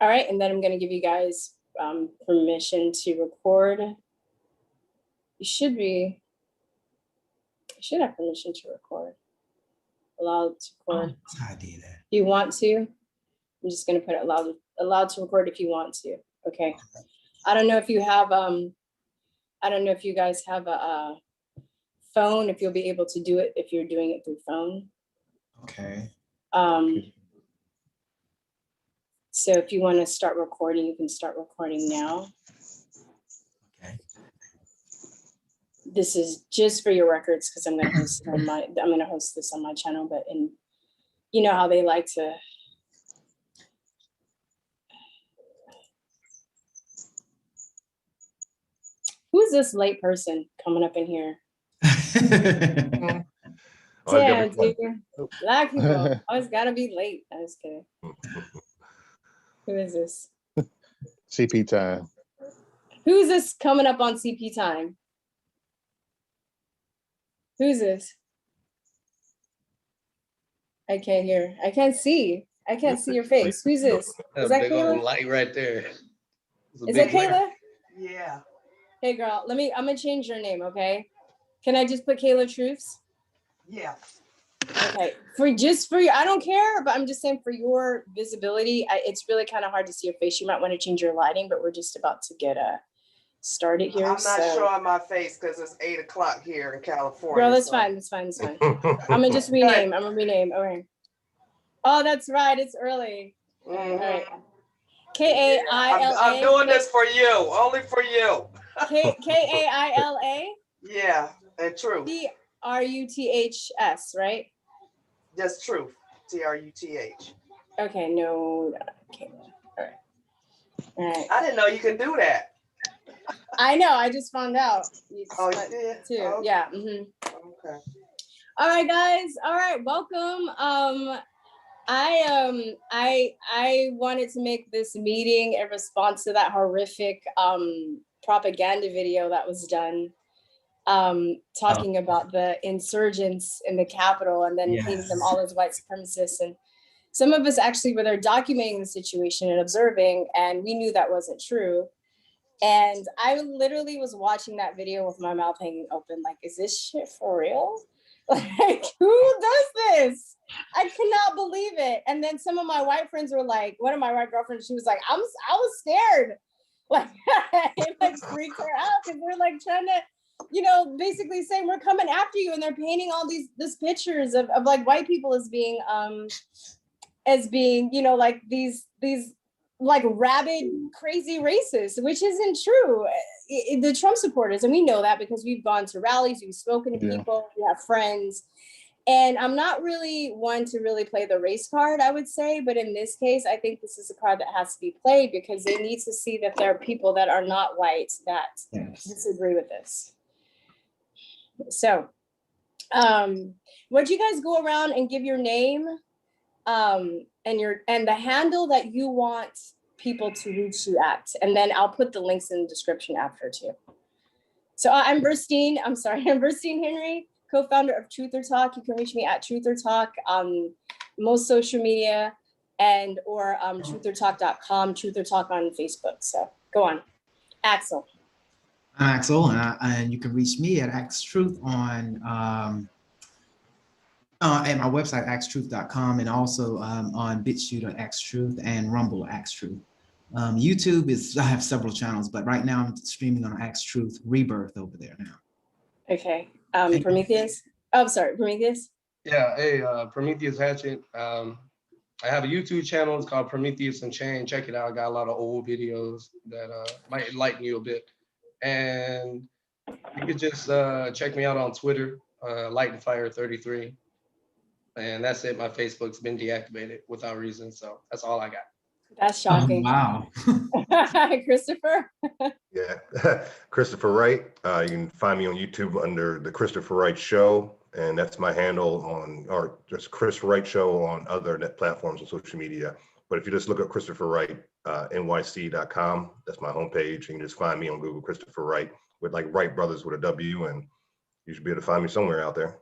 All right, and then I'm going to give you guys permission to record. You should have permission to record. Allowed to record. Oh, I did that. You want to? I'm just going to put it allowed to record if you want to. Okay. I don't know if you have I don't know if you guys have a phone, if you'll be able to do it if you're doing it through phone. Okay. So if you want to start recording, you can start recording now. Okay. This is just for your records because I'm going to host this on my channel, but you know how they like to. Who's this late person coming up in here? Damn, dude. Black people always gotta be late. I was kidding. Who is this? CP time. Who's this coming up on CP time? Who's this? I can't hear. I can't see. I can't see your face. Who's this? Is that big Kayla? old light right there. Is that Kayla? Yeah. Hey girl, I'm gonna change your name, okay? Can I just put Kayla Truths? Yeah. Okay, for you, I don't care, but I'm just saying for your visibility, it's really kind of hard to see your face. You might want to change your lighting, but we're just about to get started here. I'm not showing my face because it's 8 o'clock here in California. Girl, that's fine. That's fine. That's fine. I'm gonna just rename. I'm gonna rename. Okay. Oh, that's right. It's early. All right. Kaila. I'm doing this for you. Only for you. Kaila. Yeah, and Truth. TRUTHS, right? Just Truth. TRUTH. Okay. No. Okay. All right. All right. I didn't know you could do that. I know. I just found out. Oh, you did? Too. Okay. Yeah. Okay. All right, guys. All right. Welcome. I wanted to make this meeting in response to that horrific propaganda video that was done talking about the insurgents in the Capitol and then painting them all as white supremacists. And some of us actually were there documenting the situation and observing, and we knew that wasn't true. And I literally was watching that video with my mouth hanging open, like, is this shit for real? Like, who does this? I cannot believe it. And then some of my white friends were like, one of my white girlfriends, she was like, I was scared. Like, it like freaked her out because we're like trying to, you know, basically saying we're coming after you, and they're painting all these pictures of like white people as being, you know, like these like rabid, crazy racists, which isn't true. The Trump supporters, and we know that because we've gone to rallies, we've spoken to people, we have friends. And I'm not really one to really play the race card, I would say, but in this case, I think this is a card that has to be played because they need to see that there are people that are not white that disagree with this. So, would you guys go around and give your name and the handle that you want people to reach you at, and then I'll put the links in the description after too. So I'm Verstine Henry, co-founder of truthertalk. You can reach me at truthertalk on most social media or truthertalk.com, truthertalk on Facebook. So go on. Axel. I'm Axel, and you can reach me at axtruth on at my website, axtruth.com, and also on BitChute at axtruth and Rumble axtruth. YouTube I have several channels, but right now I'm streaming on axtruth Rebirth over there now. Okay. Prometheus? Oh, sorry, Prometheus? Yeah, hey, Prometheus Hatchet. I have a YouTube channel. It's called Prometheus Unchained. Check it out. I got a lot of old videos that might enlighten you a bit. And you could just check me out on Twitter, LightandFire33. And that's it. My Facebook's been deactivated without reason. So that's all I got. That's shocking. Oh, wow. Christopher? Yeah, Christopher Wright. You can find me on YouTube under the Christopher Wright Show, and that's my handle or just Chris Wright Show on other net platforms and social media. But if you just look up Christopher Wright, nyc.com, that's my homepage. You can just find me on Google, Christopher Wright, with like Wright Brothers with a W, and you should be able to find me somewhere out there.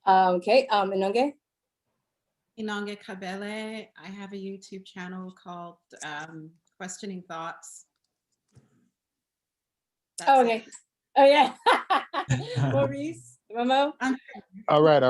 Okay, Inonge? Inonge Kabele. I have a YouTube channel called Questioning Thoughts. That's Oh, okay. it. Oh yeah. Maurice, Momo. All right.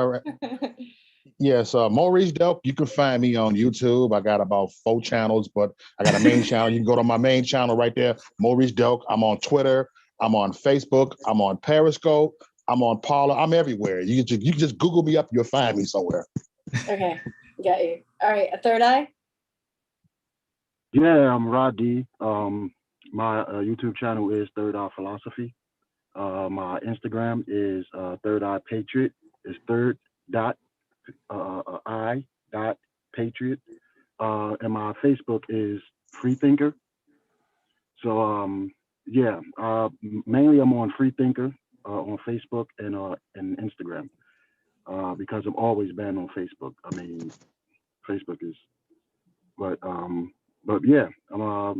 Yes, Maurice Delk. You can find me on YouTube. I got about 4 channels, but I got a main channel. You can go to my main channel right there, Maurice Delk. I'm on Twitter. I'm on Facebook. I'm on Periscope. I'm on Parler. I'm everywhere. You can just Google me up. You'll find me somewhere. Okay, got you. All right, a third eye. Yeah, I'm Rod D. My YouTube channel is Third Eye Philosophy. My Instagram is Third Eye Patriot. It's third.I.patriot. And my Facebook is Freethinker. So yeah, mainly I'm on Freethinker on Facebook and Instagram because I've always been on Facebook. I mean, Facebook is, but yeah, I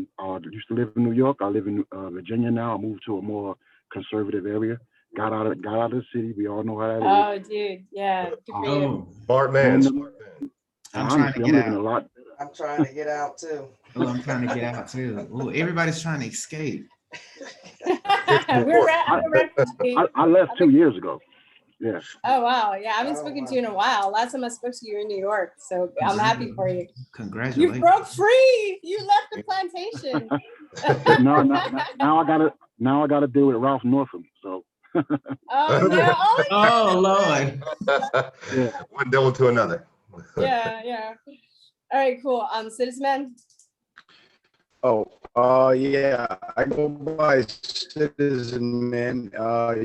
used to live in New York. I live in Virginia now. I moved to a more conservative area. Got out of the city. We all know how that is. Oh, dude, yeah. Good for you. Oh, Smart man, And, smart man. I'm trying to honestly, get I'm living a out. lot. I'm trying to get out too. Oh, I'm trying to get out too. Oh, everybody's trying to escape. We're refugees. I left 2 years ago. Yeah. Oh wow, yeah, I haven't Oh, spoken wow. to you in a while. Last time I spoke to you in New York, so I'm happy for you. You Congratulations. broke free. You left the plantation. Now I gotta deal with Ralph Northam. So. Oh no! Oh Oh Lord. Yeah. One devil to another. yeah, yeah. All right, cool. Citizen. Yeah, I go by Citizen Man.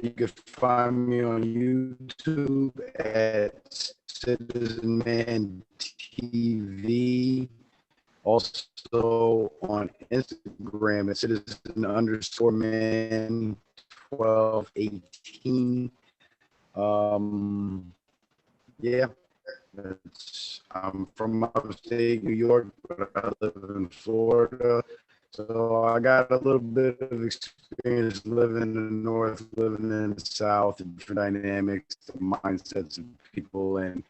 You can find me on YouTube at Citizen Man TV. Also on Instagram at Citizen_Man 1218. Yeah. I'm from upstate New York, but I live in Florida. So I got a little bit of experience living in the North, living in the South, the different dynamics, the mindsets of people. And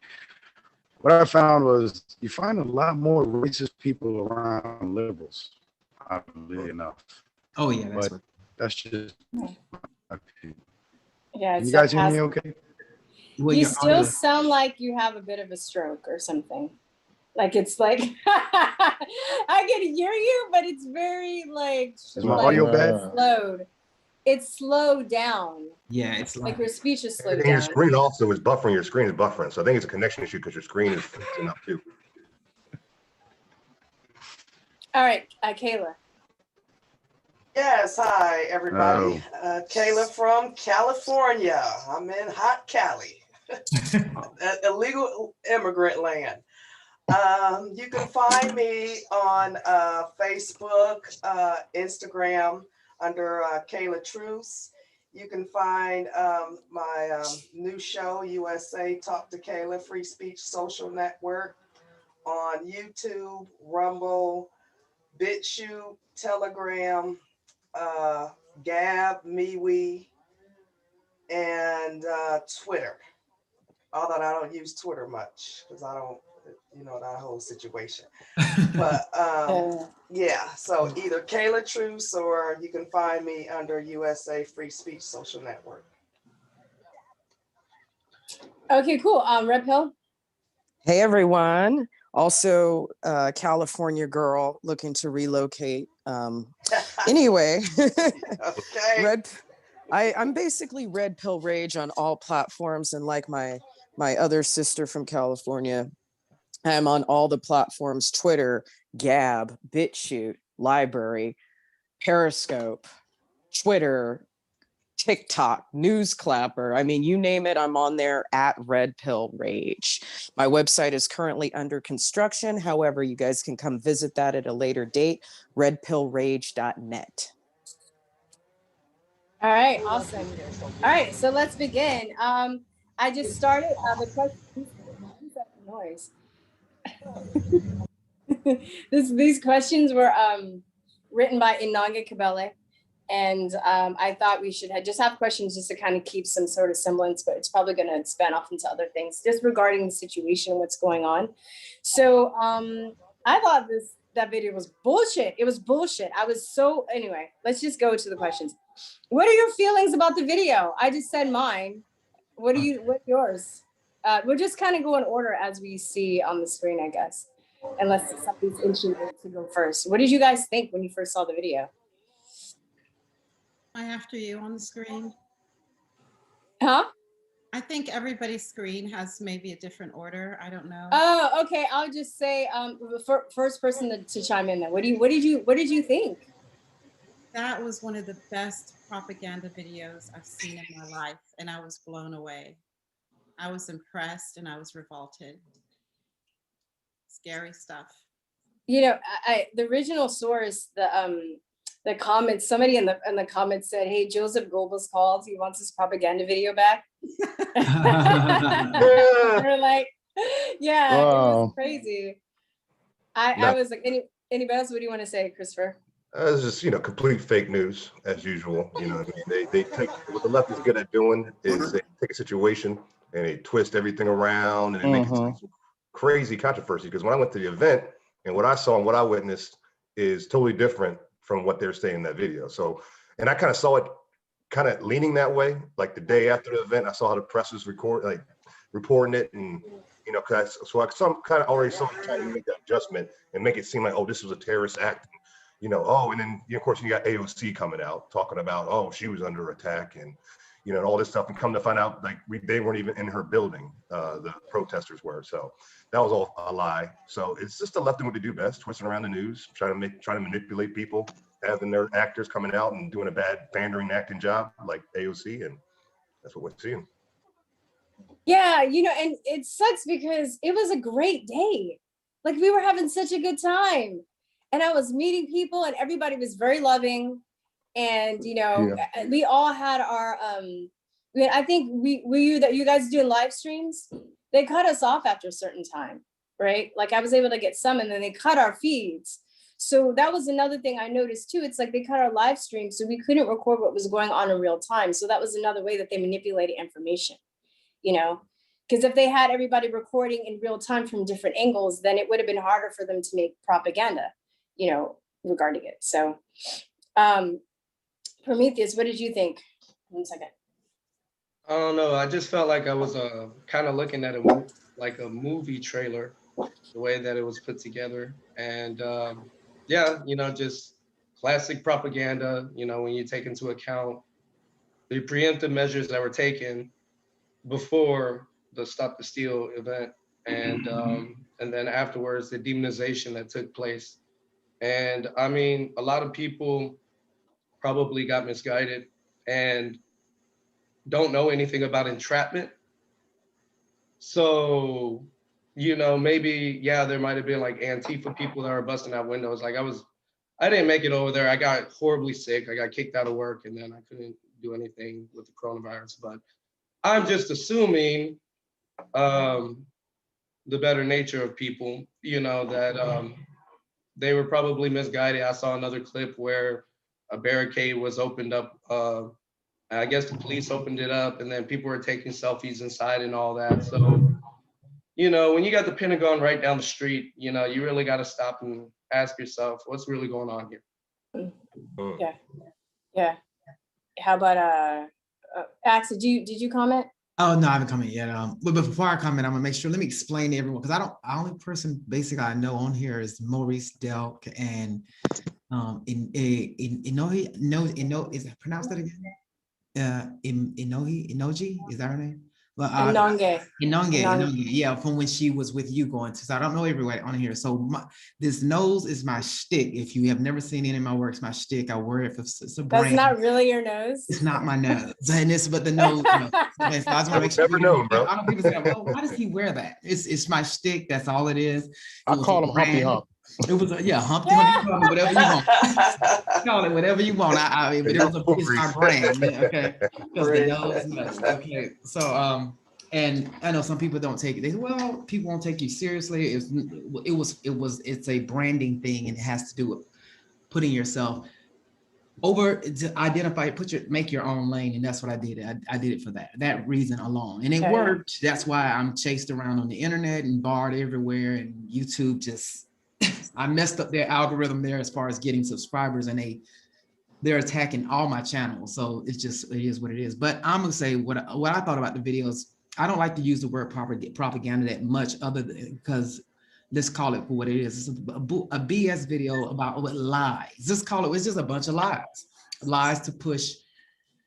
what I found was you find a lot more racist people around liberals, oddly enough. Oh yeah, that's But what. that's just my opinion. Yeah, Can it's you guys hear me sarcastic. okay? Well, You your still audio- sound like you have a bit of a stroke or something. Like it's like I can hear you, but it's very like Is my audio bad? slowed. It's slowed down. Yeah, it's Like your speech is slowed And your down. screen also is buffering. Your screen is buffering. So I think it's a connection issue because your screen is freezing up too. All right, Kayla. Yes, hi, everybody. Kayla from California. I'm in hot Cali, illegal immigrant land. You can find me on Facebook, Instagram under Kayla Truce. You can find my new show, USA Talk to Kayla, Free Speech Social Network, on YouTube, Rumble, BitChute, Telegram, Gab, MeWe, and Twitter. Although I don't use Twitter much because I don't, that whole situation. But yeah, so either Kayla Truce or you can find me under USA Free Speech Social Network. Okay, cool. Red Pill. Hey everyone. Also California girl looking to relocate. Anyway, Okay. I'm basically Red Pill Rage on all platforms, and like my other sister from California, I'm on all the platforms: Twitter, Gab, BitChute, Library, Periscope, Twitter, TikTok, News Clapper. I mean, you name it, I'm on there at Red Pill Rage. My website is currently under construction. However, you guys can come visit that at a later date, redpillrage.net. All right, awesome. All right, so let's begin. I just started the question. What's that noise? These questions were written by Inonge Kabele. And I thought we should just have questions just to kind of keep some sort of semblance, but it's probably going to span off into other things just regarding the situation, what's going on. So I thought that video was bullshit. It was bullshit. Anyway, let's just go to the questions. What are your feelings about the video? I just said mine. What's yours? We'll just kind of go in order as we see on the screen, I guess, unless somebody's interested to go first. What did you guys think when you first saw the video? After you on the screen. Huh? I think everybody's screen has maybe a different order. I don't know. Oh, okay. I'll just say first person to chime in then. What did you think? That was one of the best propaganda videos I've seen in my life, and I was blown away. I was impressed and I was revolted. Scary stuff. You know, the original source, the comments, somebody in the comments said, "Hey, Joseph Goebbels called. He wants his propaganda video back." They're like, yeah, It was crazy. I was like, anybody else? What do you want to say, Christopher? It's just, complete fake news as usual. You know what I mean? They take, what the left is good at doing is they take a situation and they twist everything around and they make it some crazy controversy. Because when I went to the event and what I saw and what I witnessed is totally different from what they're saying in that video. So, and I kind of saw it kind of leaning that way. Like the day after the event, I saw how the press was reporting it, and so I kind of already saw trying to make that adjustment and make it seem like, oh, this was a terrorist act. And then of course you got AOC coming out talking about, oh, she was under attack and all this stuff, and come to find out like they weren't even in her building, the protesters were. So that was all a lie. So it's just the left doing what they do best, twisting around the news, trying to manipulate people, having their actors coming out and doing a bad pandering acting job like AOC, and that's what we're seeing. Yeah, and it sucks because it was a great day. Like we were having such a good time. And I was meeting people and everybody was very loving. And, we all had our, I think you guys doing live streams, they cut us off after a certain time, right? Like I was able to get some and then they cut our feeds. So that was another thing I noticed too. It's like they cut our live stream, so we couldn't record what was going on in real time. So that was another way that they manipulated information, because if they had everybody recording in real time from different angles, then it would have been harder for them to make propaganda, regarding it. So, Prometheus, what did you think? 1 second. I don't know. I just felt like I was kind of looking at it like a movie trailer, the way that it was put together. And yeah, just classic propaganda, when you take into account the preemptive measures that were taken before the Stop the Steal event, and then afterwards, the demonization that took place. And I mean, a lot of people probably got misguided and don't know anything about entrapment. So, maybe, yeah, there might have been like Antifa people that are busting out windows. Like I didn't make it over there. I got horribly sick. I got kicked out of work and then I couldn't do anything with the coronavirus. But I'm just assuming the better nature of people, that they were probably misguided. I saw another clip where a barricade was opened up. I guess the police opened it up and then people were taking selfies inside and all that. So, when you got the Pentagon right down the street, you really got to stop and ask yourself, what's really going on here? Yeah. How about Axel, did you comment? Oh no, I haven't commented yet. But before I comment, I'm gonna make sure. Let me explain to everyone because the only person basically I know on here is Maurice Delk and is it pronounced that again? Inoji, is that her name? Well, Inonge, yeah, from when she was with you going to. So I don't know everybody on here. So this nose is my shtick. If you have never seen any of my works, my shtick, I wear it for it's a brand. That's not really your nose. It's not my nose, and it's but the nose. So I just want to make sure. Never known, bro. I don't people say, well, why does he wear that? It's my shtick. That's all it is. I call him Humpty Hump. It was Humpty Hump, whatever you want. Call it whatever you want. I mean, but it's my brand, okay? Because the nose, okay. So and I know some people don't take it. They say, well, people won't take you seriously. It's a branding thing, and it has to do with putting yourself to identify, make your own lane, and that's what I did. I did it for that reason alone, and it worked. That's why I'm chased around on the internet and barred everywhere, and YouTube just I messed up their algorithm there as far as getting subscribers, and they're attacking all my channels. So it is what it is. But I'm gonna say what I thought about the videos. I don't like to use the word propaganda that much, other than because let's call it for what it is. It's a BS video about what lies. Just call it, it's just a bunch of lies to push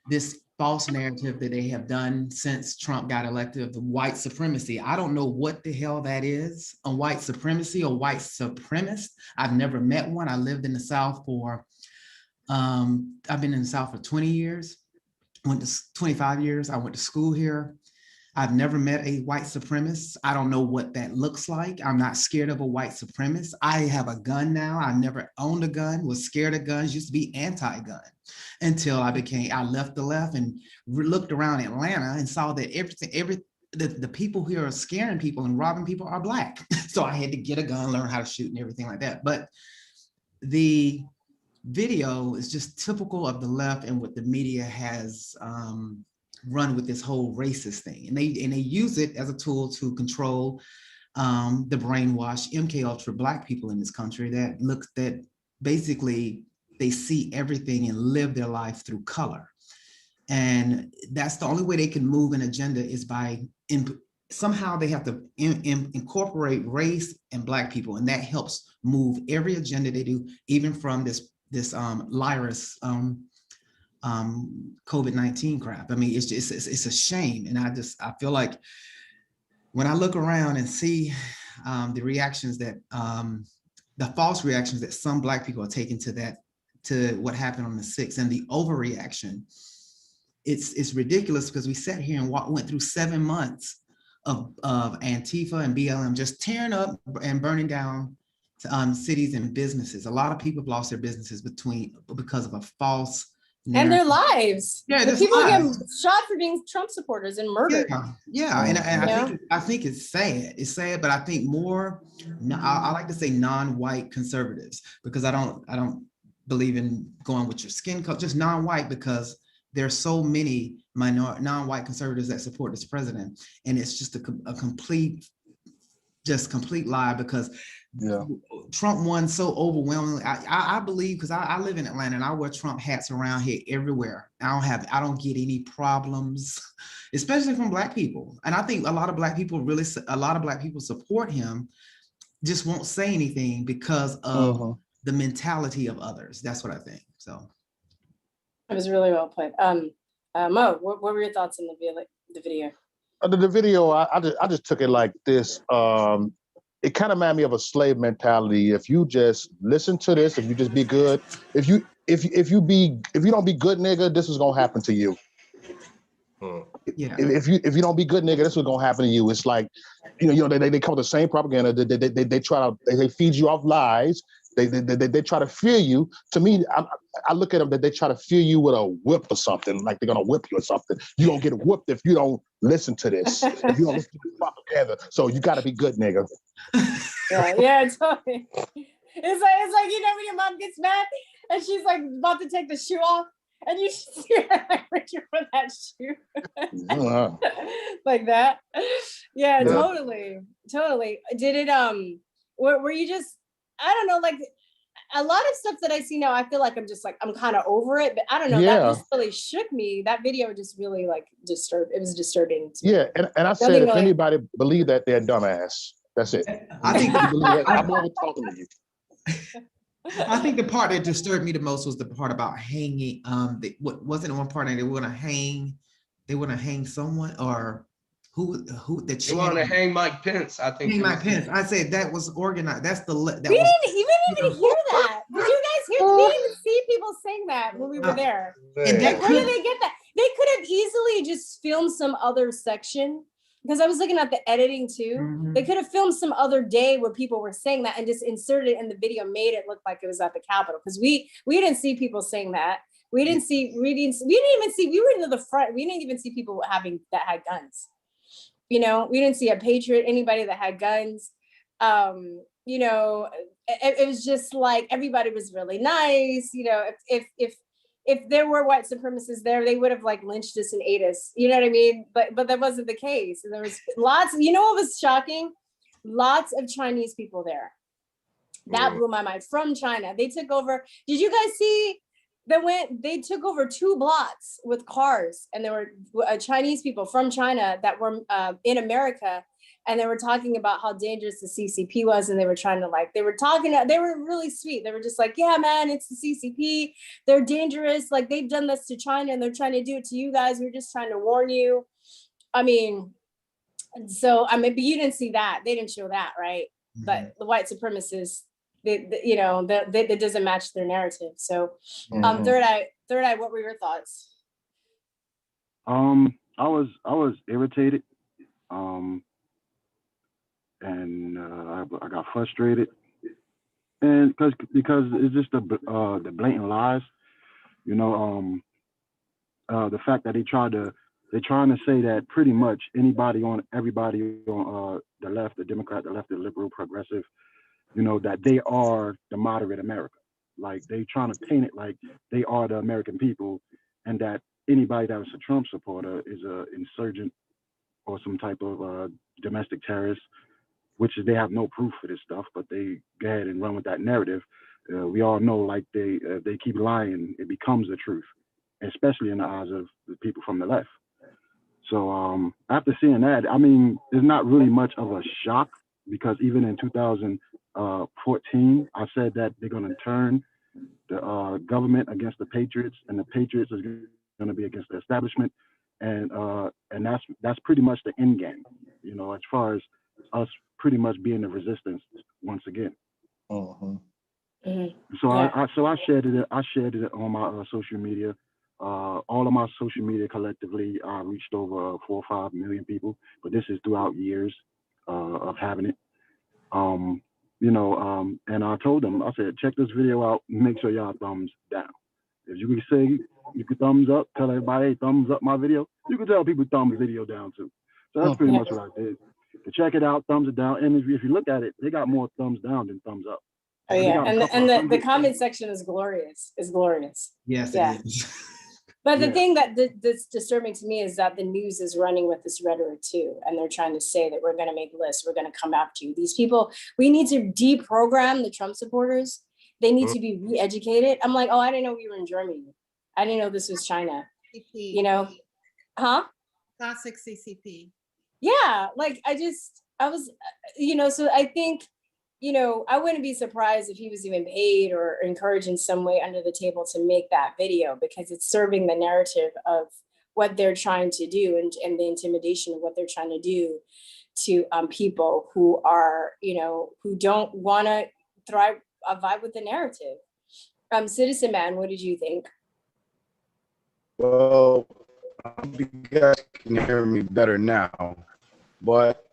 this false narrative that they have done since Trump got elected of the white supremacy. I don't know what the hell that is, a white supremacy or white supremacist. I've never met one. I lived in the South I've been in the South for 20 years, went to 25 years. I went to school here. I've never met a white supremacist. I don't know what that looks like. I'm not scared of a white supremacist. I have a gun now. I never owned a gun, was scared of guns, used to be anti-gun until I left the left and looked around Atlanta and saw that the people here are scaring people and robbing people are Black. So I had to get a gun, learn how to shoot and everything like that. But the video is just typical of the left and what the media has run with this whole racist thing, and they use it as a tool to control the brainwashed MK Ultra Black people in this country that basically they see everything and live their life through color, and that's the only way they can move an agenda is by somehow they have to incorporate race and Black people, and that helps move every agenda they do, even from this virus COVID-19 crap. I mean, it's a shame. And I feel like when I look around and see the reactions that the false reactions that some Black people are taking to what happened on the 6th, and the overreaction, it's ridiculous, because we sat here and went through 7 months of Antifa and BLM just tearing up and burning down cities and businesses. A lot of people have lost their businesses because of a false narrative. And their lives. Yeah, the people get shot for being Trump supporters and murdered. Yeah. And I think it's sad. It's sad, but I think more. I like to say non-white conservatives, because I don't believe in going with your skin color. Just non-white, because there's so many non-white conservatives that support this president, and it's just a complete lie, because Trump won so overwhelmingly. I believe, because I live in Atlanta and I wear Trump hats around here everywhere. I don't get any problems, especially from Black people. And I think a lot of Black people support him, just won't say anything because of the mentality of others. That's what I think. So it was really well put. Mo, what were your thoughts on the video? The video, I just took it like this. It kind of reminded me of a slave mentality. If you just listen to this, if you just be good, if you don't be good, nigga, this is gonna happen to you. Yeah. If you don't be good, nigga, this is gonna happen to you. It's like, they come with the same propaganda. They feed you off lies. They try to fear you. To me, I look at them that they try to fear you with a whip or something, like they're gonna whip you or something. You don't get whipped if you don't listen to this. If you don't listen to this propaganda, so you gotta be good, nigga. Yeah, totally. It's like when your mom gets mad and she's like about to take the shoe off, and you see her like reaching for that shoe. Like that. Yeah, totally. Did it were you just, I don't know, like a lot of stuff that I see now, I feel like I'm kind of over it, but I don't know, that just really shook me. That video just really it was disturbing. Yeah, and I said, if anybody believe that, they're a dumbass. That's it. I think I'm over talking to you. I think the part that disturbed me the most was the part about hanging. What wasn't one part that they were gonna hang someone, or who the they want to hang Mike Pence. I think hang Mike Pence. I said that was organized. That's the we didn't even hear that. Did you guys hear? We didn't even see people saying that when we were there. And where did they get that? They could have easily just filmed some other section, because I was looking at the editing too. They could have filmed some other day where people were saying that and just inserted it in the video, made it look like it was at the Capitol, because we didn't see people saying that. We didn't even see, we were in the front. We didn't even see people that had guns. We didn't see a patriot, anybody that had guns. It was just like everybody was really nice. If if there were white supremacists there, they would have like lynched us and ate us. You know what I mean? But that wasn't the case. And there was lots, you know what was shocking? Lots of Chinese people there. That blew my mind. From China. They took over. Did you guys see they took over 2 blocks with cars, and there were Chinese people from China that were in America, and they were talking about how dangerous the CCP was, and they were trying to like, they were really sweet. They were just like, yeah, man, it's the CCP. They're dangerous. Like, they've done this to China, and they're trying to do it to you guys. We're just trying to warn you. I mean, so, I mean, but you didn't see that. They didn't show that, right? Mm-hmm. But the white supremacists, you know, that doesn't match their narrative. So, third eye, what were your thoughts? I was irritated, and I got frustrated, and because it's just the blatant lies, you know, the fact that they're trying to say that pretty much everybody on the left, the Democrat, the left, the liberal, progressive, you know, that they are the moderate America. Like, they trying to paint it like they are the American people, and that anybody that was a Trump supporter is a insurgent or some type of domestic terrorist, which is, they have no proof for this stuff, but they go ahead and run with that narrative. We all know, like, they keep lying, it becomes the truth, especially in the eyes of the people from the left. So after seeing that, I mean, it's not really much of a shock, because even in 2014, I said that they're going to turn the government against the patriots, and the patriots is going to be against the establishment, and that's pretty much the end game, you know, as far as us pretty much being the resistance once again. So I shared it. I shared it on my social media. All of my social media collectively, I reached over 4 or 5 million people, but this is throughout years of having it. You know, and I told them, I said, check this video out, make sure y'all thumbs down. If you can say, you can thumbs up, tell everybody, hey, thumbs up my video, you can tell people thumbs video down too. So that's pretty much what I did. To check it out, thumbs it down, and if you look at it, they got more thumbs down than thumbs up. Oh yeah, and the comment section is glorious. Is glorious. Yes, yeah. It is. But the thing that's disturbing to me is that the news is running with this rhetoric too. And they're trying to say that we're going to make lists, we're going to come after you. These people, we need to deprogram the Trump supporters. They need to be re-educated. I'm like, oh, I didn't know we were in Germany. I didn't know this was China. CCP. You know? Huh? Classic CCP. Yeah, like I was, you know, so I think, you know, I wouldn't be surprised if he was even paid or encouraged in some way under the table to make that video, because it's serving the narrative of what they're trying to do, and the intimidation of what they're trying to do to people who are, you know, who don't want to vibe with the narrative. Citizen Man, what did you think? Well, I hope you guys can hear me better now, but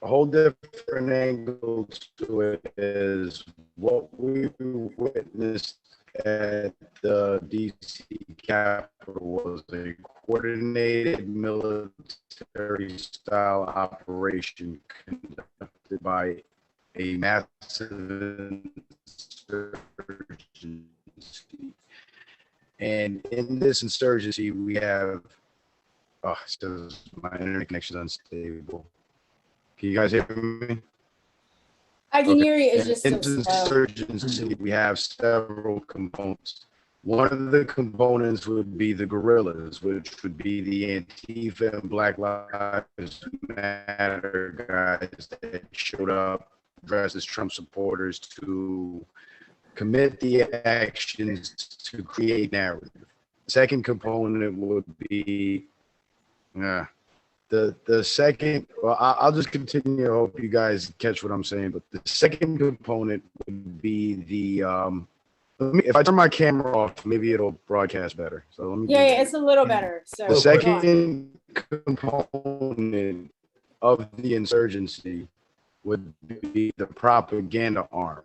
a whole different angle to it is what we witnessed at the DC Capitol was a coordinated military style operation conducted by a massive insurgency. And in this insurgency, we have, oh, so my internet connection is unstable. Can you guys hear me? I can hear you. It's just so insurgency, we have several components. One of the components would be the guerrillas, which would be the Antifa and Black Lives Matter guys that showed up dressed as Trump supporters to commit the actions to create narrative. The second component would be the second, well, I'll just continue. I hope you guys catch what I'm saying. But the second component would be the if I turn my camera off, maybe it'll broadcast better. So let me. Yeah, it's a little better. So the second component of the insurgency would be the propaganda arm,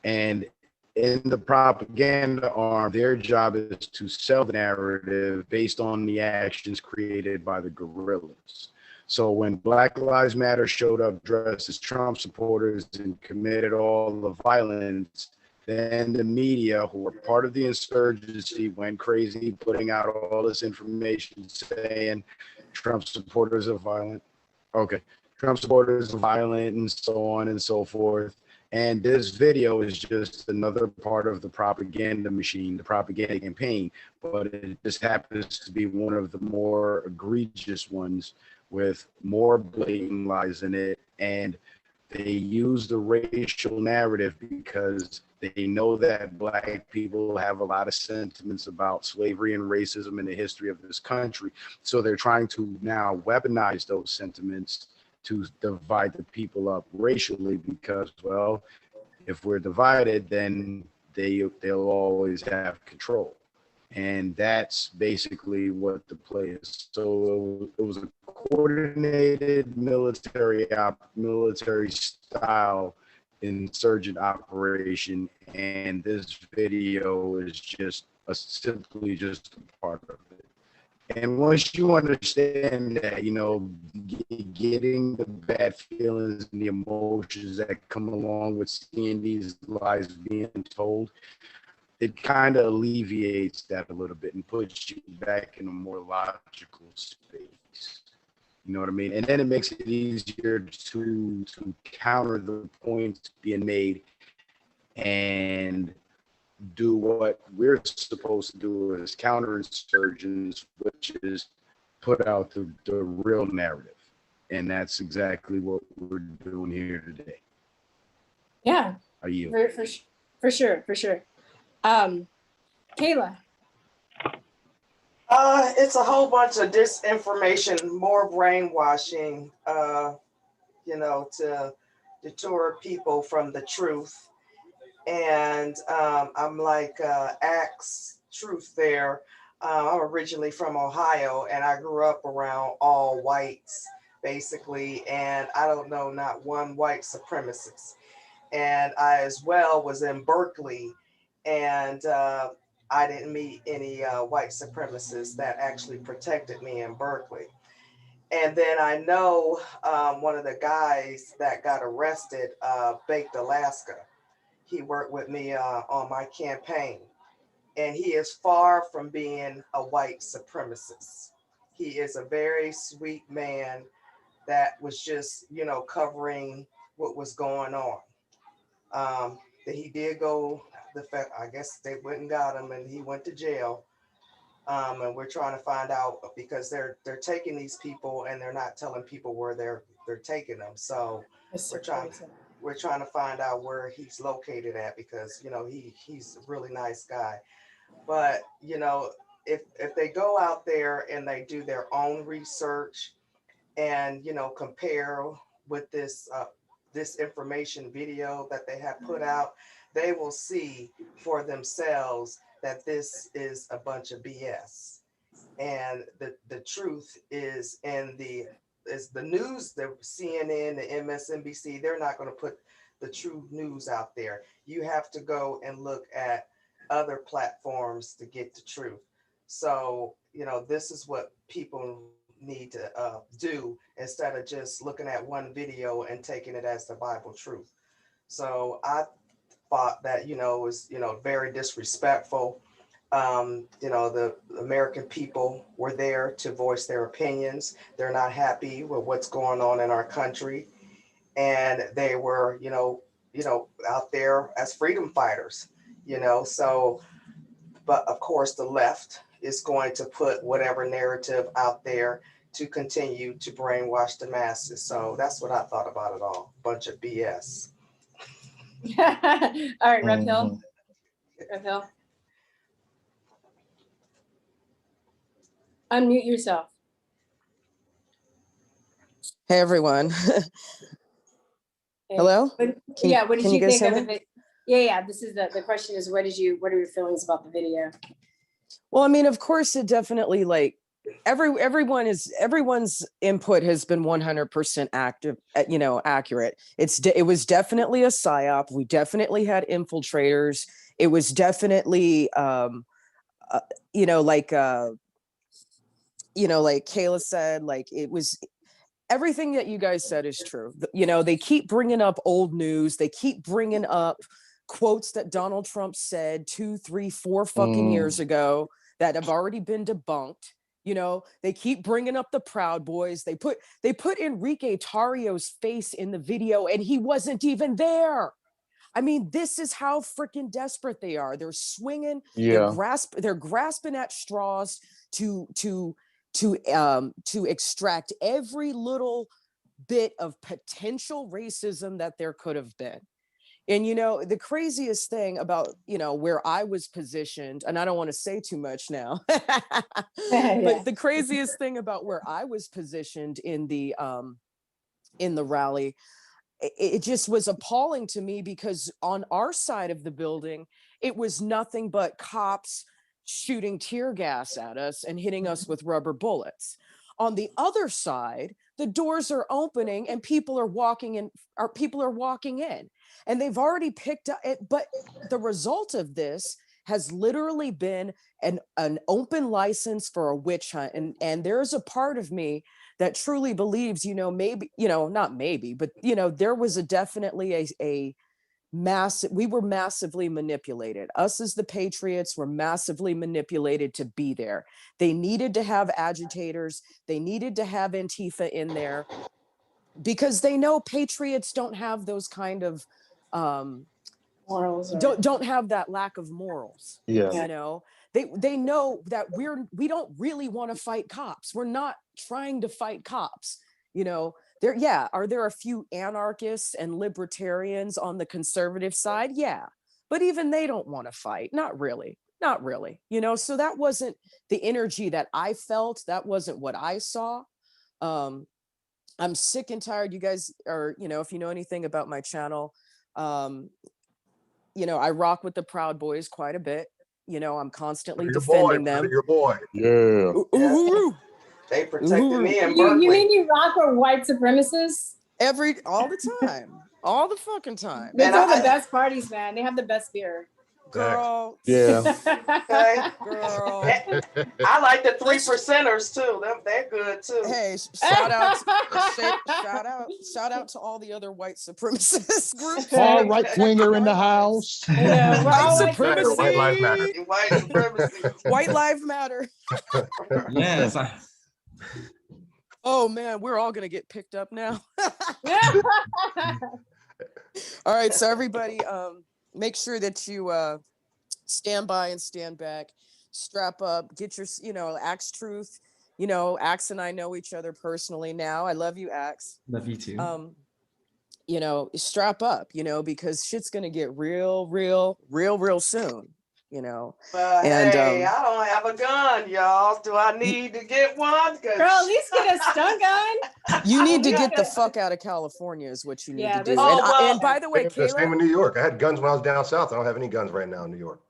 and in the propaganda arm, their job is to sell the narrative based on the actions created by the guerrillas. So when Black Lives Matter showed up dressed as Trump supporters and committed all the violence, then the media, who are part of the insurgency, went crazy, putting out all this information saying Trump supporters are violent. Okay, Trump supporters are violent and so on and so forth. And this video is just another part of the propaganda machine, the propaganda campaign, but it just happens to be one of the more egregious ones with more blatant lies in it. And they use the racial narrative because they know that Black people have a lot of sentiments about slavery and racism in the history of this country. So they're trying to now weaponize those sentiments to divide the people up racially, because, well, if we're divided, then they'll always have control. And that's basically what the play is. So it was a coordinated military style insurgent operation, and this video is just simply just a part of it. And once you understand that, you know, getting the bad feelings and the emotions that come along with seeing these lies being told, it kind of alleviates that a little bit and puts you back in a more logical space. You know what I mean? And then it makes it easier to counter the points being made and do what we're supposed to do as counterinsurgents, which is put out the real narrative. And that's exactly what we're doing here today. Yeah. Are you? For sure. Kayla. It's a whole bunch of disinformation, more brainwashing, you know, to detour people from the truth. And I'm like Axe Truth there. I'm originally from Ohio, and I grew up around all whites, basically, and I don't know not one white supremacist. And I as well was in Berkeley, and I didn't meet any white supremacists that actually protected me in Berkeley. And then I know one of the guys that got arrested, Baked Alaska. He worked with me on my campaign, and he is far from being a white supremacist. He is a very sweet man that was just, you know, covering what was going on. That he did go, I guess they went and got him, and he went to jail. And we're trying to find out, because they're taking these people and they're not telling people where they're taking them. So we're trying to find out where he's located at, because, you know, he's a really nice guy. But, you know, if they go out there and they do their own research and, you know, compare with this information video that they have put out, they will see for themselves that this is a bunch of BS. And the truth is in the news, the CNN, the MSNBC, they're not going to put the true news out there. You have to go and look at other platforms to get the truth. So, you know, this is what people need to do, instead of just looking at one video and taking it as the Bible truth. So I thought that, you know, was, you know, very disrespectful. You know, the American people were there to voice their opinions. They're not happy with what's going on in our country. And they were, you know, out there as freedom fighters, you know, so, but of course the left is going to put whatever narrative out there to continue to brainwash the masses. So that's what I thought about it all. Bunch of BS. All right, Rep Hill. Rep Hill. Unmute yourself. Hey, everyone. Hello? What did you think of it? Yeah. This is the question is, what are your feelings about the video? Well, I mean, of course, it definitely, like, everyone's input has been 100% accurate. It was definitely a psyop. We definitely had infiltrators. It was definitely, like Kayla said, like, it was, everything that you guys said is true. You know, they keep bringing up old news. They keep bringing up quotes that Donald Trump said 2, 3, 4 fucking years ago that have already been debunked. You know, they keep bringing up the Proud Boys. They put Enrique Tarrio's face in the video and he wasn't even there. I mean, this is how freaking desperate they are. They're swinging, they're grasping at straws to extract every little bit of potential racism that there could have been. And, you know, the craziest thing about, you know, where I was positioned, and I don't want to say too much now, but the craziest thing about where I was positioned in the rally, it just was appalling to me, because on our side of the building, it was nothing but cops shooting tear gas at us and hitting us with rubber bullets. On the other side, the doors are opening and people are walking in, and they've already picked up it. But the result of this has literally been an open license for a witch hunt. And there's a part of me that truly believes, you know, maybe, you know, not maybe, but, you know, there was definitely a massive, we were massively manipulated. Us as the Patriots were massively manipulated to be there. They needed to have agitators. They needed to have Antifa in there, because they know Patriots don't have those kind of morals, don't have that lack of morals. You know, they know that we don't really want to fight cops. We're not trying to fight cops. You know, are there a few anarchists and libertarians on the conservative side? Yeah, but even they don't want to fight. Not really. You know, so that wasn't the energy that I felt. That wasn't what I saw. I'm sick and tired. You guys are, you know, if you know anything about my channel, you know, I rock with the Proud Boys quite a bit. You know, I'm constantly defending them. Your boy. Yeah. They protected me in You Berkeley. mean you rock with white supremacists? All the time. All the fucking time. They throw the best parties, man. They have the best beer. Girl. Yeah. Okay. Girl. I like the 3%ers too. They're good too. Hey, shout out to all the other white supremacist groups. All right winger in the house. Yeah, White supremacy. White lives matter. White supremacy. White lives matter. Yes. Oh man, we're all gonna get picked up now. All right, so everybody, make sure that you stand by and stand back, strap up, get your, you know, Axe Truth. You know, Axe and I know each other personally now. I love you, Axe. Love you too. You know, strap up, you know, because shit's gonna get real soon. You know, and hey, I don't have a gun, y'all. Do I need to get one? Girl, at least get a stun gun. You need to get the fuck out of California is what you need to do. And by the way, Kayla, same in New York. I had guns when I was down south. I don't have any guns right now in New York.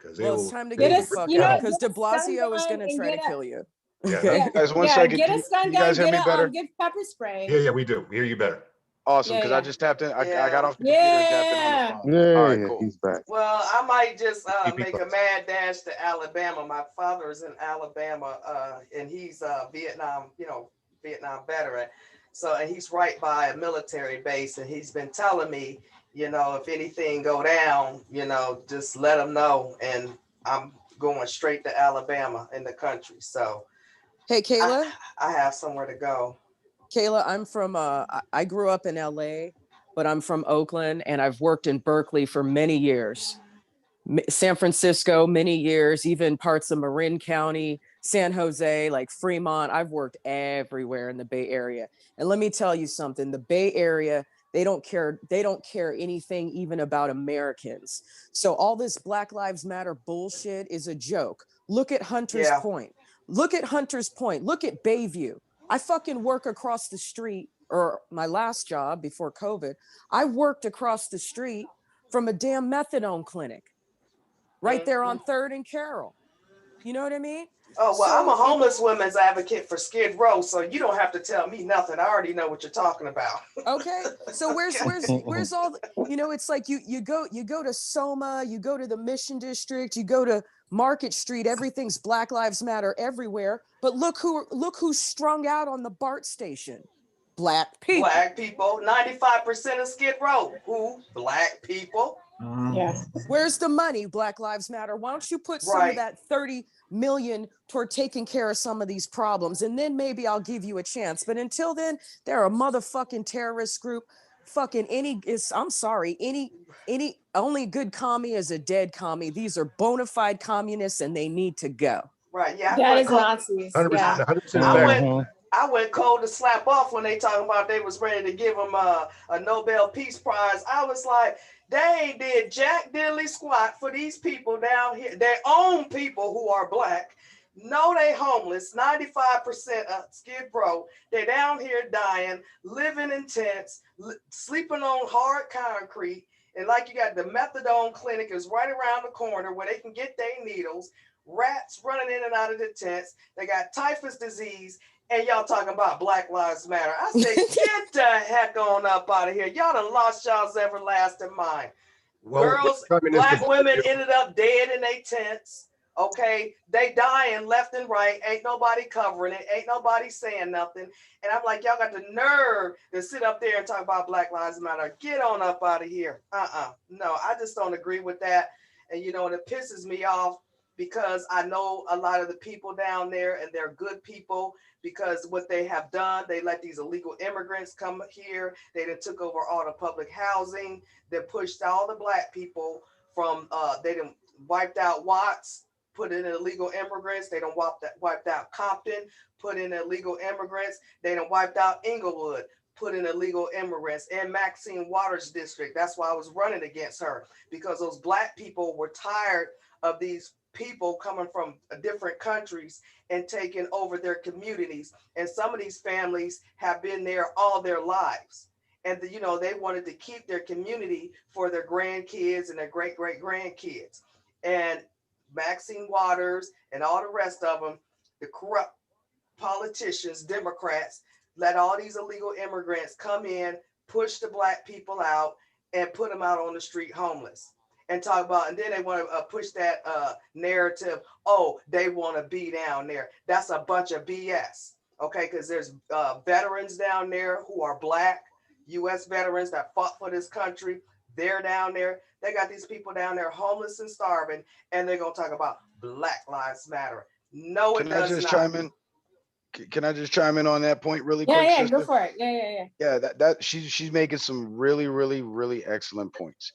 It's time to get the fuck out, because de Blasio is going to try to kill you. Okay. Guys, one second. Get a stun gun. You guys hear me better? Get pepper spray. Yeah, we do. We hear you better. Awesome, because I just tapped in. I got off the computer and tapped in on the phone. Yeah, all right, cool. He's back. Well, I might just make a mad dash to Alabama. My father is in Alabama, and he's Vietnam veteran. So, and he's right by a military base, and he's been telling me, you know, if anything go down, you know, just let him know. And I'm going straight to Alabama in the country. So, hey, Kayla, I have somewhere to go. Kayla, I'm from, I grew up in LA, but I'm from Oakland, and I've worked in Berkeley for many years. San Francisco, many years, even parts of Marin County, San Jose, like Fremont. I've worked everywhere in the Bay Area. And let me tell you something, the Bay Area, they don't care anything even about Americans. So all this Black Lives Matter bullshit is a joke. Look at Hunter's Point. Look at Hunter's Point. Look at Bayview. I fucking work across the street, or my last job before COVID, I worked across the street from a damn methadone clinic right there on 3rd and Carroll. You know what I mean? Oh, well, I'm a homeless women's advocate for Skid Row, so you don't have to tell me nothing. I already know what you're talking about. Okay. So where's all the, you know, it's like you go to Soma, you go to the Mission District, you go to Market Street, everything's Black Lives Matter everywhere. But look who's strung out on the BART station. Black people. Black people. 95% of Skid Row. Who? Black people. Yeah. Where's the money, Black Lives Matter? Why don't you put some of that 30 million toward taking care of some of these problems, and then maybe I'll give you a chance. But until then, they're a motherfucking terrorist group. Fucking I'm sorry, any only good commie is a dead commie. These are bona fide communists and they need to go. Right. Yeah. That is Nazis. 100%, Yeah. 100% I went cold to slap off when they talking about they was ready to give them a Nobel Peace Prize. I was like, they ain't did jack diddly squat for these people down here, their own people who are black. No, they homeless, 95% Skid Row. They're down here dying, living in tents, sleeping on hard concrete. And like you got the methadone clinic is right around the corner where they can get their needles. Rats running in and out of the tents. They got typhus disease. And y'all talking about Black Lives Matter. I said, get the heck on up out of here. Y'all done lost y'all's everlasting mind. Well, Girls, black women ended up dead in their tents. Okay, they dying left and right. Ain't nobody covering it. Ain't nobody saying nothing. And I'm like, y'all got the nerve to sit up there and talk about Black Lives Matter. Get on up out of here. No, I just don't agree with that. And you know, and it pisses me off because I know a lot of the people down there and they're good people because what they have done, they let these illegal immigrants come here. They done took over all the public housing. They pushed all the black people from, they done wiped out Watts, put in illegal immigrants. They done wiped out Compton, put in illegal immigrants. They done wiped out Inglewood, put in illegal immigrants, and Maxine Waters district. That's why I was running against her, because those black people were tired of these people coming from different countries and taking over their communities. And some of these families have been there all their lives. And you know, they wanted to keep their community for their grandkids and their great-great-grandkids. And Maxine Waters and all the rest of them, the corrupt politicians, Democrats, let all these illegal immigrants come in, push the black people out, and put them out on the street homeless. And talk about, and then they want to push that narrative, oh, they want to be down there. That's a bunch of BS, okay? Because there's veterans down there who are black, U.S. veterans that fought for this country. They're down there. They got these people down there homeless and starving, and they're going to talk about Black Lives Matter. No, it does not. Chime in? Can I just chime in on that point really quick? Yeah, sister? go for it. Yeah. Yeah, that she's making some really excellent points.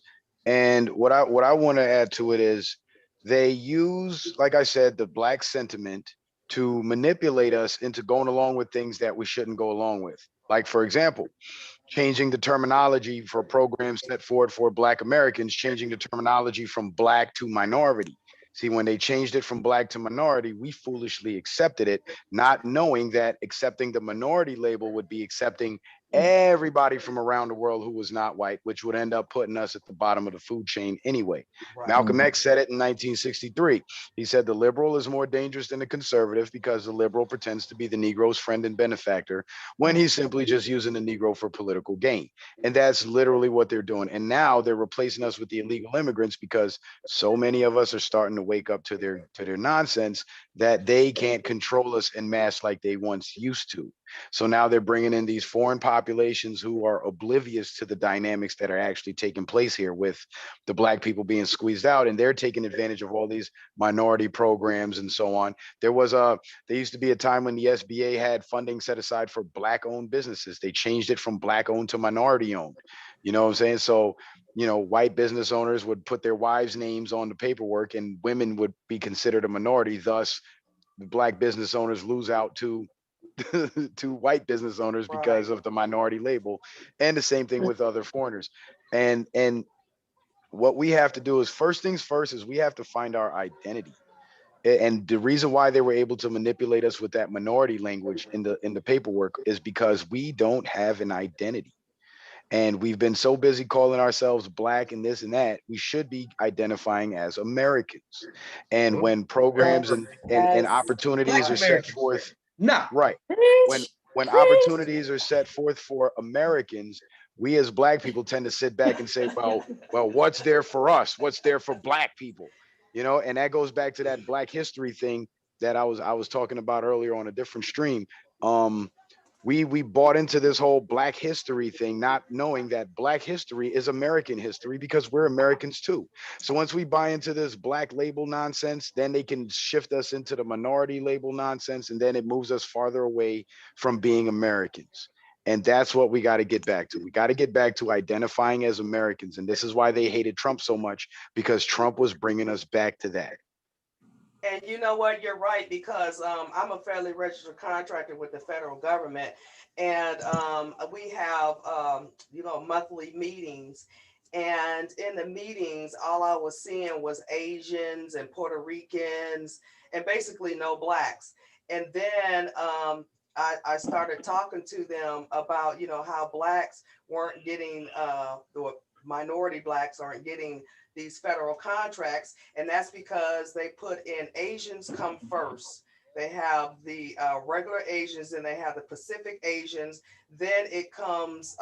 And what I want to add to it is they use, like I said, the black sentiment to manipulate us into going along with things that we shouldn't go along with. Like, for example, changing the terminology for programs set forward for Black Americans, changing the terminology from Black to minority. See, when they changed it from Black to minority, we foolishly accepted it, not knowing that accepting the minority label would be accepting everybody from around the world who was not white, which would end up putting us at the bottom of the food chain anyway. Right. Malcolm X said it in 1963. He said the liberal is more dangerous than the conservative because the liberal pretends to be the Negro's friend and benefactor when he's simply just using the Negro for political gain. And that's literally what they're doing. And now they're replacing us with the illegal immigrants because so many of us are starting to wake up to their nonsense that they can't control us en masse like they once used to. So now they're bringing in these foreign populations who are oblivious to the dynamics that are actually taking place here with the Black people being squeezed out, and they're taking advantage of all these minority programs and so on. There used to be a time when the SBA had funding set aside for Black owned businesses. They changed it from Black owned to minority owned. You know what I'm saying? So, you know, white business owners would put their wives' names on the paperwork and women would be considered a minority. Thus, the Black business owners lose out to white business owners because of the minority label, and the same thing with other foreigners. And what we have to do is, first things first, is we have to find our identity. And the reason why they were able to manipulate us with that minority language in the paperwork is because we don't have an identity. And we've been so busy calling ourselves Black and this and that, we should be identifying as Americans. And when programs and opportunities are set forth, right. When opportunities are set forth for Americans, we as Black people tend to sit back and say, well, what's there for us? What's there for Black people? You know, and that goes back to that Black history thing that I was talking about earlier on a different stream. we bought into this whole Black history thing, not knowing that Black history is American history because we're Americans too. So once we buy into this Black label nonsense, then they can shift us into the minority label nonsense, and then it moves us farther away from being Americans. And that's what we got to get back to. We got to get back to identifying as Americans. And this is why they hated Trump so much, because Trump was bringing us back to that. And you know what, you're right, because I'm a federally registered contractor with the federal government, and we have monthly meetings, and in the meetings all I was seeing was Asians and Puerto Ricans and basically no Blacks. And then I started talking to them about how Blacks weren't getting the minority Blacks aren't getting these federal contracts, and that's because they put in Asians come first. They have the regular Asians, and they have the Pacific Asians. Then it comes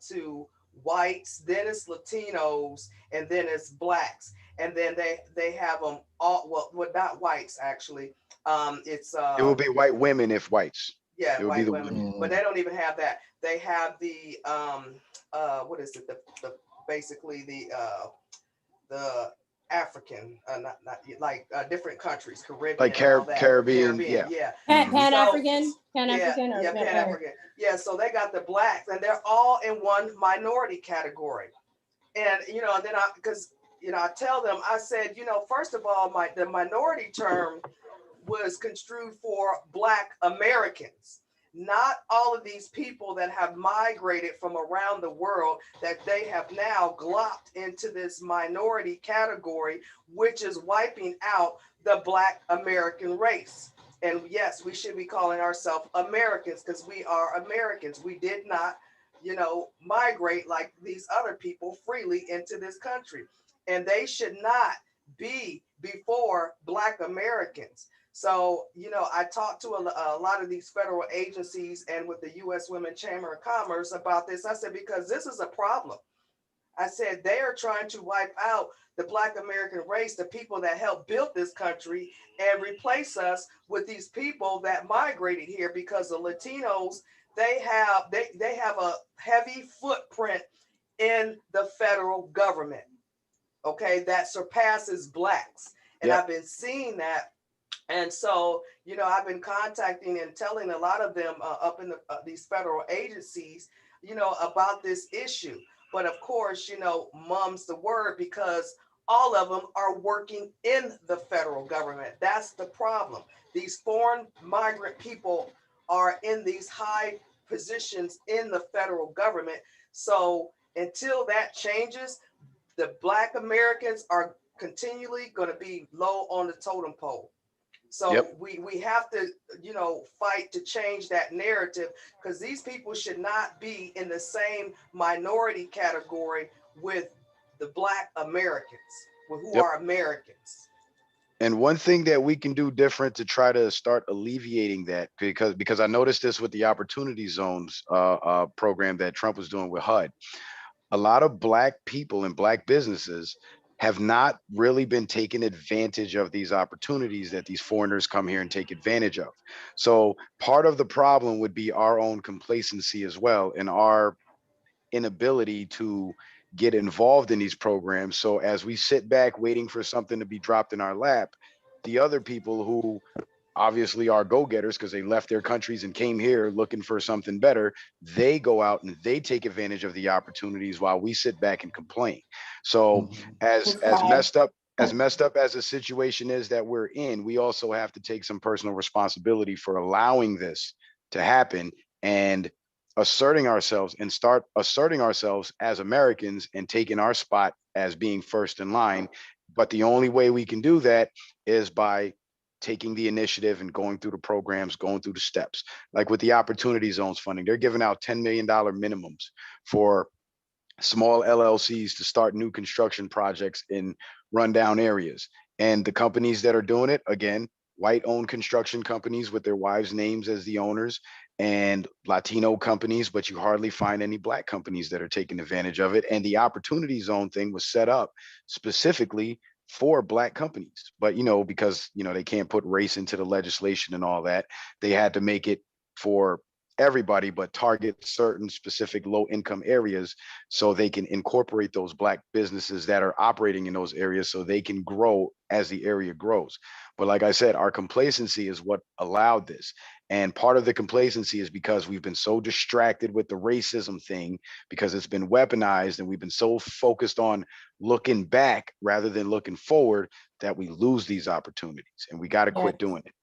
to whites, then it's Latinos, and then it's Blacks. And then they have them all, well not whites actually. It's it will be white women if whites. Yeah, it would white be the women, but they don't even have that. They have the what is it? The basically the African, not like different countries, Caribbean, like and all that. Caribbean, yeah. Pan-African, Pan-African, or Pan-African. Yeah, so they got the Blacks, and they're all in one minority category. And then because I tell them, I said, first of all, the minority term was construed for Black Americans. Not all of these people that have migrated from around the world, that they have now glopped into this minority category, which is wiping out the Black American race. And yes, we should be calling ourselves Americans because we are Americans. We did not, migrate like these other people freely into this country. And they should not be before Black Americans. So, I talked to a lot of these federal agencies and with the U.S. Women Chamber of Commerce about this. I said, because this is a problem. I said, they are trying to wipe out the Black American race, the people that helped build this country, and replace us with these people that migrated here, because the Latinos, they have a heavy footprint in the federal government, okay, that surpasses Blacks. And I've been seeing that. And so, I've been contacting and telling a lot of them up in these federal agencies, about this issue. But of course, mum's the word, because all of them are working in the federal government. That's the problem. These foreign migrant people are in these high positions in the federal government. So until that changes, the Black Americans are continually going to be low on the totem pole. So we have to, fight to change that narrative, because these people should not be in the same minority category with the Black Americans, who are Americans. And one thing that we can do different to try to start alleviating that, because I noticed this with the Opportunity Zones program that Trump was doing with HUD. A lot of Black people and Black businesses have not really been taking advantage of these opportunities that these foreigners come here and take advantage of. So part of the problem would be our own complacency as well, and our inability to get involved in these programs. So as we sit back waiting for something to be dropped in our lap, the other people who obviously are go-getters because they left their countries and came here looking for something better, they go out and they take advantage of the opportunities while we sit back and complain. So as messed up as the situation is that we're in, we also have to take some personal responsibility for allowing this to happen and asserting ourselves and start asserting ourselves as Americans and taking our spot as being first in line. But the only way we can do that is by taking the initiative and going through the programs, going through the steps. Like with the Opportunity Zones funding, they're giving out $10 million minimums for small LLCs to start new construction projects in rundown areas. And the companies that are doing it, again, white-owned construction companies with their wives' names as the owners, and Latino companies, but you hardly find any Black companies that are taking advantage of it. And the Opportunity Zone thing was set up specifically for Black companies, but because they can't put race into the legislation and all that, they had to make it for everybody, but target certain specific low income areas so they can incorporate those Black businesses that are operating in those areas so they can grow as the area grows. But like I said, our complacency is what allowed this. And part of the complacency is because we've been so distracted with the racism thing, because it's been weaponized, and we've been so focused on looking back rather than looking forward that we lose these opportunities, and we got to quit doing it.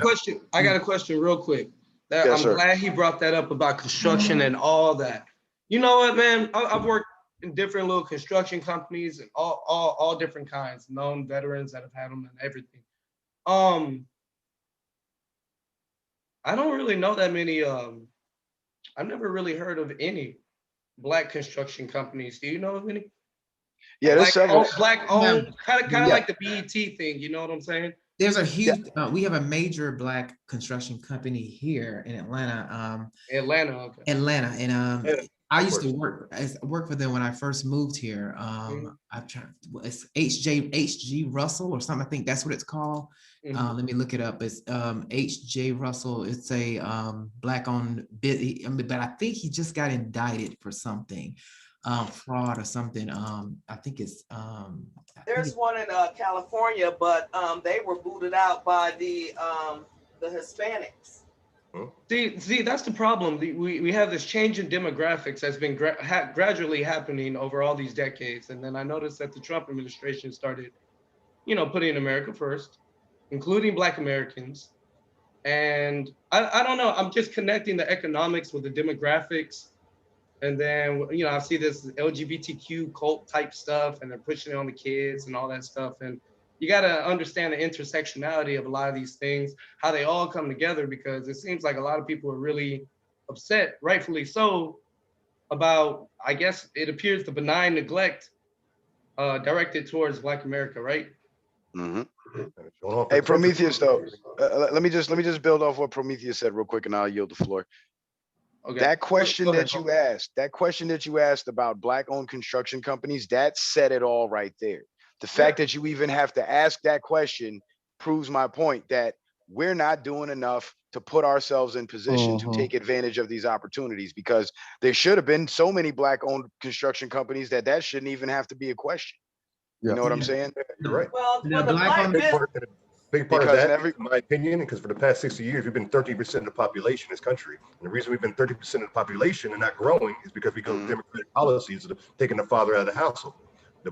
Question. I got a question real quick. That Yes, I'm sir. glad he brought that up about construction and all that. You know what, man? I've worked in different little construction companies and all different kinds, known veterans that have had them and everything. I don't really know that many. I've never really heard of any Black construction companies. Do you know of any? Yeah, there's several. Black owned, kind of like the BET thing. You know what I'm saying? There's a huge, we have a major Black construction company here in Atlanta. Atlanta, okay. Atlanta, and Yeah, I used to work for them when I first moved here. I'm trying, it's HG Russell or something. I think that's what it's called. Let me look it up. It's HJ Russell. It's a Black-owned bit. But I think he just got indicted for something, fraud or something. I think it's There's one in California, but they were booted out by the Hispanics. See, that's the problem. We have this change in demographics that's been gradually happening over all these decades. And then I noticed that the Trump administration started, putting America first, including Black Americans. And I don't know, I'm just connecting the economics with the demographics. And then, I see this LGBTQ cult type stuff, and they're pushing it on the kids and all that stuff. And you got to understand the intersectionality of a lot of these things, how they all come together, because it seems like a lot of people are really upset, rightfully so, about, I guess it appears, the benign neglect directed towards Black America, right? Hey, Prometheus, though, let me just build off what Prometheus said real quick, and I'll yield the floor. Okay. That question that you asked about Black-owned construction companies, that said it all right there. The fact that you even have to ask that question proves my point that we're not doing enough to put ourselves in position to take advantage of these opportunities, because there should have been so many Black-owned construction companies that shouldn't even have to be a question. You know what I'm saying? You're right. Well, Big part of that, in my opinion, because for the past 60 years, we've been 13% of the population in this country. And the reason we've been 30% of the population and not growing is because we go democratic policies that are taking the father out of the household.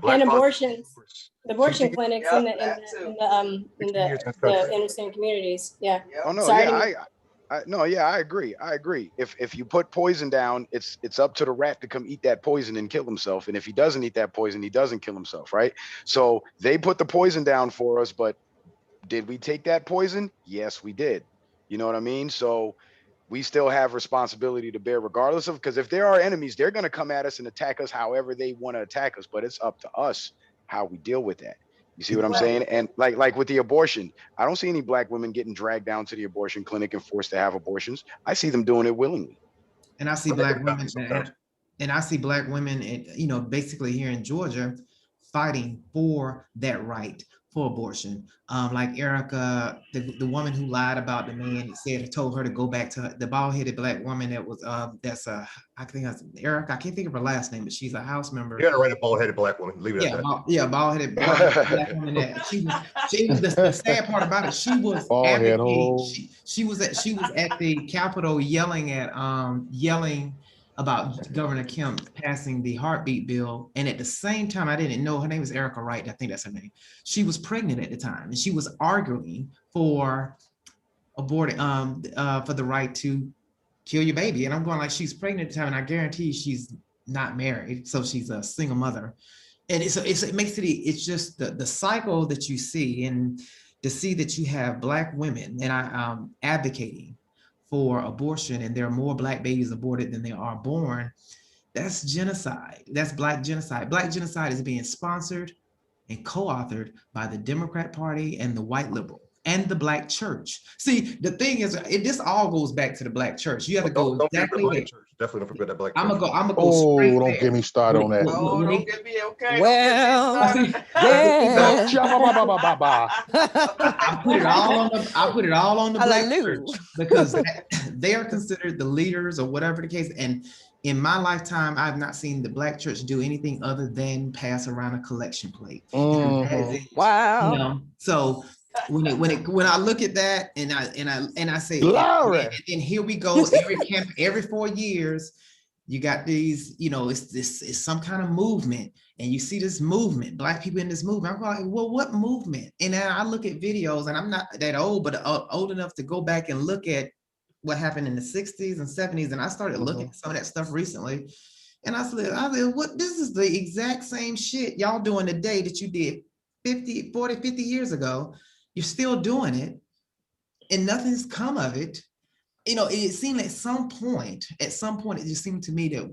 And abortions, the abortion clinics in the inner communities. Yeah. Oh no, Sorry I agree. If you put poison down, it's up to the rat to come eat that poison and kill himself. And if he doesn't eat that poison, he doesn't kill himself, right? So they put the poison down for us, but did we take that poison? Yes, we did. You know what I mean? So we still have responsibility to bear, regardless of, because if there are enemies, they're going to come at us and attack us however they want to attack us, but it's up to us how we deal with that. You see what I'm saying? And like with the abortion, I don't see any Black women getting dragged down to the abortion clinic and forced to have abortions. I see them doing it willingly. And I see Black women, basically here in Georgia, fighting for that right for abortion. Like Erica, the woman who lied about the man, told her to go back to the bald-headed Black woman that was, I think that's Erica. I can't think of her last name, but she's a House member. You gotta write a bald-headed Black woman. Leave it at that. Bald-headed Black woman. That she was the sad part about it. She was advocating. She was at the Capitol yelling about Governor Kemp passing the heartbeat bill. And at the same time, I didn't know, her name was Erica Wright, I think that's her name. She was pregnant at the time, and she was arguing for for the right to kill your baby. And I'm going like, she's pregnant at the time, and I guarantee she's not married. So she's a single mother. And it makes it's just the cycle that you see, and to see that you have Black women and advocating for abortion, and there are more Black babies aborted than there are born. That's genocide. That's Black genocide. Black genocide is being sponsored and co-authored by the Democrat Party and the white liberal. and the Black church. See, the thing is, this all goes back to the Black church. You have to go Don't forget the exactly Black there. church. Definitely don't forget that Black I'm church. gonna go Oh, straight don't there. get me started on that. Oh, When don't it- get me okay. Well, Don't get me yeah. Cha-ba-ba-ba-ba-ba. I put it all on the Black Hallelujah. church because they are considered the leaders or whatever the case. And in my lifetime, I've not seen the Black church do anything other than pass around a collection plate. And that is it. Wow. You know, so when I look at that and I say, Glory. and here we go, every 4 years, you got these, you know, it's some kind of movement, and you see this movement, Black people in this movement. I'm like, well, what movement? And then I look at videos, and I'm not that old, but old enough to go back and look at what happened in the 60s and 70s. And I started looking at some of that stuff recently. And I said, what, this is the exact same shit y'all doing today that you did 50 years ago. You're still doing it, and nothing's come of it. You know, it seemed at some point, it just seemed to me that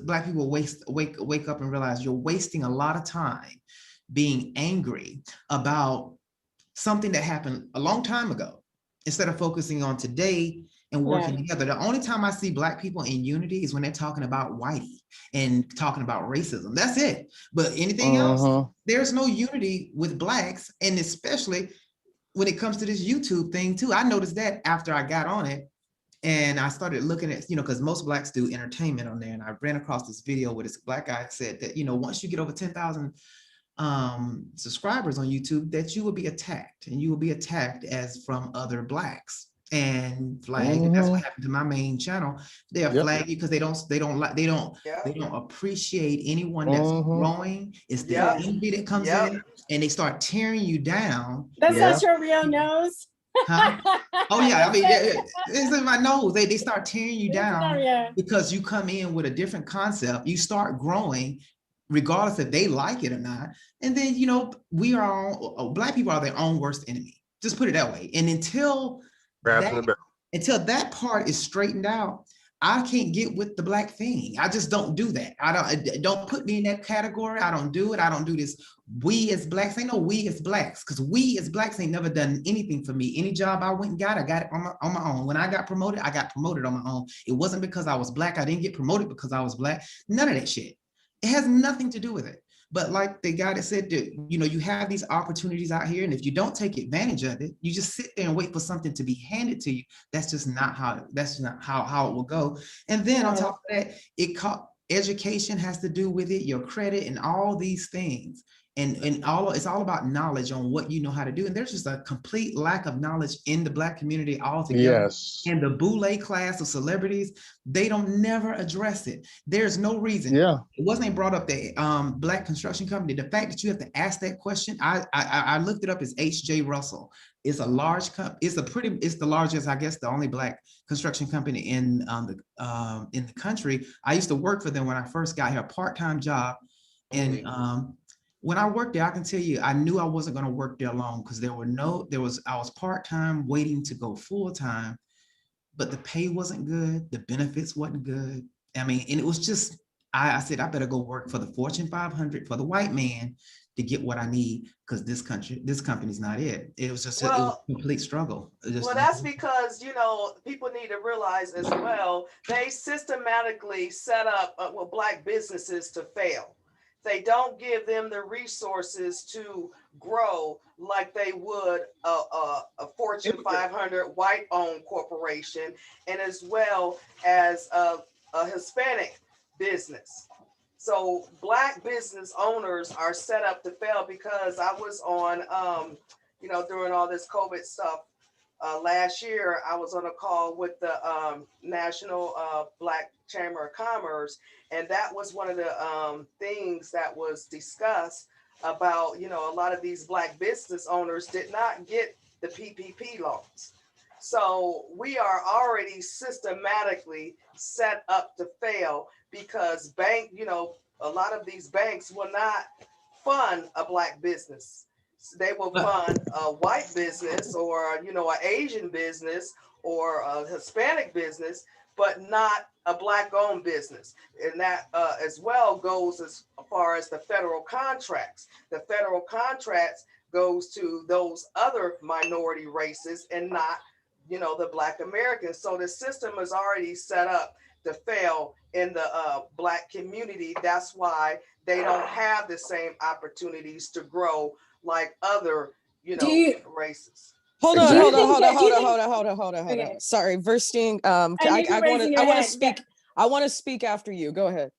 Black people wake up and realize you're wasting a lot of time being angry about something that happened a long time ago, instead of focusing on today and working together. The only time I see Black people in unity is when they're talking about whitey and talking about racism. That's it. But anything else, there's no unity with Blacks, and especially when it comes to this YouTube thing too. I noticed that after I got on it, and I started looking at, you know, because most Blacks do entertainment on there, and I ran across this video where this Black guy said that, you know, once you get over 10,000 subscribers on YouTube, that you will be attacked, and you will be attacked as from other Blacks and flag. And that's what happened to my main channel. They'll flag you because they don't appreciate anyone that's growing. It's the envy that comes in, and they start tearing you down. That's not your real nose. Huh? Oh yeah, I mean, it's in my nose. They start tearing you down because you come in with a different concept. You start growing, regardless if they like it or not. And then, you know, Black people are their own worst enemy. Just put it that way. And until that part is straightened out, I can't get with the Black thing. I just don't do that. Don't put me in that category. I don't do it. I don't do this. We as Blacks, ain't no we as Blacks, because we as Blacks ain't never done anything for me. Any job I went and got, I got it on my own. When I got promoted on my own. It wasn't because I was Black. I didn't get promoted because I was Black. None of that shit. It has nothing to do with it. But like the guy that said that, you know, you have these opportunities out here, and if you don't take advantage of it, you just sit there and wait for something to be handed to you. That's just not how it will go. And then on top of that, education has to do with it, your credit and all these things. And it's all about knowledge on what you know how to do. And there's just a complete lack of knowledge in the Black community altogether. Yes. And the boule class of celebrities, they don't never address it. There's no reason. Yeah. It wasn't brought up the Black construction company. The fact that you have to ask that question, I looked it up as H.J. Russell. It's a large company. It's the largest, I guess, the only Black construction company in the country. I used to work for them when I first got here, a part-time job. And when I worked there, I can tell you, I knew I wasn't going to work there long, because I was part-time waiting to go full-time, but the pay wasn't good. The benefits wasn't good. I mean, and it was just, I said, I better go work for the Fortune 500 for the white man to get what I need, because this company's not it. It was just it was a complete struggle. Well, that's because, you know, people need to realize as well, they systematically set up Black businesses to fail. They don't give them the resources to grow like they would a Fortune 500 white-owned corporation, and as well as a Hispanic business. So Black business owners are set up to fail, because I was on, you know, during all this COVID stuff, last year, I was on a call with the National Black Chamber of Commerce, and that was one of the things that was discussed about, you know, a lot of these Black business owners did not get the PPP loans. So we are already systematically set up to fail, because you know, a lot of these banks will not fund a Black business. They will fund a white business, or, you know, an Asian business, or a Hispanic business, but not a Black-owned business. And that as well goes as far as the federal contracts. The federal contracts goes to those other minority races and not, you know, the Black Americans. So the system is already set up to fail in the Black community. That's why they don't have the same opportunities to grow like other, you know, races. Hold on, Exactly. hold on. Sorry, Verstein. I want to speak after you. Go ahead.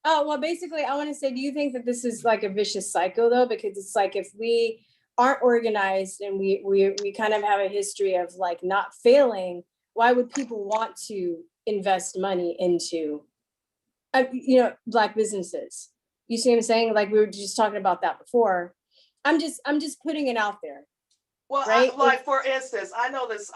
Oh, well, basically, I want to say, do you think that this is like a vicious cycle, though? Because it's like if we aren't organized and we kind of have a history of like not failing, why would people want to invest money into, you know, Black businesses? You see what I'm saying? Like we were just talking about that before. I'm just putting it out there. Well, right? Like for instance, I know this.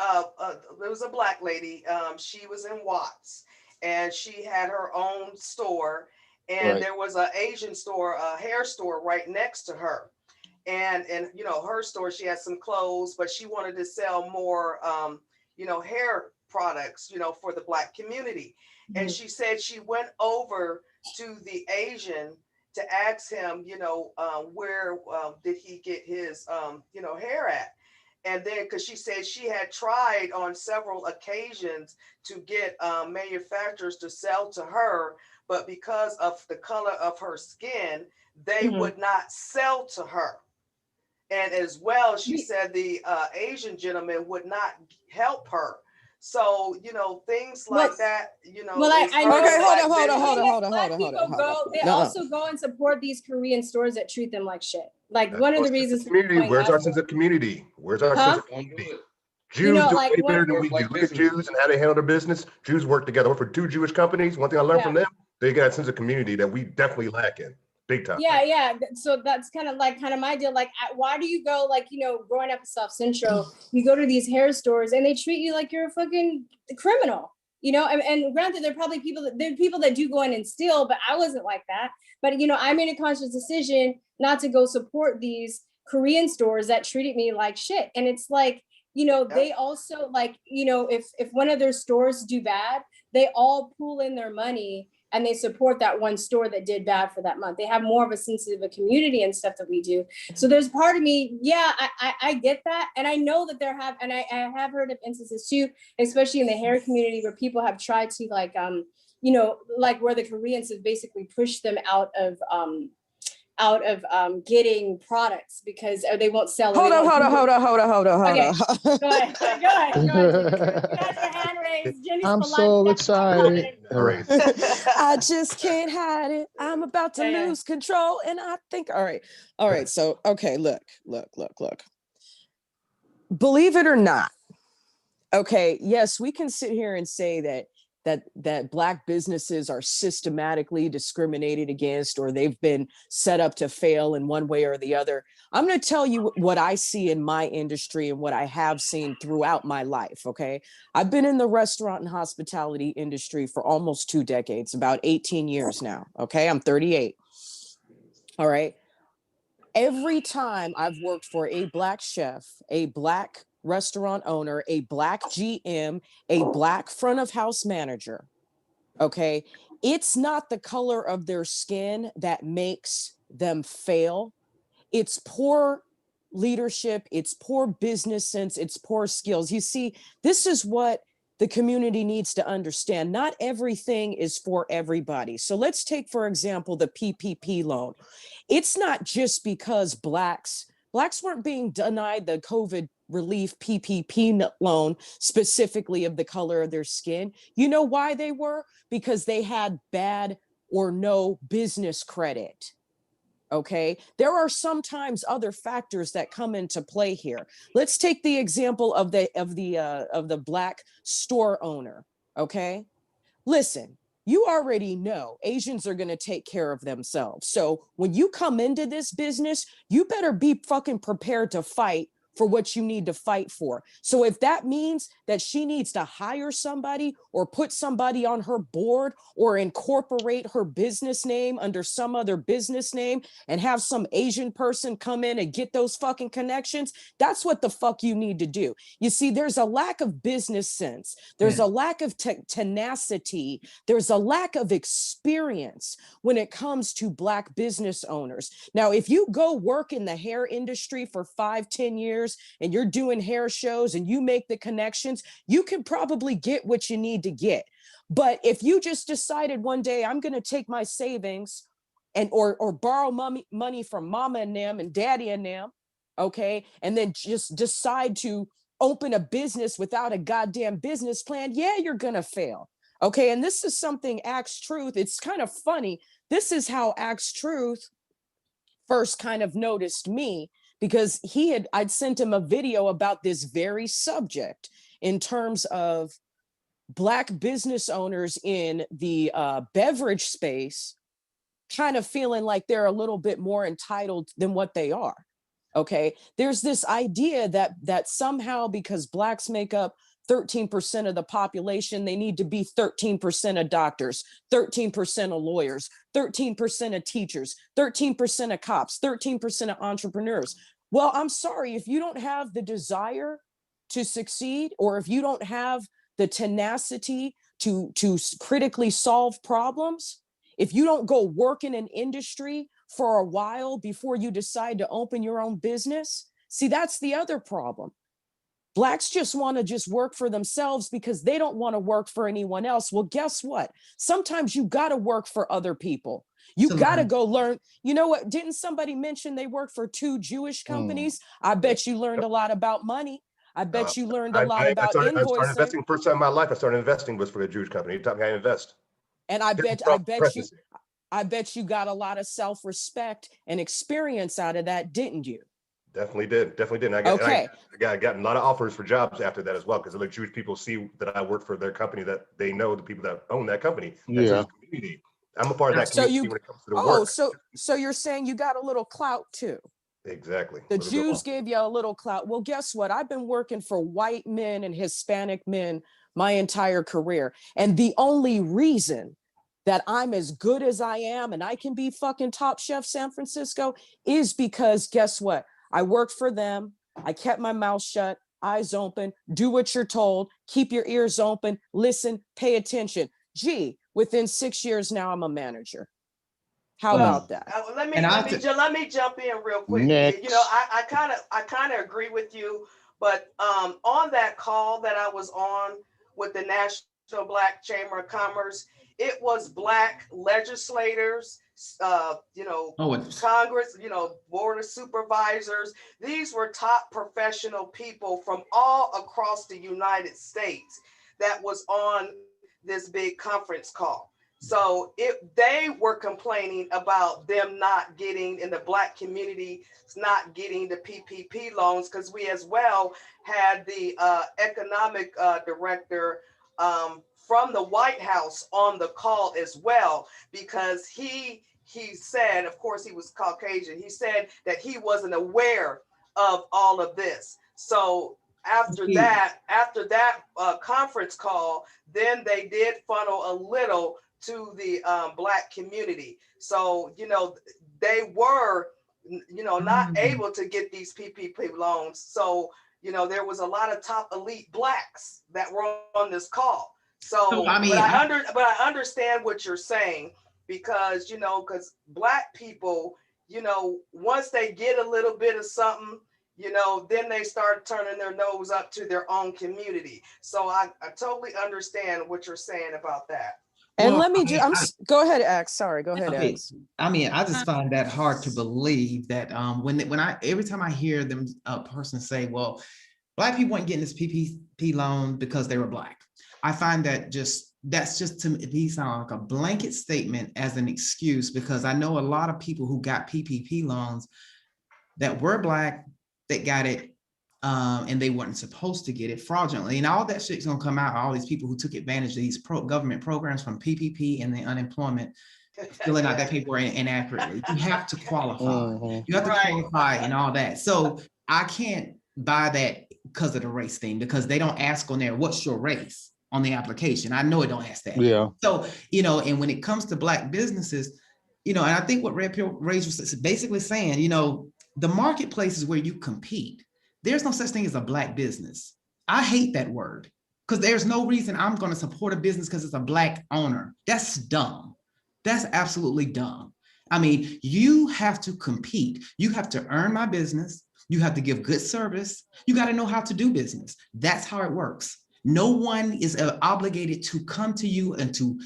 There was a Black lady. She was in Watts, and she had her own store. And there was an Asian store, a hair store right next to her. And you know, her store, she had some clothes, but she wanted to sell more, you know, hair products, you know, for the Black community. And she said she went over to the Asian to ask him, you know, where did he get his, you know, hair at? And then, because she said she had tried on several occasions to get manufacturers to sell to her, but because of the color of her skin, they would not sell to her. And as well, she said the Asian gentleman would not help her. So, you know, things like that, you know. Well, I know. Okay, hold on. They also go and support these Korean stores that treat them like shit. Like one of the reasons. Community. Where's our sense of community? Where's our sense of community? Jews do way better than we do. Look at Jews and how they handle their business. Jews work together. I work for 2 Jewish companies. One thing I learned from them, they got a sense of community that we definitely lack in. Big time. Yeah. So that's kind of my deal. Like, why do you go, like, you know, growing up in South Central, you go to these hair stores and they treat you like you're a fucking criminal, you know? And granted, there are probably people that do go in and steal, but I wasn't like that. But, you know, I made a conscious decision not to go support these Korean stores that treated me like shit. And it's like, you know, they also, like, you know, if one of their stores do bad, they all pool in their money and they support that one store that did bad for that month. They have more of a sense of a community and stuff that we do. So there's part of me, I get that. And I know that I have heard of instances too, especially in the hair community, where people have tried to, like, you know, like where the Koreans have basically pushed them out of getting products because they won't sell. Hold on. Okay, go ahead. You got your hand raised. Jenny's I'm so excited. I just can't hide it. I'm about to lose control, and I think, all right. So, okay, look. Believe it or not, okay, yes, we can sit here and say that Black businesses are systematically discriminated against, or they've been set up to fail in one way or the other. I'm going to tell you what I see in my industry and what I have seen throughout my life, okay? I've been in the restaurant and hospitality industry for almost 2 decades, about 18 years now, okay? I'm 38, all right? Every time I've worked for a Black chef, a Black restaurant owner, a Black GM, a Black front of house manager, okay? It's not the color of their skin that makes them fail. It's poor leadership, it's poor business sense, it's poor skills. You see, this is what the community needs to understand. Not everything is for everybody. So let's take, for example, the PPP loan. It's not just because Blacks weren't being denied the COVID relief PPP loan specifically of the color of their skin. You know why they were? Because they had bad or no business credit. Okay, there are sometimes other factors that come into play here. Let's take the example of the Black store owner. Okay, listen, you already know Asians are going to take care of themselves. So when you come into this business, you better be fucking prepared to fight for what you need to fight for. So if that means that she needs to hire somebody or put somebody on her board or incorporate her business name under some other business name and have some Asian person come in and get those fucking connections, that's what the fuck you need to do. You see, there's a lack of business sense. There's a lack of tenacity. There's a lack of experience when it comes to Black business owners. Now, if you go work in the hair industry for 5-10 years and you're doing hair shows and you make the connections, you can probably get what you need to get. But if you just decided one day, I'm going to take my savings and or borrow money from mama and them and daddy and them, okay, and then just decide to open a business without a goddamn business plan, yeah, you're going to fail. Okay, and this is something Axe Truth, it's kind of funny. This is how Axe Truth first kind of noticed me, because I'd sent him a video about this very subject in terms of Black business owners in the beverage space kind of feeling like they're a little bit more entitled than what they are. Okay, there's this idea that somehow because Blacks make up 13% of the population, they need to be 13% of doctors, 13% of lawyers, 13% of teachers, 13% of cops, 13% of entrepreneurs. Well, I'm sorry, if you don't have the desire to succeed, or if you don't have the tenacity to critically solve problems, if you don't go work in an industry for a while before you decide to open your own business, see, that's the other problem. Blacks just want to work for themselves because they don't want to work for anyone else. Well, guess what? Sometimes you got to work for other people. You got to go learn. You know what? Didn't somebody mention they work for 2 Jewish companies? I bet you learned a lot about money. I bet you learned a lot about invoicing. I started investing. First time in my life I started investing was for a Jewish company. You taught me how to invest. And I bet you got a lot of self-respect and experience out of that, didn't you? Definitely did. And I got a lot of offers for jobs after that as well, because the Jewish people see that I work for their company, that they know the people that own that company. That's his community. I'm a part of that community when it comes to the work. So you're saying you got a little clout too? Exactly. The Jews gave you a little clout. Well, guess what? I've been working for white men and Hispanic men my entire career. And the only reason that I'm as good as I am and I can be fucking Top Chef San Francisco is because guess what? I worked for them. I kept my mouth shut, eyes open, do what you're told, keep your ears open, listen, pay attention. Gee, within 6 years now, I'm a manager. How about that? Let me jump in real quick. Next. You know, I kind of agree with you, but on that call that I was on with the National Black Chamber of Commerce, it was Black legislators, Congress, Board of Supervisors. These were top professional people from all across the United States that was on this big conference call. So they were complaining about them not getting, in the Black community, not getting the PPP loans, because we as well had the economic director from the White House on the call as well, because he said, of course he was Caucasian, he said that he wasn't aware of all of this. So after that conference call, then they did funnel a little to the Black community. So, they were, not able to get these PPP loans. So, there was a lot of top elite Blacks that were on this call. So, I understand what you're saying, because, because Black people, once they get a little bit of something, then they start turning their nose up to their own community. So I totally understand what you're saying about that. And go ahead, Axe. Sorry, go ahead, Axe. I mean, I just find that hard to believe that every time I hear them person say, well, Black people weren't getting this PPP loan because they were Black. I find that that's just to me sound like a blanket statement as an excuse, because I know a lot of people who got PPP loans that were Black that got it and they weren't supposed to get it fraudulently, and all that shit's gonna come out. All these people who took advantage of these government programs from PPP and the unemployment, filling out that paperwork inaccurately. You have to qualify. You have to qualify and all that. So I can't buy that because of the race thing, because they don't ask on there, what's your race on the application? I know it don't ask that. Yeah. So, you know, and when it comes to Black businesses, you know, and I think what Red Pill Rage was basically saying, you know, the marketplace is where you compete. There's no such thing as a Black business. I hate that word because there's no reason I'm going to support a business because it's a Black owner. That's dumb. That's absolutely dumb. I mean, you have to compete. You have to earn my business. You have to give good service. You got to know how to do business. That's how it works. No one is obligated to come to you and to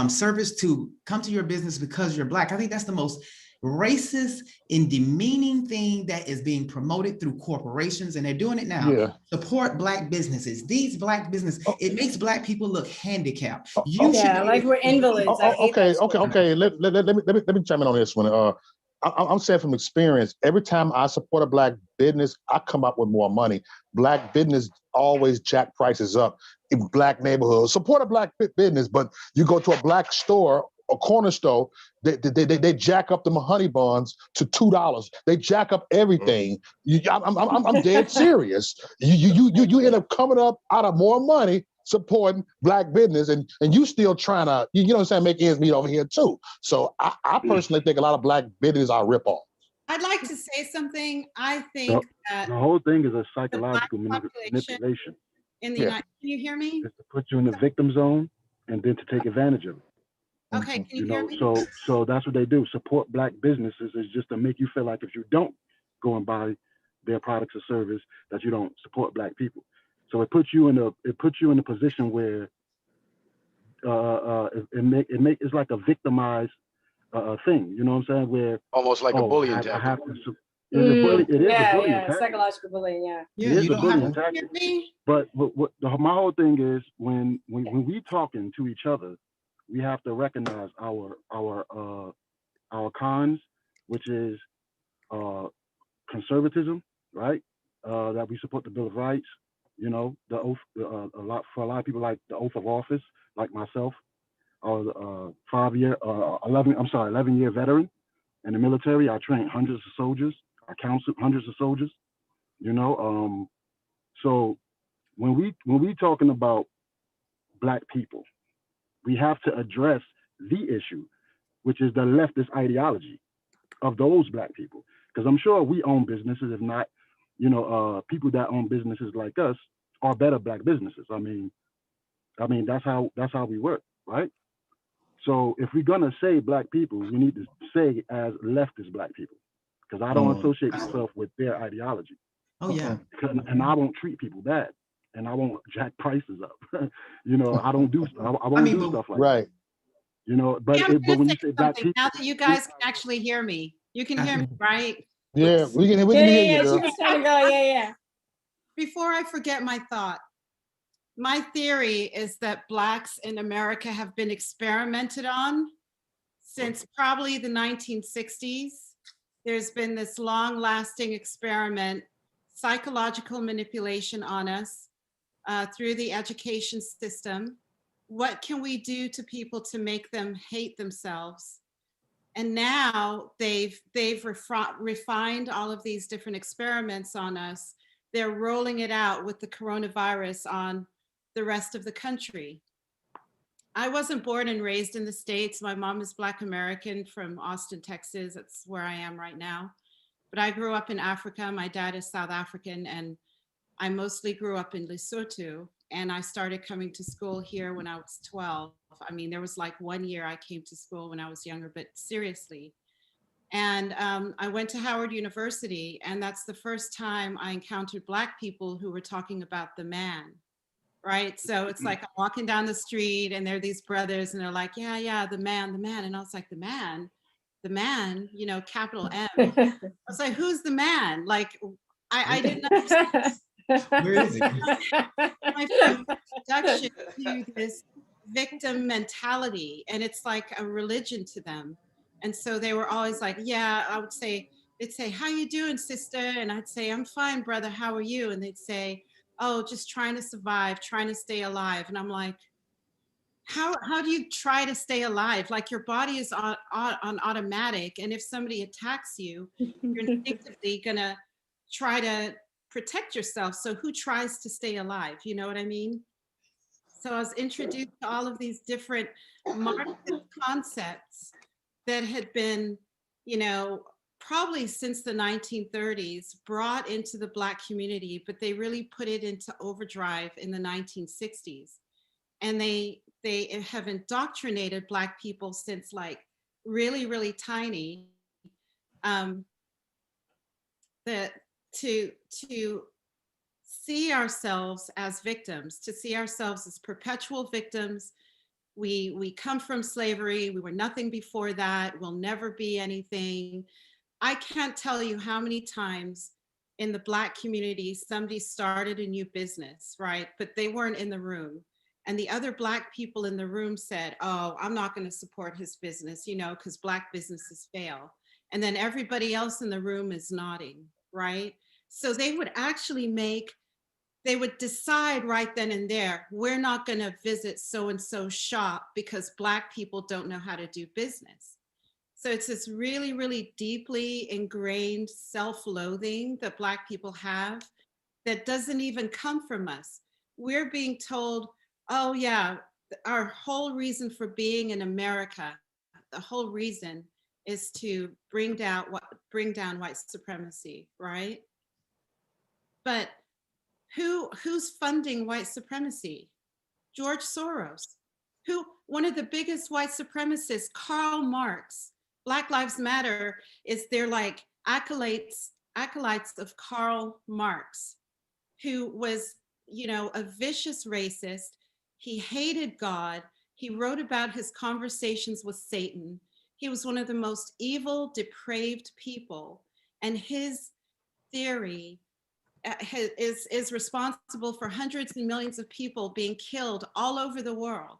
service to come to your business because you're Black. I think that's the most racist and demeaning thing that is being promoted through corporations, and they're doing it now. Yeah. Support Black businesses. These Black businesses, it makes Black people look handicapped. Yeah, like we're invalids. I hate that shit. Okay. Let me chime in on this one. I'm saying from experience, every time I support a Black business, I come up with more money. Black business always jack prices up in Black neighborhoods. Support a Black business, but you go to a Black store, a corner store, they jack up the honey buns to $2. They jack up everything. I'm dead serious. You end up coming up out of more money supporting Black business, and you still trying to, you know what I'm saying, make ends meet over here too. So I personally think a lot of Black business are ripoffs. I'd like to say something. I think that the whole thing is a psychological manipulation. In the United, can you hear me? It's to put you in the victim zone and then to take advantage of it. Okay, can you hear me? So that's what they do. Support Black businesses is just to make you feel like if you don't go and buy their products or service, that you don't support Black people. So it puts you in a position where it's like a victimized thing. You know what I'm saying? Where almost like a bullying tactic. I have to. It is a bullying tactic. Psychological bullying. Yeah. It is a bullying tactic. But my whole thing is when we talking to each other, we have to recognize our cons, which is conservatism, right? That we support the Bill of Rights. You know, the oath. For a lot of people, like the oath of office, like myself, or 11-year veteran in the military. I trained hundreds of soldiers. I counseled hundreds of soldiers. You know, so when we talking about Black people, we have to address the issue, which is the leftist ideology of those Black people. Because I'm sure we own businesses, if not, you know, people that own businesses like us are better Black businesses. I mean, that's how we work, right? So if we're gonna say Black people, we need to say as leftist Black people, because I don't associate myself with their ideology. Oh yeah. And I won't treat people bad, and I won't jack prices up. You know, I don't do I won't do stuff like that. You know, but when you say Black people, now that you guys can actually hear me, you can hear me, right? Yeah, we can hear you. She was trying to go. Yeah. Before I forget my thought, my theory is that Blacks in America have been experimented on since probably the 1960s. There's been this long-lasting experiment, psychological manipulation on us through the education system. What can we do to people to make them hate themselves? And now they've refined all of these different experiments on us. They're rolling it out with the coronavirus on the rest of the country. I wasn't born and raised in the States. My mom is Black American from Austin, Texas. That's where I am right now. But I grew up in Africa. My dad is South African, and I mostly grew up in Lesotho. And I started coming to school here when I was 12. I mean, there was like 1 year I came to school when I was younger, but seriously. And I went to Howard University, and that's the first time I encountered Black people who were talking about the man, right? So it's like I'm walking down the street and there are these brothers and they're like, yeah, the man. And I was like, the man, you know, capital M. I was like, who's the man? Like, I didn't understand. Where is it? My introduction to this victim mentality, and it's like a religion to them. And so they were always like, yeah, I would say, they'd say, how you doing, sister? And I'd say, I'm fine, brother, how are you? And they'd say, oh, just trying to survive, trying to stay alive. And I'm like, how do you try to stay alive? Like your body is on automatic, and if somebody attacks you, you're instinctively gonna try to protect yourself. So who tries to stay alive? You know what I mean? So I was introduced to all of these different Marxist concepts that had been, you know, probably since the 1930s brought into the Black community, but they really put it into overdrive in the 1960s. And they have indoctrinated Black people since like really, really tiny, that to see ourselves as victims, to see ourselves as perpetual victims. We come from slavery. We were nothing before that. We'll never be anything. I can't tell you how many times in the Black community, somebody started a new business, right? But they weren't in the room. And the other Black people in the room said, oh, I'm not going to support his business, you know, because Black businesses fail. And then everybody else in the room is nodding, right? So they would actually they would decide right then and there, we're not going to visit so-and-so shop because Black people don't know how to do business. So it's this really, really deeply ingrained self-loathing that Black people have that doesn't even come from us. We're being told, oh yeah, our whole reason for being in America, the whole reason is to bring down white supremacy, right? But who's funding white supremacy? George Soros. One of the biggest white supremacists, Karl Marx. Black Lives Matter is they're like acolytes of Karl Marx, who was, you know, a vicious racist. He hated God. He wrote about his conversations with Satan. He was one of the most evil, depraved people. And his theory is responsible for hundreds and millions of people being killed all over the world.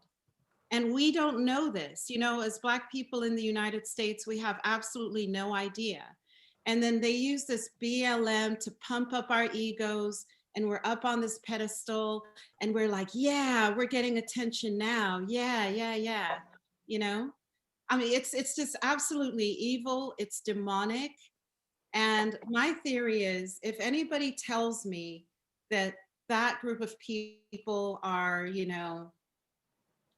And we don't know this, you know, as Black people in the United States, we have absolutely no idea. And then they use this BLM to pump up our egos, and we're up on this pedestal and we're like, yeah, we're getting attention now. Yeah, yeah, yeah. You know, I mean, it's just absolutely evil. It's demonic. And my theory is, if anybody tells me that that group of people are, you know,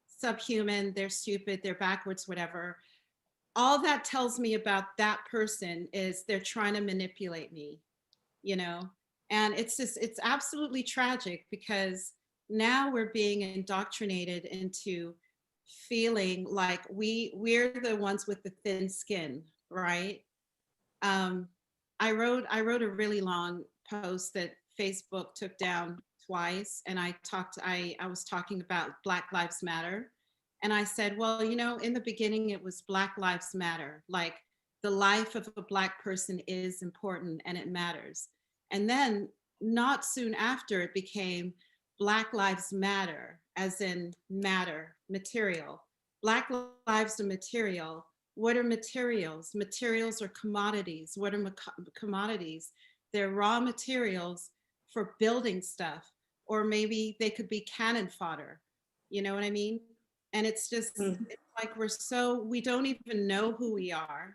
subhuman, they're stupid, they're backwards, whatever, all that tells me about that person is they're trying to manipulate me, you know? And it's just, it's absolutely tragic because now we're being indoctrinated into feeling like we're the ones with the thin skin, right? I wrote a really long post that Facebook took down twice, and I was talking about Black Lives Matter, and I said, well, you know, in the beginning it was Black Lives Matter, like the life of a Black person is important and it matters. And then not soon after it became Black Lives Matter, as in matter, material. Black lives are material. What are materials? Materials are commodities. What are commodities? They're raw materials for building stuff, or maybe they could be cannon fodder. You know what I mean? And it's just, it's like we don't even know who we are.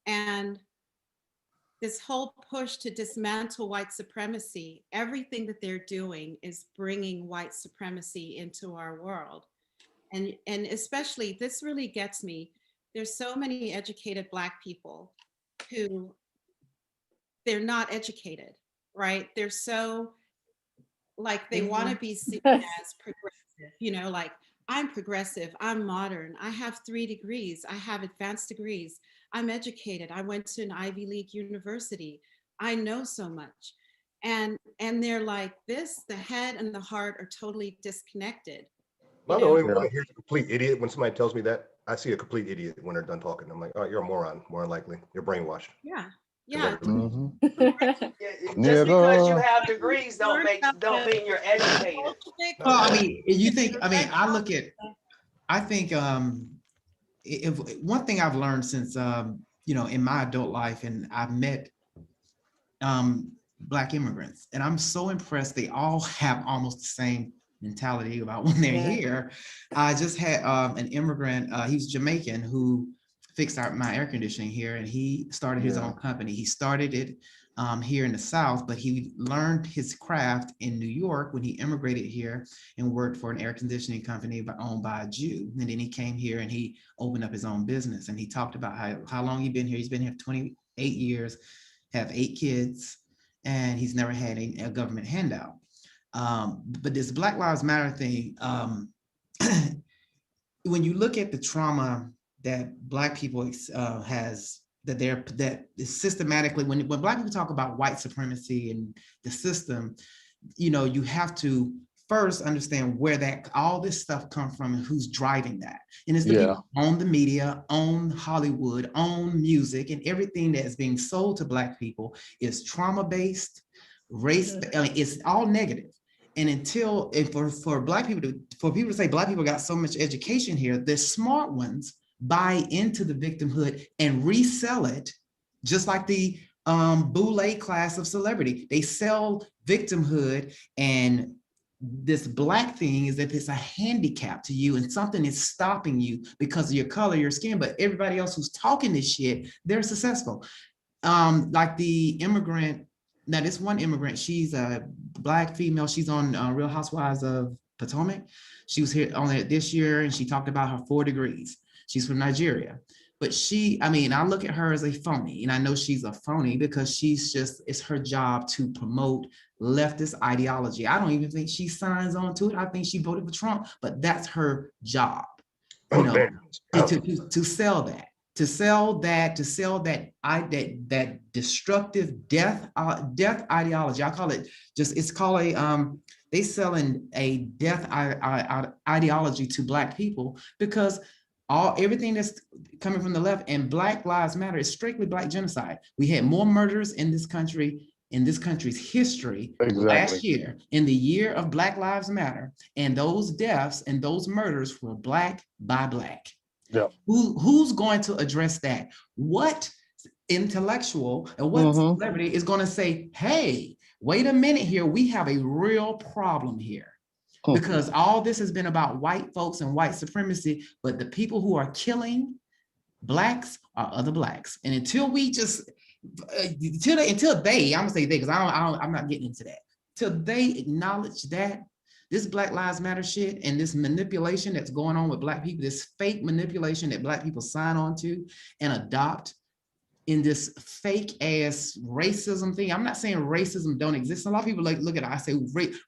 And this whole push to dismantle white supremacy, everything that they're doing is bringing white supremacy into our world. And especially, this really gets me. There's so many educated Black people who they're not educated, right? They're so like, they want to be seen as progressive, you know, like, I'm progressive, I'm modern, I have 3 degrees, I have advanced degrees, I'm educated, I went to an Ivy League university, I know so much. And they're like this, the head and the heart are totally disconnected. I'm the only one that hears a complete idiot when somebody tells me that. I see a complete idiot when they're done talking. I'm like, oh, you're a moron, more than likely. You're brainwashed. Yeah. Yeah. Just because you have degrees don't mean you're educated. Well, I mean, you think, I mean, I think if one thing I've learned since, you know, in my adult life, and I've met Black immigrants, and I'm so impressed. They all have almost the same mentality about when they're Yeah. here. I just had an immigrant, he's Jamaican, who fixed my air conditioning here, and he started his own company. He started it here in the South, but he learned his craft in New York when he immigrated here and worked for an air conditioning company owned by a Jew. And then he came here and he opened up his own business. And he talked about how long he'd been here. He's been here 28 years, have 8 kids, and he's never had a government handout. But this Black Lives Matter thing, when you look at the trauma that Black people that is systematically, when Black people talk about white supremacy and the system, you know, you have to first understand where all this stuff comes from and who's driving that. And it's the people on the media, on Hollywood, on music, and everything that is being sold to Black people is trauma-based, race, I mean, it's all negative. And for Black people to say Black people got so much education here, the smart ones buy into the victimhood and resell it, just like the boule class of celebrity. They sell victimhood, and this Black thing is that it's a handicap to you and something is stopping you because of your color, your skin, but everybody else who's talking this shit, they're successful. Like the immigrant, now this one immigrant, she's a Black female, she's on Real Housewives of Potomac. She was here only this year, and she talked about her 4 degrees. She's from Nigeria, but I look at her as a phony, and I know she's a phony because it's her job to promote leftist ideology. I don't even think she signs on to it. I think she voted for Trump, but that's her job, you know, to sell that. To sell that destructive death ideology. I call it they selling a death ideology to Black people, because everything that's coming from the left and Black Lives Matter is strictly Black genocide. We had more murders in this country, in this country's history last year, in the year of Black Lives Matter, and those deaths and those murders were Black by Black. Yep. Who's going to address that? What intellectual and what celebrity is going to say, hey, wait a minute here, we have a real problem here? Because all this has been about white folks and white supremacy, but the people who are killing Blacks are other Blacks. And until we just, until they, I'm gonna say they, because I'm not getting into that, till they acknowledge that this Black Lives Matter shit and this manipulation that's going on with Black people, this fake manipulation that Black people sign on to and adopt in this fake ass racism thing. I'm not saying racism don't exist. A lot of people look at it, I say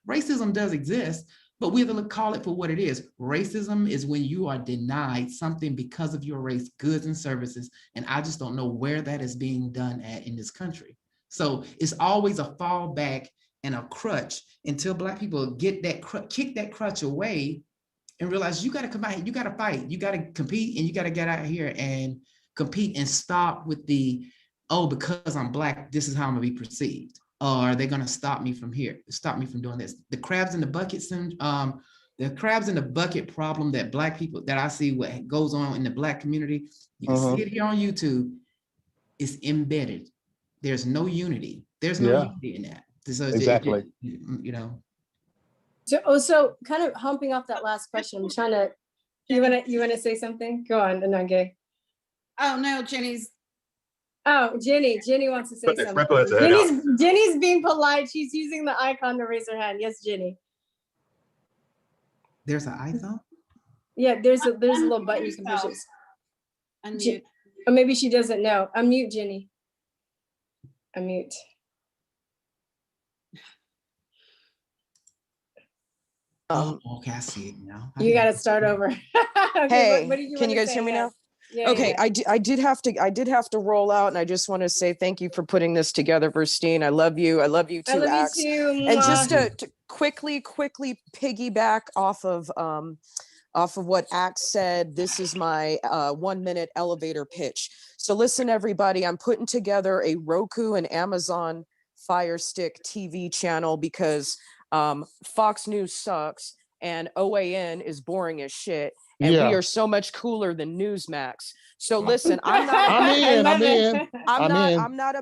racism does exist, but we have to call it for what it is. Racism is when you are denied something because of your race, goods and services. And I just don't know where that is being done at in this country. So it's always a fallback and a crutch until Black people get that kick that crutch away and realize you got to come out, you got to fight, you got to compete, and you got to get out here and compete and stop with the, oh, because I'm Black, this is how I'm gonna be perceived. Or are they gonna stop me from here, stop me from doing this? The crabs in the bucket, the crabs in the bucket problem that Black people, that I see what goes on in the Black community, you can see it here on YouTube, is embedded. There's no unity. There's no unity in that. So exactly. You know. So also kind of humping off that last question, I'm trying to, you wanna say something? Go on, Anange. Oh no, Jenny's. Oh, Jenny wants to say something. Jenny's being polite. She's using the icon to raise her hand. Yes, Jenny. There's an icon? Yeah, there's a little button you can push it. Unmute. Or maybe she doesn't know. Unmute, Jenny. Unmute. Okay, I see it now. You got to start over. Okay, hey, can you guys hear me now? Yeah, okay, yeah. I did have to roll out, and I just want to say thank you for putting this together, Verstine. I love you. I love you too, Axe. And just to quickly piggyback off of what Axe said, this is my 1-minute elevator pitch. So listen, everybody, I'm putting together a Roku and Amazon Fire Stick TV channel because Fox News sucks and OAN is boring as shit. And we are so much cooler than Newsmax. So listen, I'm not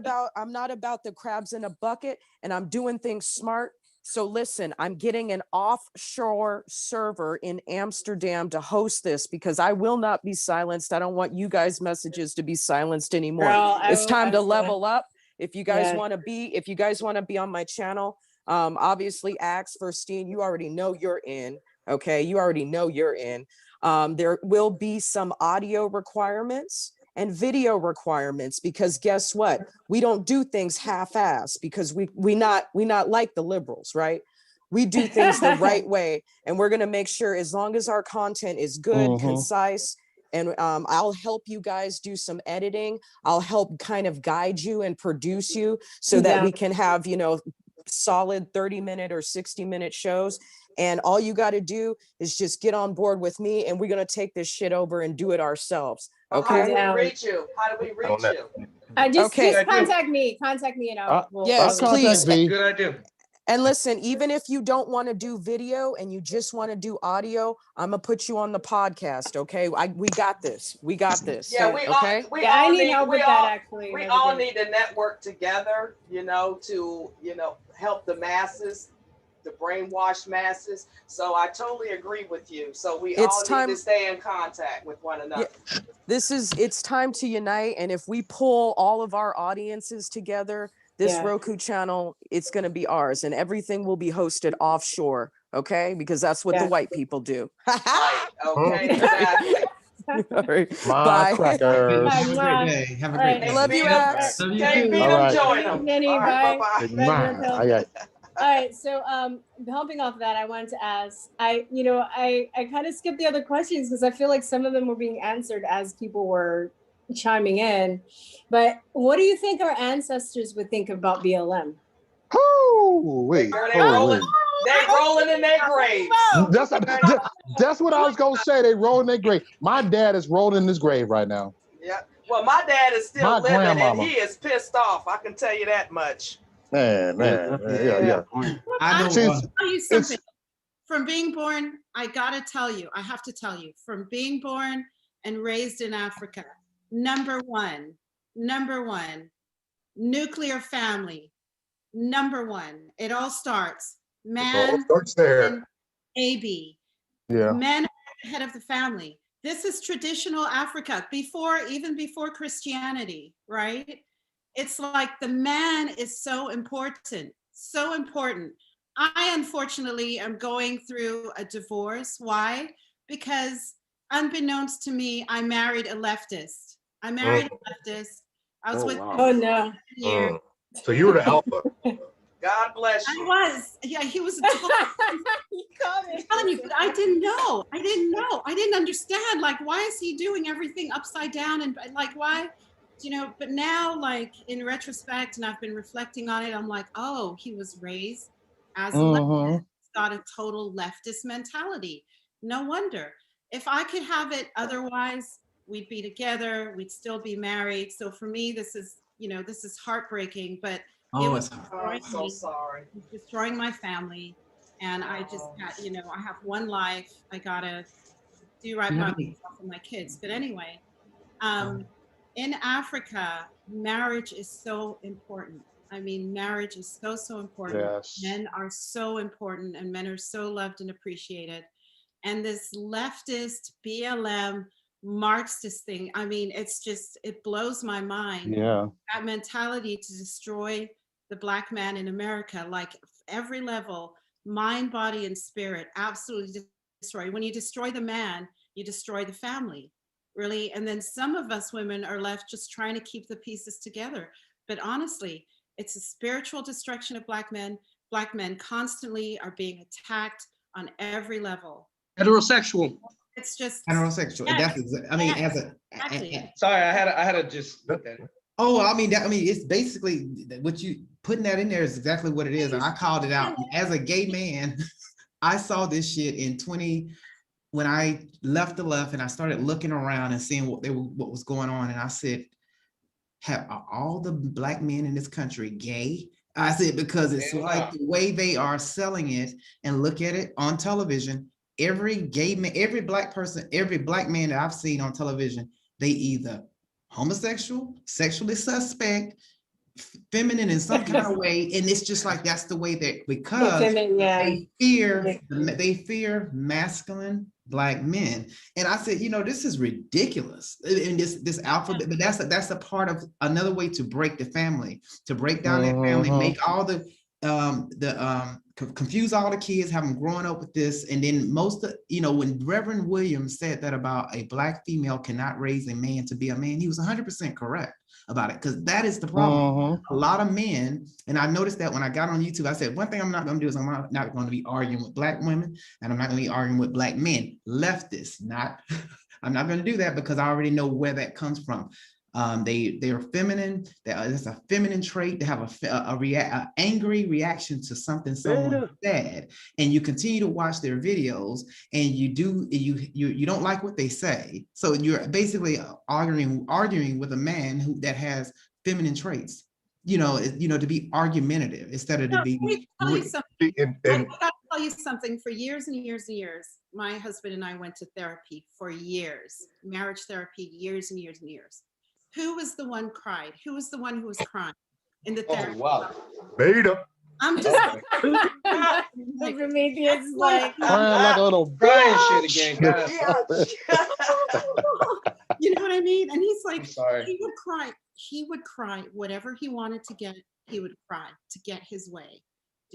about the crabs in a bucket, and I'm doing things smart, So listen, I'm getting an offshore server in Amsterdam to host this because I will not be silenced. I don't want you guys' messages to be silenced anymore. Girl, It's time to I swear. level up. If you guys Yeah. want to be, if you guys want to be on my channel, obviously Axe Verstine, you already know you're in. Okay, you already know you're in. There will be some audio requirements and video requirements because guess what? We don't do things half-ass because we not like the liberals, right? We do things the right way, and we're gonna make sure as long as our content is good, concise, and I'll help you guys do some editing. I'll help kind of guide you and produce you so that we can have, you know, solid 30-minute or 60-minute shows. And all you got to do is just get on board with me, and we're gonna take this shit over and do it ourselves. Okay. How do we reach you? How do we reach you? Just contact me. Contact me, and I'll. Yes, please. Good idea. And listen, even if you don't want to do video and you just want to do audio, I'm gonna put you on the podcast. Okay, we got this. We got this. Yeah, I need help with that actually. We all need to network together, you know, to help the masses, the brainwashed masses. So I totally agree with you. So we all need to stay in contact with one another. Yeah, it's time to unite, and if we pull all of our audiences together, this Roku channel, it's going to be ours, and everything will be hosted offshore, okay? Because that's what the white people do. Okay, exactly. All right. My Bye. crackers. Have a great day. Have a great day. Love you, Axe. Love you Can't too. beat All them, right. join them. Benny, All right, bye. bye-bye. All right, so helping off that, I wanted to ask, I kind of skipped the other questions because I feel like some of them were being answered as people were chiming in. But what do you think our ancestors would think about BLM? Wait. They rolling in their graves. That's what I was gonna say. They rolling their grave. My dad is rolling in his grave right now. Yeah. Well, my dad is still My living, grandmama. and he is pissed off. I can tell you that much. Man. Yeah. I'll Since- tell you something. From being born, I gotta tell you, I have to tell you, from being born and raised in Africa, number one, nuclear family, number one. It all starts. Man and baby. Yeah. Men are the head of the family. This is traditional Africa, even before Christianity, right? It's like the man is so important, so important. I unfortunately am going through a divorce. Why? Because unbeknownst to me, I married a leftist. I was with him Oh no. for years. So you were the alpha. God bless you. I was. Yeah, he was. I'm telling you, but I didn't know. I didn't understand. Like, why is he doing everything upside down? And like, why? But now, like, in retrospect, and I've been reflecting on it, I'm like, oh, he was raised as a leftist. He's got a total leftist mentality. No wonder. If I could have it otherwise, we'd be together, we'd still be married. So for me, this is heartbreaking, but it was I'm so sorry. destroying my family. And I just I have one life. I gotta do right by myself and my kids. But anyway, in Africa, marriage is so important. I mean, marriage is so important. Yes. Men are so important, and men are so loved and appreciated. And this leftist BLM Marxist thing, I mean, it blows my mind. Yeah. That mentality to destroy the Black man in America, like every level, mind, body, and spirit, absolutely destroy. When you destroy the man, you destroy the family, really. And then some of us women are left just trying to keep the pieces together. But honestly, it's a spiritual destruction of Black men. Black men constantly are being attacked on every level. Heterosexual. It's just heterosexual. Yeah. Exactly. Sorry, I had to just. Oh, I mean, it's basically what you putting that in there is exactly what it is. And I called it out as a gay man. I saw this shit when I left the left and I started looking around and seeing what was going on. And I said, are all the Black men in this country gay? I said, because it's like the way they are selling it, and look at it on television. Every gay man, every Black person, every Black man that I've seen on television, they either homosexual, sexually suspect, feminine in some kind of way, and it's just like that's the way that because Feminine, yeah. they fear masculine Black men. And I said, you know, this is ridiculous. And this alphabet, but that's a part of another way to break the family, to break down that family, make all confuse all the kids, have them growing up with this. And then most of, you know, when Reverend Williams said that about a Black female cannot raise a man to be a man, he was 100% correct about it, because that is the problem. A lot of men, and I noticed that when I got on YouTube, I said, one thing I'm not going to do is I'm not going to be arguing with Black women, and I'm not going to be arguing with Black men, leftists, I'm not going to do that, because I already know where that comes from. They're feminine. It's a feminine trait. They have a angry reaction to something someone said, and you continue to watch their videos, and you don't like what they say. So you're basically arguing with a man that has feminine traits. You know, to be argumentative instead of to be. I'll tell you something. For years and years and years, my husband and I went to therapy for years, marriage therapy, years and years and years. Who was the one cried? Who was the one who was crying in the therapy? Oh, wow. Beta. I'm just Prometheus like crying like a little crying shit again, guys. You know what I mean? And he's like, sorry. He would cry whatever he wanted to get. He would cry to get his way.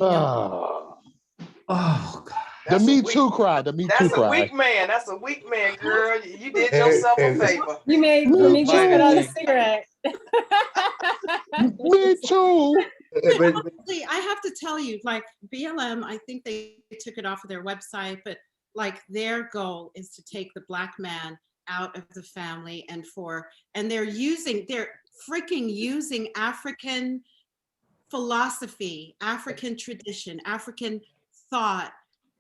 Oh God. The Me Too cry. The Me Too cry. That's a weak man. That's a weak man, girl. You did yourself a favor. You made me put on a cigarette. Me too. I have to tell you, like BLM, I think they took it off of their website, but like their goal is to take the Black man out of the family, and they're freaking using African philosophy, African tradition, African thought,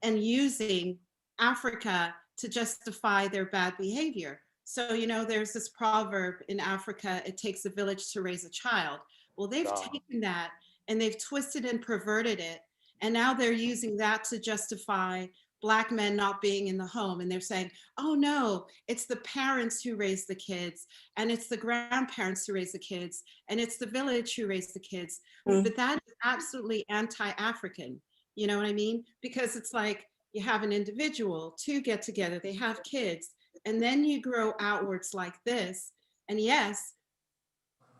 and using Africa to justify their bad behavior. So, you know, there's this proverb in Africa, it takes a village to raise a child. Well, they've taken that and they've twisted and perverted it. And now they're using that to justify Black men not being in the home. And they're saying, oh no, it's the parents who raise the kids, and it's the grandparents who raise the kids, and it's the village who raise the kids. But that is absolutely anti-African. You know what I mean? Because it's like you have an individual, two get together, they have kids, and then you grow outwards like this. And yes,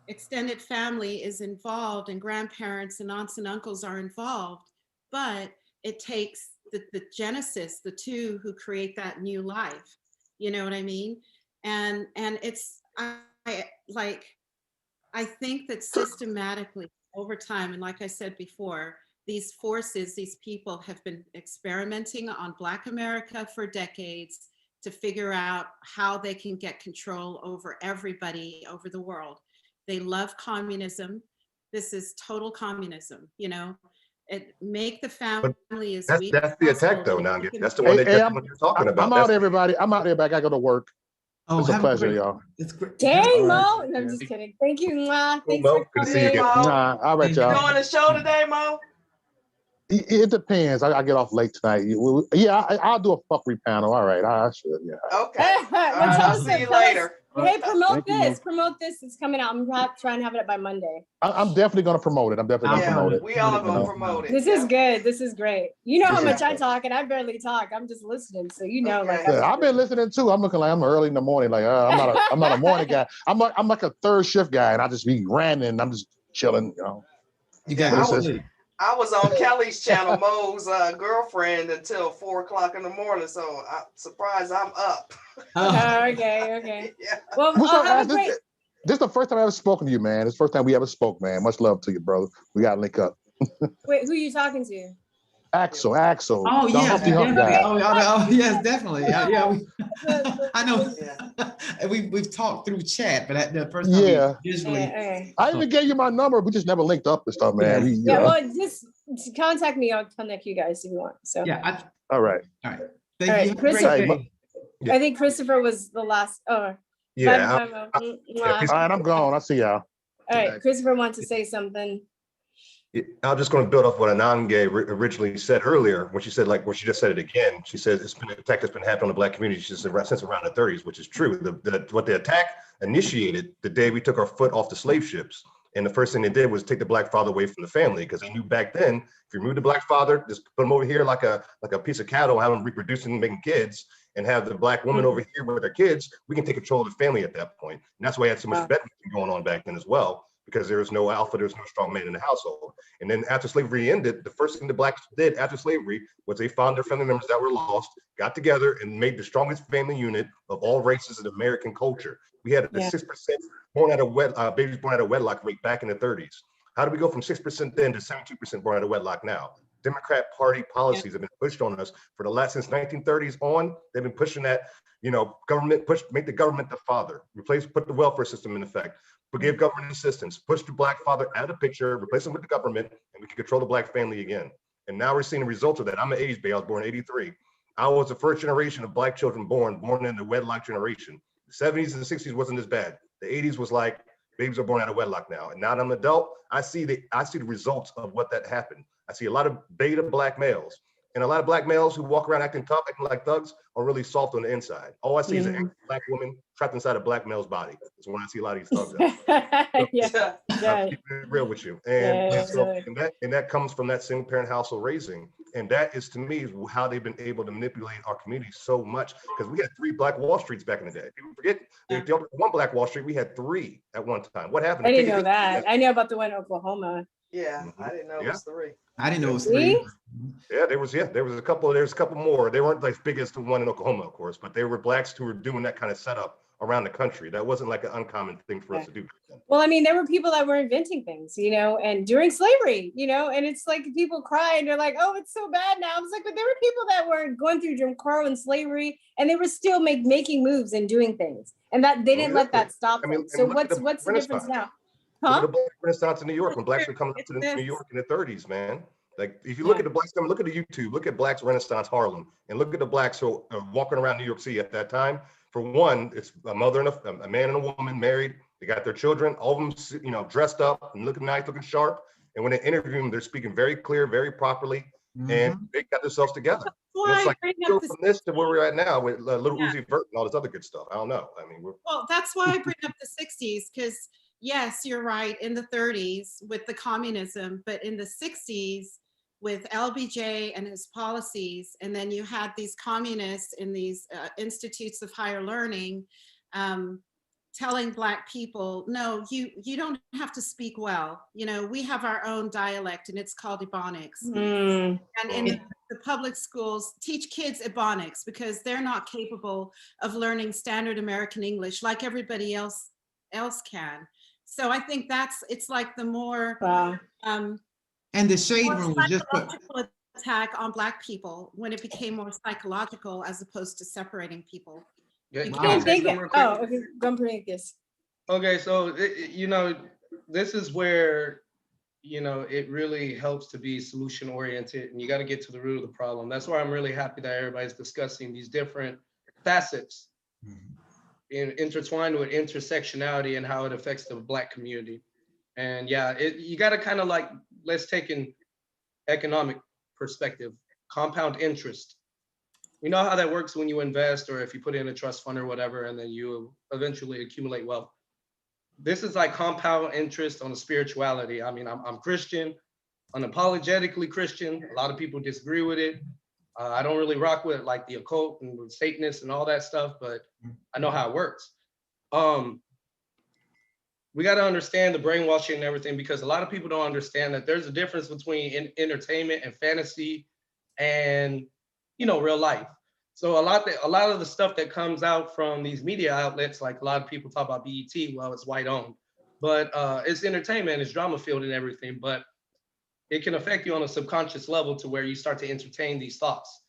extended family is involved, and grandparents and aunts and uncles are involved, but it takes the genesis, the two who create that new life. You know what I mean? And it's, I think that systematically over time, and like I said before, these forces, these people have been experimenting on Black America for decades to figure out how they can get control over everybody over the world. They love communism. This is total communism, you know? Make the family as weak. That's the attack though, now. That's the one that you're talking about. I'm out, everybody. I'm out there, but I gotta go to work. Oh, it's a pleasure, y'all. It's great. Dang, Mo. No, I'm just kidding. Thank you, Ma. Thanks Mo, for good to see you coming. again. Nah, all right, y'all. You on the show today, Mo? It depends. I get off late tonight. Yeah, I'll do a fuckery panel. All right, I should. Yeah. Okay. I'll see you later. Hey, promote Thank you, this. Promote this. It's coming out. I'm trying to have it up by Monday. I'm definitely going to promote it. I'm definitely going to promote it. We all are going to promote it. This is good. This is great. You know how much I talk, and I barely talk. I'm just listening, so you know. Like I've been listening too. I'm looking like I'm early in the morning. Like I'm not a morning guy. I'm like a third shift guy, and I just be ranting and I'm just chilling. You know. You got I was on Kelly's channel, Mo's girlfriend, until 4:00 in the morning. So I'm surprised I'm up. Okay. Yeah. Well, this is the first time I've ever spoken to you, man. It's the first time we ever spoke, man. Much love to you, brother. We got to link up. Wait, who are you talking to? Axel. Oh, yes, definitely. Oh, yes, definitely. Yeah, I know. Yeah. We've talked through chat, but the first time visually. I even gave you my number. We just never linked up and stuff, man. Well, just contact me. I'll contact you guys if you want. So all right. Thank you. Christopher. I think Christopher was the last. Oh, yeah. All right, I'm gone. I'll see y'all. All right, Christopher wants to say something. I'm just going to build off what Anangay originally said earlier, when she said, like, when she just said it again. She said it's been an attack that's been happening on the Black community since around the 30s, which is true. What the attack initiated the day we took our foot off the slave ships And the first thing they did was take the black father away from the family, because they knew back then, if you remove the black father, just put him over here like a piece of cattle, have him reproducing and making kids, and have the black woman over here with their kids, we can take control of the family at that point. And that's why you had so much bedwetting going on back then as well, because there was no alpha, there was no strong man in the household. And then after slavery ended, the first thing the blacks did after slavery was they found their family members that were lost, got together and made the strongest family unit of all races in American culture. We had a 6% babies born out of wedlock rate back in the 30s. How do we go from 6% then to 72% born out of wedlock now? Democrat Party policies have been pushed on us for the last, since 1930s on. They've been pushing that, government make the government the father, put the welfare system in effect, but give government assistance, push the black father out of the picture, replace him with the government, and we can control the black family again. And now we're seeing the results of that. I'm an 80s baby, I was born in 83. I was the first generation of black children born in the wedlock generation. The 70s and the 60s wasn't as bad. The 80s was like, babies are born out of wedlock now. And now that I'm an adult, I see the results of what that happened. I see a lot of beta black males, and a lot of black males who walk around acting tough, acting like thugs, are really soft on the inside. All I see is an black woman trapped inside a black male's body. That's when I see a lot of these thugs out. I'm keeping it real with you. And that comes from that single parent household raising. And that is, to me, how they've been able to manipulate our community so much, because we had 3 Black Wall Streets back in the day. People forget, there's one Black Wall Street, we had 3 at one time. What happened? I didn't know that. I know about the one in Oklahoma. Yeah, I didn't know it was 3. I didn't know it was 3. Yeah, there was a couple more. They weren't like as big as the one in Oklahoma, of course, but they were blacks who were doing that kind of setup around the country. That wasn't like an uncommon thing for us to do. Well, I mean, there were people that were inventing things, and during slavery, and it's like people cry and they're like, oh, it's so bad now. I was like, but there were people that were going through Jim Crow and slavery, and they were still making moves and doing things, and that they didn't let that stop them. So what's the difference now? Look at the Black Renaissance in New York, when blacks were coming up to New York in the 30s, man. Like, if you look at the blacks, look at the YouTube, look at Blacks Renaissance Harlem, and look at the blacks who are walking around New York City at that time. For one, it's a mother and a man and a woman married. They got their children, all of them, dressed up and looking nice, looking sharp. And when they interview them, they're speaking very clear, very properly, and they got themselves together. And it's like, go from this to where we're at now with Little Uzi Vert and all this other good stuff. I don't know. I mean, well, that's why I bring up the 60s, because yes, you're right, in the 30s with the communism, but in the 60s with LBJ and his policies, and then you had these communists in these institutes of higher learning telling Black people, no, you don't have to speak well. We have our own dialect and it's called Ebonics. And in the public schools, teach kids Ebonics because they're not capable of learning standard American English like everybody else can. So I think it's like the more and the shade room was just attack on Black people when it became more psychological as opposed to separating people. Yeah, Okay, so this is where it really helps to be solution oriented, and you got to get to the root of the problem. That's why I'm really happy that everybody's discussing these different facets intertwined with intersectionality and how it affects the Black community. And yeah, you got to kind of like, let's take an economic perspective, compound interest. We know how that works when you invest, or if you put in a trust fund or whatever, and then you eventually accumulate wealth. This is like compound interest on a spirituality. I mean, I'm Christian, unapologetically Christian. A lot of people disagree with it. I don't really rock with like the occult and with Satanists and all that stuff, but I know how it works. We got to understand the brainwashing and everything, because a lot of people don't understand that there's a difference between entertainment and fantasy and real life. So a lot of the stuff that comes out from these media outlets, like a lot of people talk about BET, well, it's white owned, but it's entertainment, it's drama filled and everything, but it can affect you on a subconscious level to where you start to entertain these thoughts.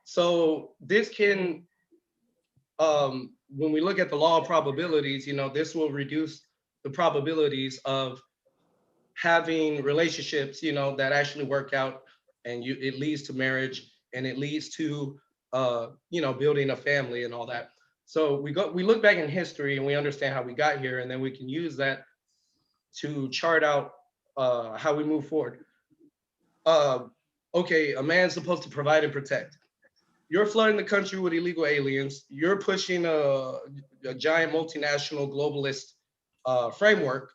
So this can, when we look at the law of probabilities, this will reduce the probabilities of having relationships, that actually work out, and it leads to marriage, and it leads to, building a family and all that. So we look back in history and we understand how we got here, and then we can use that to chart out how we move forward. Okay, a man's supposed to provide and protect. You're flooding the country with illegal aliens. You're pushing a giant multinational globalist framework.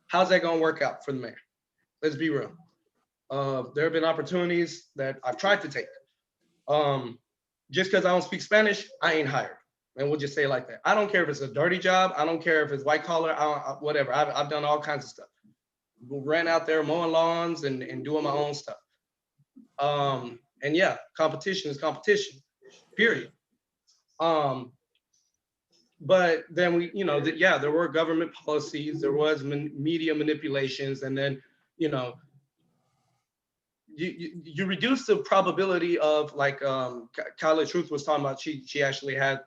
how's that gonna work out for the man? Let's be real. There have been opportunities that I've tried to take. Just because I don't speak Spanish, I ain't hired. And we'll just say it like that. I don't care if it's a dirty job. I don't care if it's white collar, whatever. I've done all kinds of stuff. Ran out there mowing lawns and doing my own stuff. And yeah, competition is competition, period. But then we, you know, yeah, there were government policies, there was media manipulations, and then, you know, you reduce the probability of, like Kyla Truth was talking about, she actually had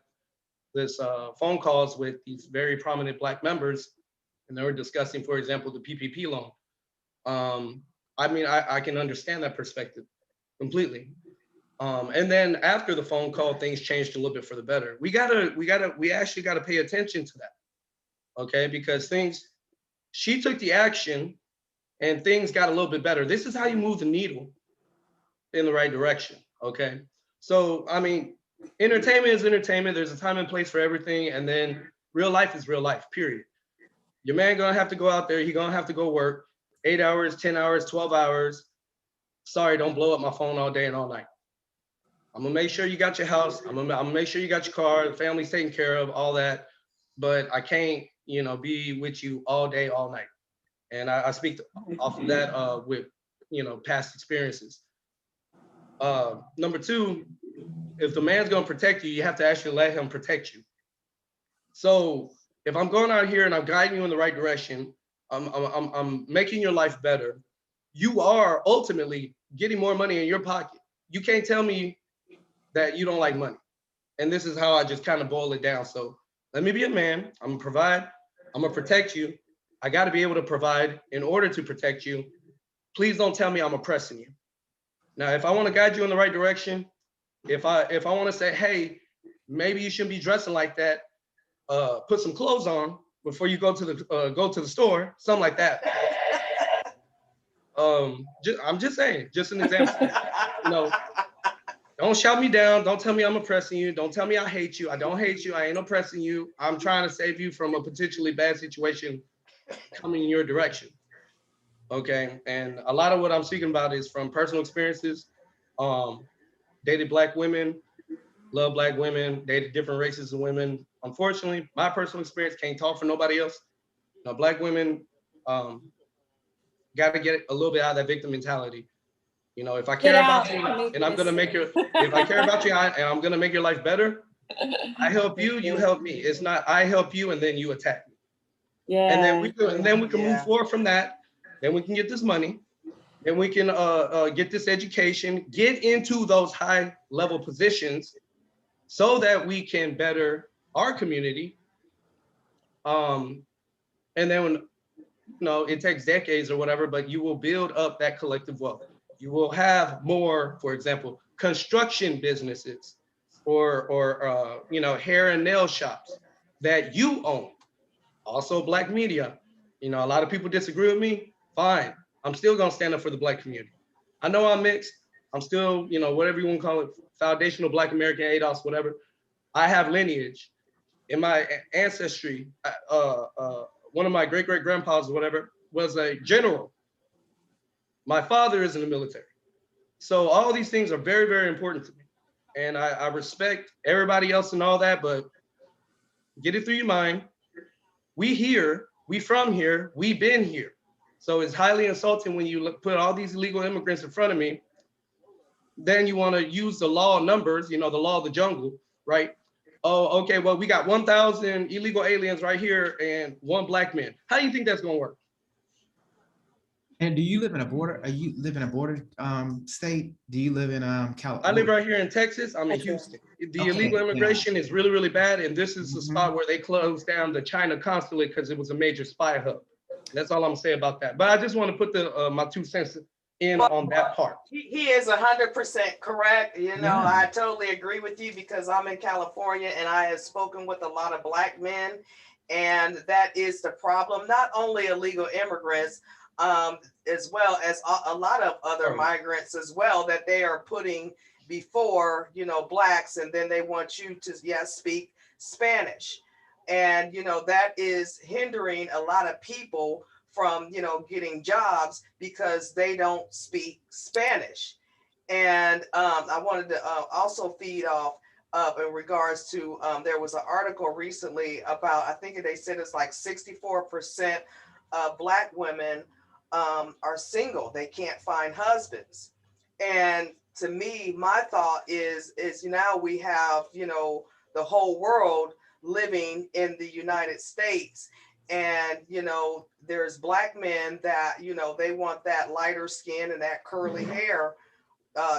this phone calls with these very prominent Black members, and they were discussing, for example, the PPP loan. I mean, I can understand that perspective completely. And then after the phone call, things changed a little bit for the better. We actually gotta pay attention to that, okay? Because she took the action and things got a little bit better. This is how you move the needle in the right direction, okay? So, I mean, entertainment is entertainment. There's a time and place for everything. And then real life is real life, period. Your man gonna have to go out there. He gonna have to go work 8 hours, 10 hours, 12 hours. Sorry, don't blow up my phone all day and all night. I'm gonna make sure you got your house. I'm gonna make sure you got your car, the family's taken care of, all that. But I can't, you know, be with you all day, all night. And I speak off of that with, you know, past experiences. Number two, if the man's gonna protect you, you have to actually let him protect you. So if I'm going out here and I'm guiding you in the right direction, I'm making your life better, you are ultimately getting more money in your pocket. You can't tell me that you don't like money. And this is how I just kind of boil it down. So let me be a man, I'm gonna provide, I'm gonna protect you. I gotta be able to provide in order to protect you. Please don't tell me I'm oppressing you. Now, if I wanna guide you in the right direction, if I wanna say, hey, maybe you shouldn't be dressing like that, put some clothes on before you go to the store, something like that. I'm just saying, just an example. You know, don't shout me down. Don't tell me I'm oppressing you. Don't tell me I hate you. I don't hate you. I ain't oppressing you. I'm trying to save you from a potentially bad situation coming in your direction. Okay. And a lot of what I'm speaking about is from personal experiences. Dated Black women, love Black women, dated different races of women. Unfortunately, my personal experience, can't talk for nobody else. Now, Black women got to get a little bit out of that victim mentality. You know, if I care about you and I'm gonna make if I care about you and I'm gonna make your life better, I help you, you help me. It's not I help you and then you attack me. Yeah. And then we can move forward from that. Then we can get this money. Then we can get this education, get into those high level positions so that we can better our community. And then when, you know, it takes decades or whatever, but you will build up that collective wealth. You will have more, for example, construction businesses or you know, hair and nail shops that you own. Also Black media. You know, a lot of people disagree with me. Fine. I'm still gonna stand up for the Black community. I know I'm mixed. I'm still, you know, whatever you want to call it, foundational Black American, ADOS, whatever. I have lineage. In my ancestry, one of my great-great-grandpas or whatever was a general. My father is in the military. So all these things are very, very important to me. And I respect everybody else and all that, but get it through your mind. We here, we from here, we been here. So it's highly insulting when you put all these illegal immigrants in front of me. Then you want to use the law of numbers, you know, the law of the jungle, right? Oh, okay, well, we got 1,000 illegal aliens right here and 1 Black man. How do you think that's gonna work? And do you live in a border? You live in a border state? Do you live in California? I live right here in Texas. I'm in Houston. The illegal immigration is really, really bad. And this is the spot where they closed down the China consulate because it was a major spy hub. That's all I'm gonna say about that. But I just want to put my 2 cents in on that part. He is 100% correct. You know, I totally agree with you because I'm in California and I have spoken with a lot of Black men. And that is the problem. Not only illegal immigrants, as well as a lot of other migrants as well, that they are putting before, you know, Blacks, and then they want you to, speak Spanish. And, you know, that is hindering a lot of people from, you know, getting jobs because they don't speak Spanish. And I wanted to also feed off in regards to, there was an article recently about, I think they said it's like 64% of Black women are single. They can't find husbands. And to me, my thought is now we have, you know, the whole world living in the United States. And, you know, there's Black men that, you know, they want that lighter skin and that curly hair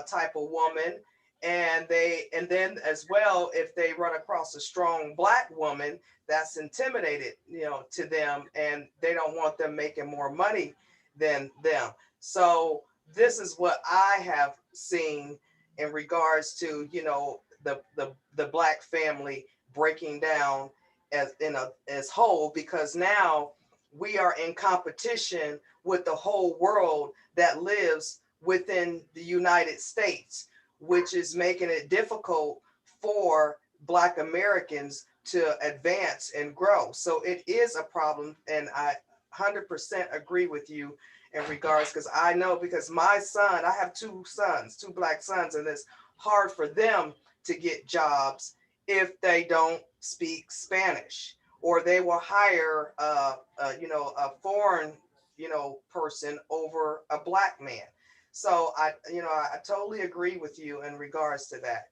type of woman. And then as well, if they run across a strong Black woman that's intimidated, you know, to them, and they don't want them making more money than them. So this is what I have seen in regards to, you know, the Black family breaking down as whole, because now we are in competition with the whole world that lives within the United States, which is making it difficult for Black Americans to advance and grow. So it is a problem, and I 100% agree with you in regards, because I know, because my son, I have two sons, two Black sons, and it's hard for them to get jobs if they don't speak Spanish, or they will hire you know, a foreign, you know, person over a Black man. So I totally agree with you in regards to that.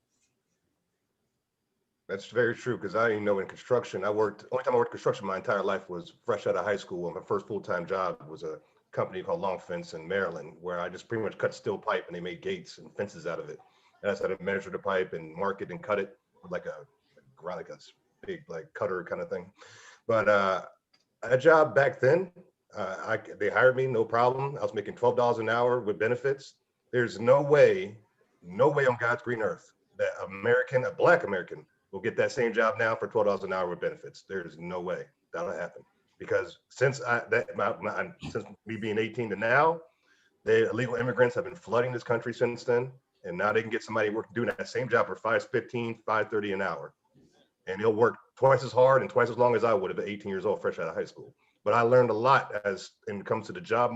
That's very true, because I didn't know in construction, only time I worked construction my entire life was fresh out of high school. My first full-time job was a company called Long Fence in Maryland, where I just pretty much cut steel pipe and they made gates and fences out of it. And I just had to measure the pipe and mark it and cut it with like a big like cutter kind of thing. But a job back then, they hired me, no problem. I was making $12 an hour with benefits. There's no way on God's green earth that a Black American will get that same job now for $12 an hour with benefits. There's no way that'll happen, because since since me being 18 to now, the illegal immigrants have been flooding this country since then, and now they can get somebody doing that same job for $5.15, $5.30 an hour, and they'll work twice as hard and twice as long as I would have at 18 years old, fresh out of high school. But I learned a lot when it comes to the job,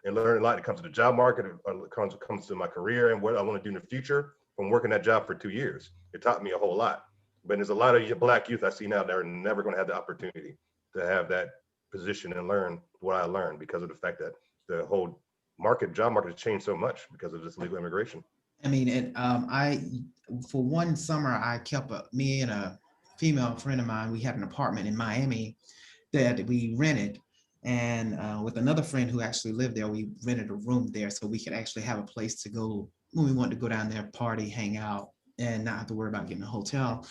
and learned a lot when it comes to the job market, it comes to my career and what I want to do in the future from working that job for 2 years. It taught me a whole lot. But there's a lot of Black youth I see now that are never going to have the opportunity to have that position and learn what I learned, because of the fact that the whole job market has changed so much because of this illegal immigration. I mean, and for one summer, I kept me and a female friend of mine, we had an apartment in Miami that we rented. And with another friend who actually lived there, we rented a room there so we could actually have a place to go when we wanted to go down there, party, hang out, and not have to worry about getting a hotel.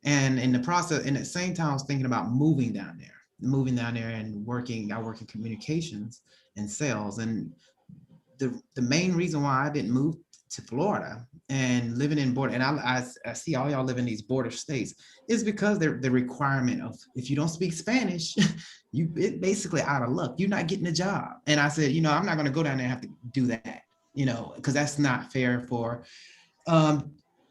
And in the process, and at the same time, I was thinking about moving down there and working. I work in communications and sales. And the main reason why I didn't move to Florida and living in border, and I see all y'all live in these border states, is because the requirement of, if you don't speak Spanish, you basically out of luck. You're not getting a job. And I said, you know, I'm not going to go down there and have to do that, you know, because that's not fair for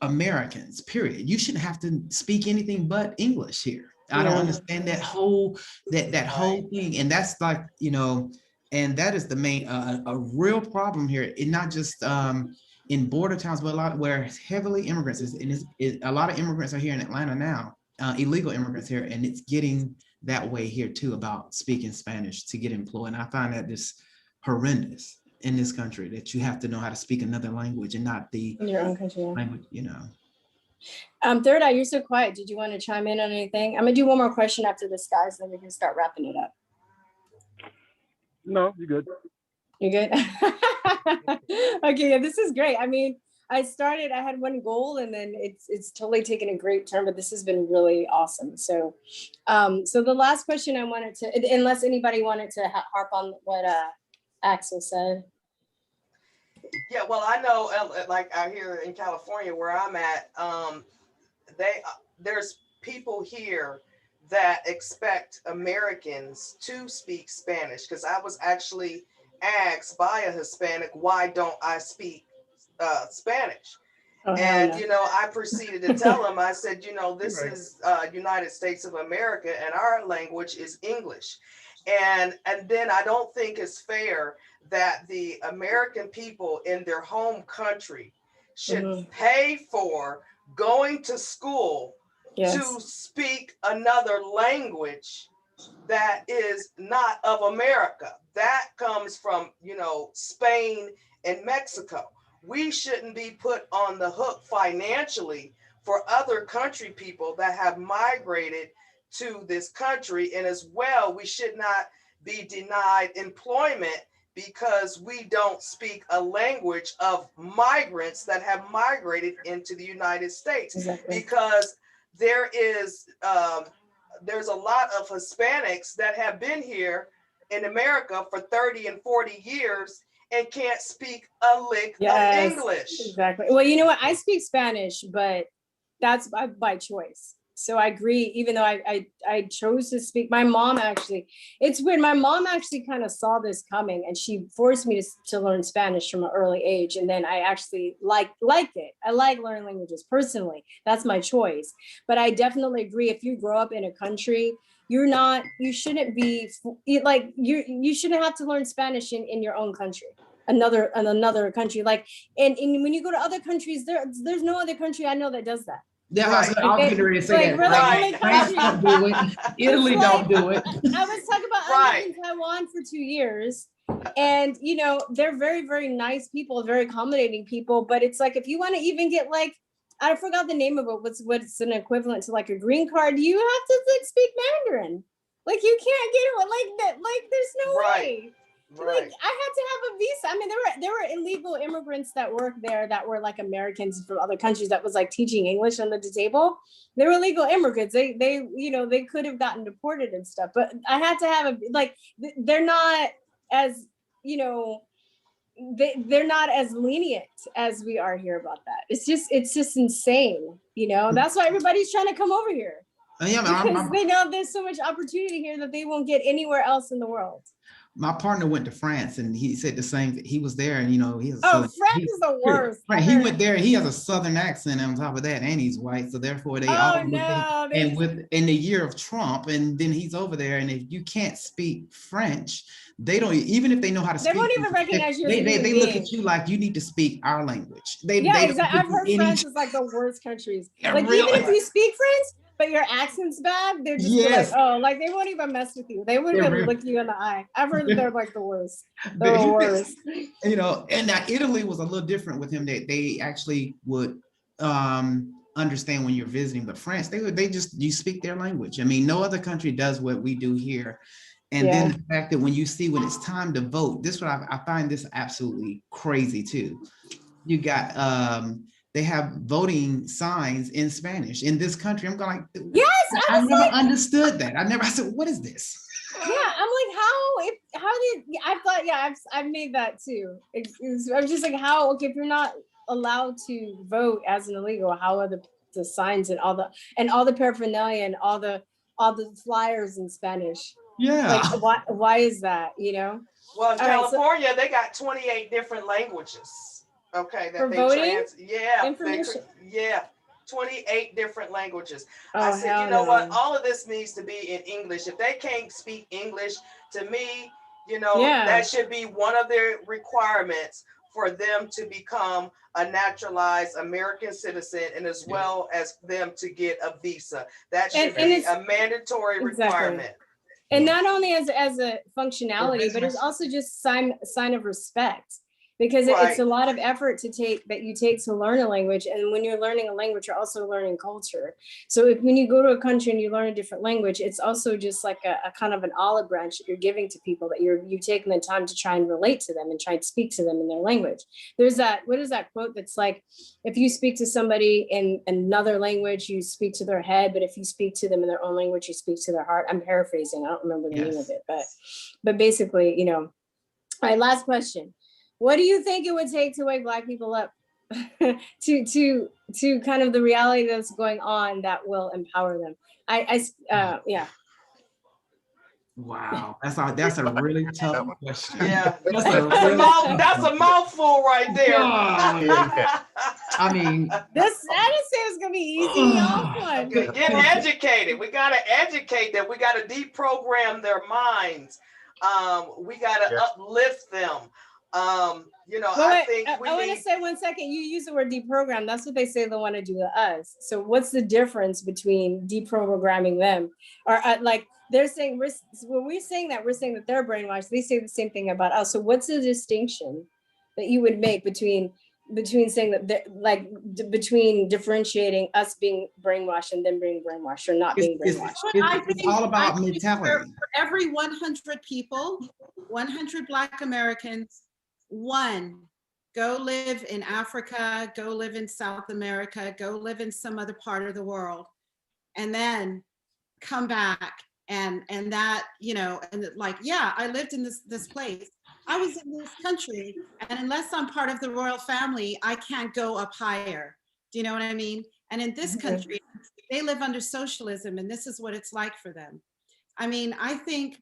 Americans, period. You shouldn't have to speak anything but English here. I don't understand that whole whole thing. And that's like, you know, and that is the main a real problem here. It not just in border towns, but a lot where heavily immigrants a lot of immigrants are here in Atlanta now, illegal immigrants here, and it's getting that way here too, about speaking Spanish to get employed. And I find that just horrendous in this country, that you have to know how to speak another language and not the your own country language, you know. Third Eye, you're so quiet. Did you want to chime in on anything? I'm gonna do one more question after this, guys, then we can start wrapping it up. No, you're good. You good? Okay, yeah, this is great. I mean, I had one goal, and then it's totally taken a great turn, but this has been really awesome. So, so the last question I wanted to, unless anybody wanted to harp on what Axel said. Yeah, well, I know, like out here in California where I'm at, there's people here that expect Americans to speak Spanish, because I was actually asked by a Hispanic, why don't I speak Spanish? Oh, and, no. you know, I proceeded to tell him, I said, you know, this is United States of America, and our language is English. And then I don't think it's fair that the American people in their home country should pay for going to school to speak another language that is not of America. That comes from, you know, Spain and Mexico. We shouldn't be put on the hook financially for other country people that have migrated to this country. And as well, we should not be denied employment because we don't speak a language of migrants that have migrated into the United States. Because there is, there's a lot of Hispanics that have been here in America for 30 and 40 years and can't speak a lick of English. Exactly. Well, you know what? I speak Spanish, but that's by choice. So I agree, even though I chose to speak, my mom actually, it's weird. My mom actually kind of saw this coming and she forced me to learn Spanish from an early age. And then I actually liked it. I like learning languages personally. That's my choice. But I definitely agree. If you grow up in a country, you shouldn't be like, you shouldn't have to learn Spanish in your own country. Another country, like, and when you go to other countries, there's no other country I know that does that. Yeah, right. I was getting ready to say that. Right. France don't do it. Italy don't do it. I was talking about I lived in Taiwan for 2 years, and you know they're very, very nice people, very accommodating people. But it's like if you want to even get like, I forgot the name of it. What's an equivalent to like a green card? You have to like speak Mandarin. Like you can't get it like that. Like there's no way. Like I had to have a visa. I mean, there were illegal immigrants that worked there that were like Americans from other countries that was like teaching English under the table. They were illegal immigrants. They you know, they could have gotten deported and stuff. But I had to have they're not as, you know, they're not as lenient as we are here about that. It's just insane. You know, that's why everybody's trying to come over here. Yeah, because they know there's so much opportunity here that they won't get anywhere else in the world. My partner went to France and he said the same thing. He was there and, you know, France is the worst. Right, he went there and he has a Southern accent on top of that and he's white. So therefore they all and in the year of Trump, and then he's over there and if you can't speak French, they don't, even if they know how to speak. They won't even recognize you. They look at you like you need to speak our language. Exactly. I've heard France is like the worst countries. Yeah, like really? Even if you speak French, but your accent's bad, they're just like, oh, like they won't even mess with you. They wouldn't even look you in the eye. I've heard that they're like the worst. They're the worst. You know, and now Italy was a little different with him. They actually would understand when you're visiting, but France, you speak their language. I mean, no other country does what we do here. And then the fact that when it's time to vote, this is what I find this absolutely crazy too. You got they have voting signs in Spanish in this country. I'm going like, yes, I never understood that. I said, what is this? Yeah, I'm like, I've made that too. I'm just like, if you're not allowed to vote as an illegal, how are the signs and all the paraphernalia and all the flyers in Spanish? Yeah. Like, why is that, you know? Well, in California, they got 28 different languages. Okay, that voting? 28 different languages. I said, you know what? All of this needs to be in English. If they can't speak English, to me, you know, that should be one of their requirements for them to become a naturalized American citizen, and as well as them to get a visa. That should be a mandatory requirement. And not only as a functionality, but it's also just sign of respect. Because it's a lot of effort that you take to learn a language. And when you're learning a language, you're also learning culture. So when you go to a country and you learn a different language, it's also just like a kind of an olive branch that you're giving to people, that you've taken the time to try and relate to them and try and speak to them in their language. There's what is that quote that's like, if you speak to somebody in another language, you speak to their head, but if you speak to them in their own language, you speak to their heart. I'm paraphrasing, I don't remember the name of it, but basically, you know. All right, last question. What do you think it would take to wake Black people up to kind of the reality that's going on that will empower them? Wow, that's a really tough question. Yeah, That's that's a mouthful right there. I mean, I didn't say it was gonna be easy. Y'all, come on. Get educated. We gotta educate them. We gotta deprogram their minds. We gotta uplift them. You know, But I wait, think I want to say 1 second. You use the word deprogram. That's what they say they want to do to us. So what's the difference between deprogramming them, or like they're saying when we're saying that they're brainwashed? They say the same thing about us. So what's the distinction that you would make between saying that between differentiating us being brainwashed and them being brainwashed or not being brainwashed? It's all about mentality. For every 100 people, 100 Black Americans, one, go live in Africa, go live in South America, go live in some other part of the world, and then come back and that, you know, and like, yeah, I lived in this place. I was in this country, and unless I'm part of the royal family, I can't go up higher. Do you know what I mean? And in this country, they live under socialism, and this is what it's like for them. I mean, I think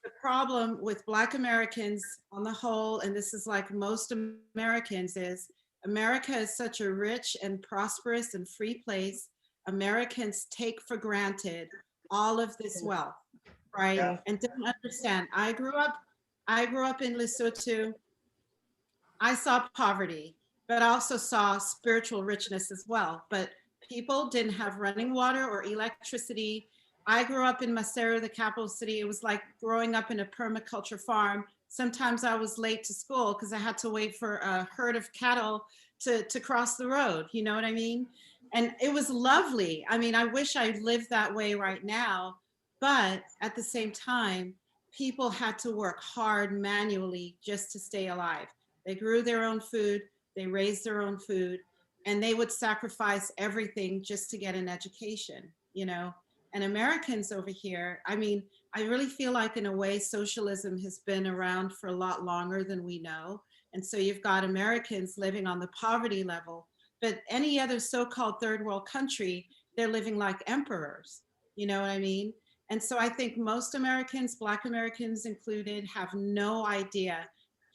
the problem with Black Americans on the whole, and this is like most Americans, is America is such a rich and prosperous and free place. Americans take for granted all of this wealth, right? Yeah. And don't understand. I grew up in Lesotho. I saw poverty, but I also saw spiritual richness as well. But people didn't have running water or electricity. I grew up in Maseru, the capital city. It was like growing up in a permaculture farm. Sometimes I was late to school because I had to wait for a herd of cattle to cross the road. You know what I mean? And it was lovely. I mean, I wish I lived that way right now. But at the same time, people had to work hard manually just to stay alive. They grew their own food, they raised their own food, and they would sacrifice everything just to get an education, you know? And Americans over here, I mean, I really feel like in a way, socialism has been around for a lot longer than we know. And so you've got Americans living on the poverty level, but any other so-called third world country, they're living like emperors, you know what I mean? And so I think most Americans, Black Americans included, have no idea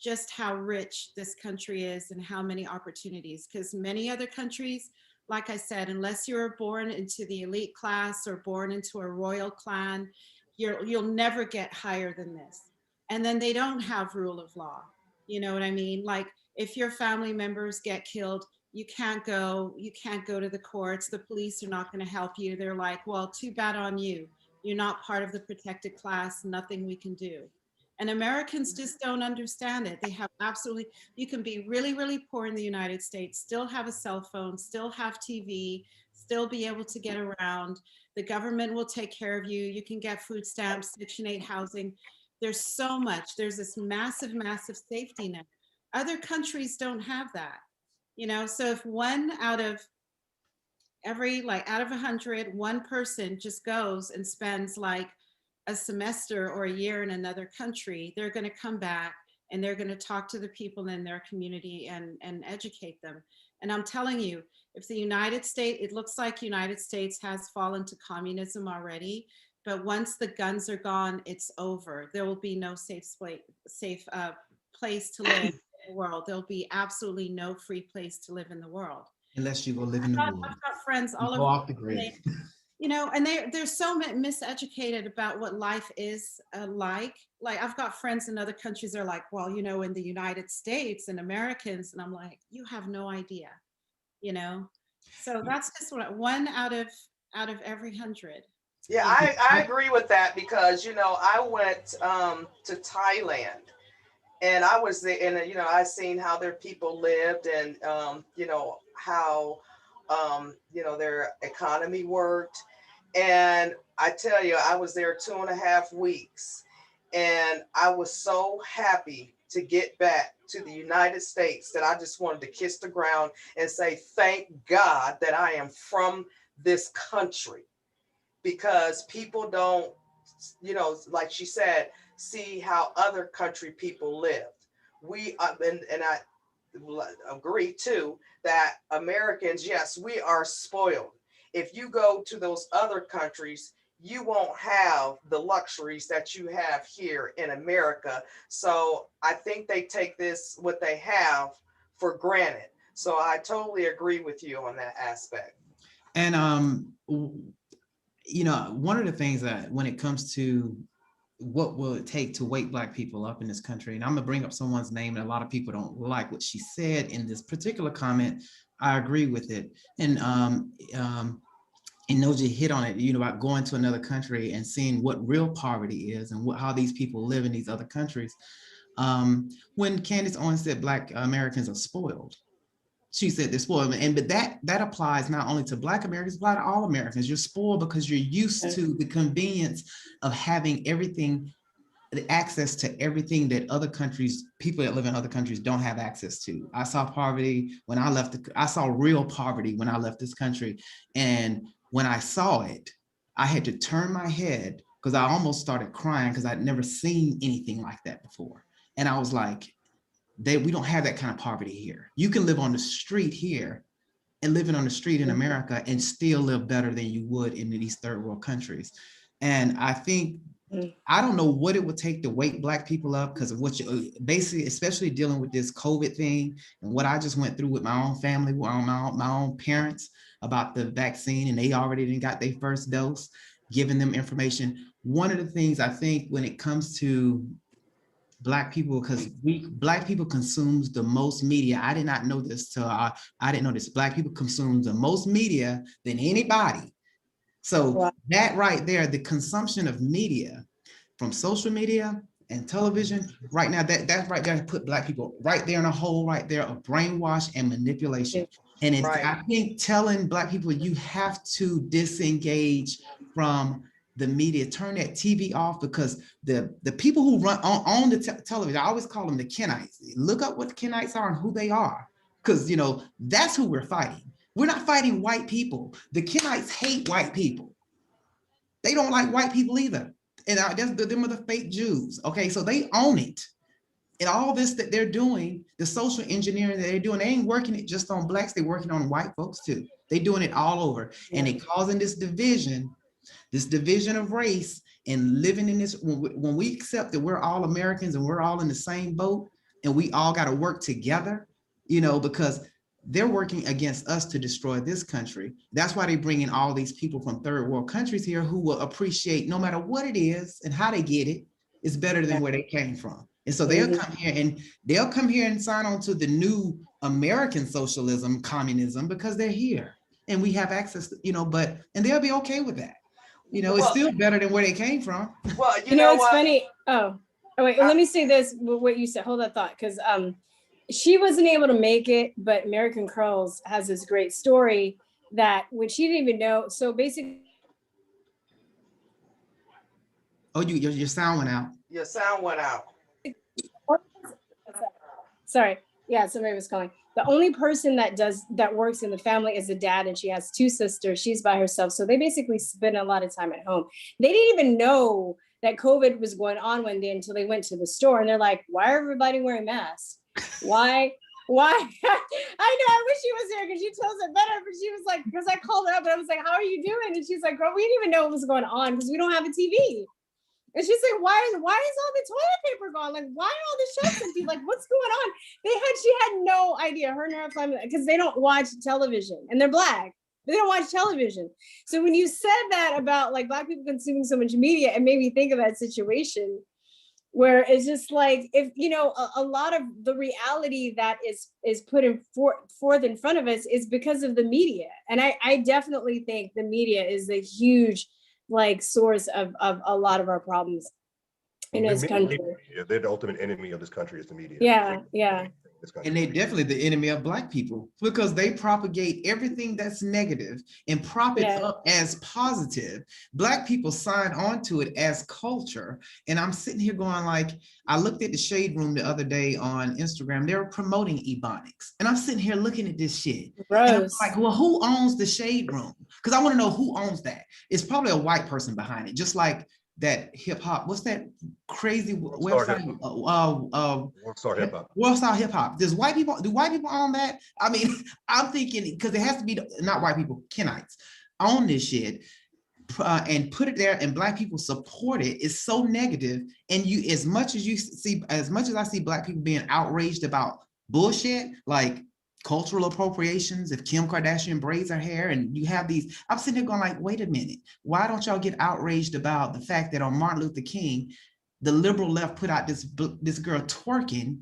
just how rich this country is and how many opportunities, because many other countries, like I said, unless you were born into the elite class or born into a royal clan, you'll never get higher than this. And then they don't have rule of law. You know what I mean? Like if your family members get killed, you can't go to the courts. The police are not going to help you. They're like, well, too bad on you. You're not part of the protected class, nothing we can do. And Americans just don't understand it. They have absolutely, you can be really, really poor in the United States, still have a cell phone, still have TV, still be able to get around. The government will take care of you. You can get food stamps, Section 8 housing. There's so much. There's this massive, massive safety net. Other countries don't have that, you know? So if one out of 100, one person just goes and spends like a semester or a year in another country, they're going to come back and they're going to talk to the people in their community and educate them. And I'm telling you, if the United States, it looks like United States has fallen to communism already, but once the guns are gone, it's over. There will be no safe place to live in the world. There'll be absolutely no free place to live in the world. Unless you go live in the woods. I've got friends all go over off the grid. You know, and they're so miseducated about what life is like. Like I've got friends in other countries, they're like, well, you know, in the United States and Americans, and I'm like, you have no idea, you know? So that's just what, one out of every 100. Yeah, I agree with that because, you know, I went to Thailand and I was there and, you know, I seen how their people lived and, you know, how, you know, their economy worked. And I tell you, I was there 2.5 weeks and I was so happy to get back to the United States that I just wanted to kiss the ground and say, thank God that I am from this country, because people don't, you know, like she said, see how other country people lived. We, and I agree too, that Americans, yes, we are spoiled. If you go to those other countries, you won't have the luxuries that you have here in America. So I think they take this, what they have, for granted. So I totally agree with you on that aspect. And you know, one of the things that when it comes to what will it take to wake Black people up in this country, and I'm gonna bring up someone's name, and a lot of people don't like what she said in this particular comment. I agree with it. And Noji hit on it, you know, about going to another country and seeing what real poverty is and how these people live in these other countries. When Candace Owens said Black Americans are spoiled, she said they're spoiled, but that applies not only to Black Americans, but to all Americans. You're spoiled because you're used to the convenience of having everything, the access to everything that other countries, people that live in other countries don't have access to. I saw poverty when I left, I saw real poverty when I left this country. And when I saw it, I had to turn my head because I almost started crying because I'd never seen anything like that before. And I was like, we don't have that kind of poverty here. You can live on the street here and living on the street in America and still live better than you would in these third world countries. And I think, I don't know what it would take to wake Black people up because of what you basically, especially dealing with this COVID thing and what I just went through with my own family, my own parents about the vaccine, and they already didn't got their first dose, giving them information. One of the things I think when it comes to Black people, because Black people consumes the most media. I did not know this till I didn't know this. Black people consume the most media than anybody. So that right there, the consumption of media from social media and television right now, that right there put Black people right there in a hole right there of brainwash and manipulation. And it's, I think telling Black people you have to disengage from the media, turn that TV off, because the people who run on the television, I always call them the Kenites. Look up what the Kenites are and who they are, because you know that's who we're fighting. We're not fighting white people. The Kenites hate white people. They don't like white people either. And them are the fake Jews. Okay, so they own it. And all this that they're doing, the social engineering that they're doing, they ain't working it just on Blacks. They're working on white folks too. They're doing it all over, and they're causing this division of race, and living in this, when we accept that we're all Americans and we're all in the same boat and we all got to work together, you know, because they're working against us to destroy this country. That's why they bring in all these people from third world countries here who will appreciate no matter what it is and how they get it, it's better than where they came from. And so they'll come here and sign on to the new American socialism, communism, because they're here and we have access to, you know, and they'll be okay with that. You know, it's still better than where they came from. Well, you know it's funny. Oh wait, let me say this, what you said, hold that thought, because she wasn't able to make it, but American Curls has this great story that when she didn't even know, so basically. Oh, your sound went out. Your sound went out. Sorry, yeah, somebody was calling. The only person that works in the family is the dad, and she has two sisters. She's by herself. So they basically spend a lot of time at home. They didn't even know that COVID was going on one day until they went to the store, and they're like, why are everybody wearing masks? Why? I know, I wish she was here because she tells it better, but she was like, because I called her up and I was like, how are you doing? And she's like, girl, we didn't even know what was going on because we don't have a TV. And she's like, why is all the toilet paper gone? Like, why are all the shelves empty? Like, what's going on? She had no idea, her and her family, because they don't watch television and they're Black. They don't watch television. So when you said that about like Black people consuming so much media, it made me think of that situation where it's just like, if, you know, a lot of the reality that is put forth in front of us is because of the media. And I definitely think the media is a huge like source of a lot of our problems in this country. They're the ultimate enemy of this country is the media. Yeah. And they're definitely the enemy of Black people because they propagate everything that's negative and prop it up as positive. Black people sign on to it as culture. And I'm sitting here going like, I looked at the Shade Room the other day on Instagram. They were promoting Ebonics. And I'm sitting here looking at this shit. And I'm like, well, who owns the Shade Room? Because I want to know who owns that. It's probably a white person behind it, just like that hip hop. What's that crazy website? Worldstar Hip Hop. Worldstar Hip Hop. Do white people own that? I mean, I'm thinking because it has to be not white people, Kenites own this shit. and put it there, and Black people support it, is so negative. And you, as much as I see Black people being outraged about bullshit like cultural appropriations, if Kim Kardashian braids her hair, and you have these, I'm sitting there going like, wait a minute, why don't y'all get outraged about the fact that on Martin Luther King, the liberal left put out this girl twerking?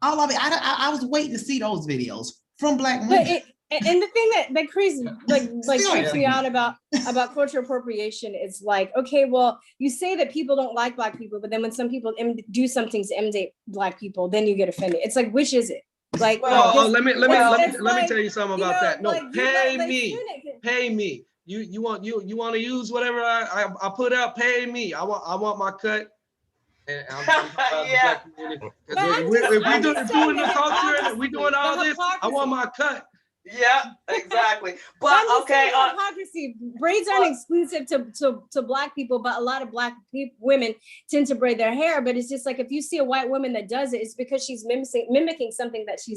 All of it, I was waiting to see those videos from Black women. And the thing that crazy, like freaks me out about cultural appropriation is like, okay, well, you say that people don't like Black people, but then when some people do something to imitate Black people, then you get offended. It's like, which is it? Like, let me tell you something about that. No, pay me. You want to use whatever I put out? Pay me. I want my cut. And Yeah. If we're doing the culture and we're doing all this, I want my cut. Yeah, exactly. But okay, hypocrisy. Braids aren't exclusive to Black people, but a lot of Black women tend to braid their hair. But it's just like, if you see a white woman that does it, it's because she's mimicking something that she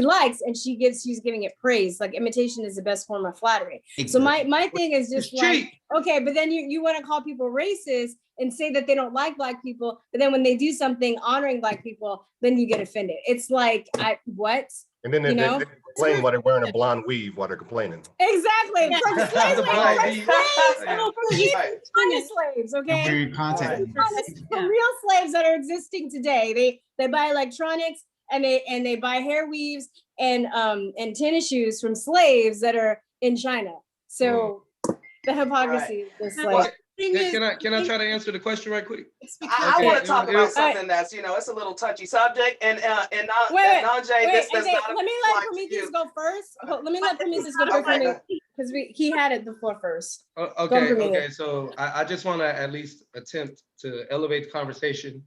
likes, and she's giving it praise. Like, imitation is the best form of flattery. Exactly. So my thing is just like, okay, but then you want to call people racist and say that they don't like Black people, but then when they do something honoring Black people, then you get offended. It's like, what? And then they complain while they're wearing a blonde weave while they're complaining. Exactly. From slaves, okay? From real slaves that are existing today. They buy electronics and they buy hair weaves and tennis shoes from slaves that are in China. So the hypocrisy is just like. Can I try to answer the question right quick? I want to talk about something that's, it's a little touchy subject, and Najee, this does not. Let me let Prometheus go first. Let me let Prometheus go first because he had it before first. Okay. So I just want to at least attempt to elevate the conversation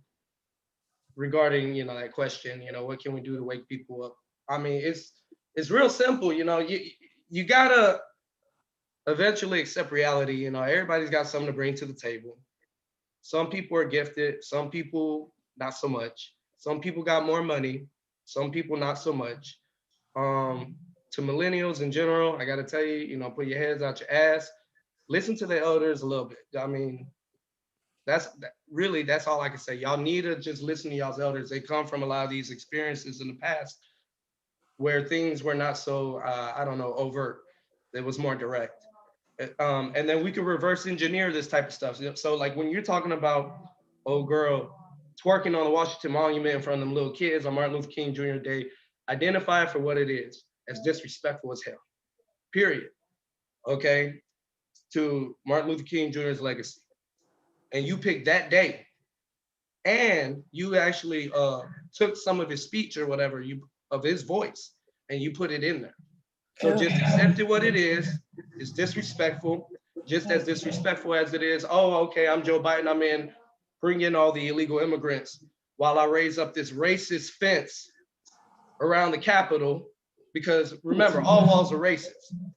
regarding that question. What can we do to wake people up? I mean, it's real simple. You gotta eventually accept reality. Everybody's got something to bring to the table. Some people are gifted, some people not so much. Some people got more money, some people not so much. To millennials in general, I gotta tell you, put your heads out your ass, listen to the elders a little bit. I mean, that's all I can say. Y'all need to just listen to y'all's elders. They come from a lot of these experiences in the past where things were not so, overt. It was more direct. And then we can reverse engineer this type of stuff. So like when you're talking about old girl twerking on the Washington Monument in front of them little kids on Martin Luther King Jr. Day, identify it for what it is, as disrespectful as hell, period. Okay, to Martin Luther King Jr.'s legacy. And you picked that day, and you actually took some of his speech or whatever, of his voice, and you put it in there. So just accept it what it is. It's disrespectful, just as disrespectful as it is, okay, I'm Joe Biden, bring in all the illegal immigrants while I raise up this racist fence around the Capitol, because remember, all walls are racist.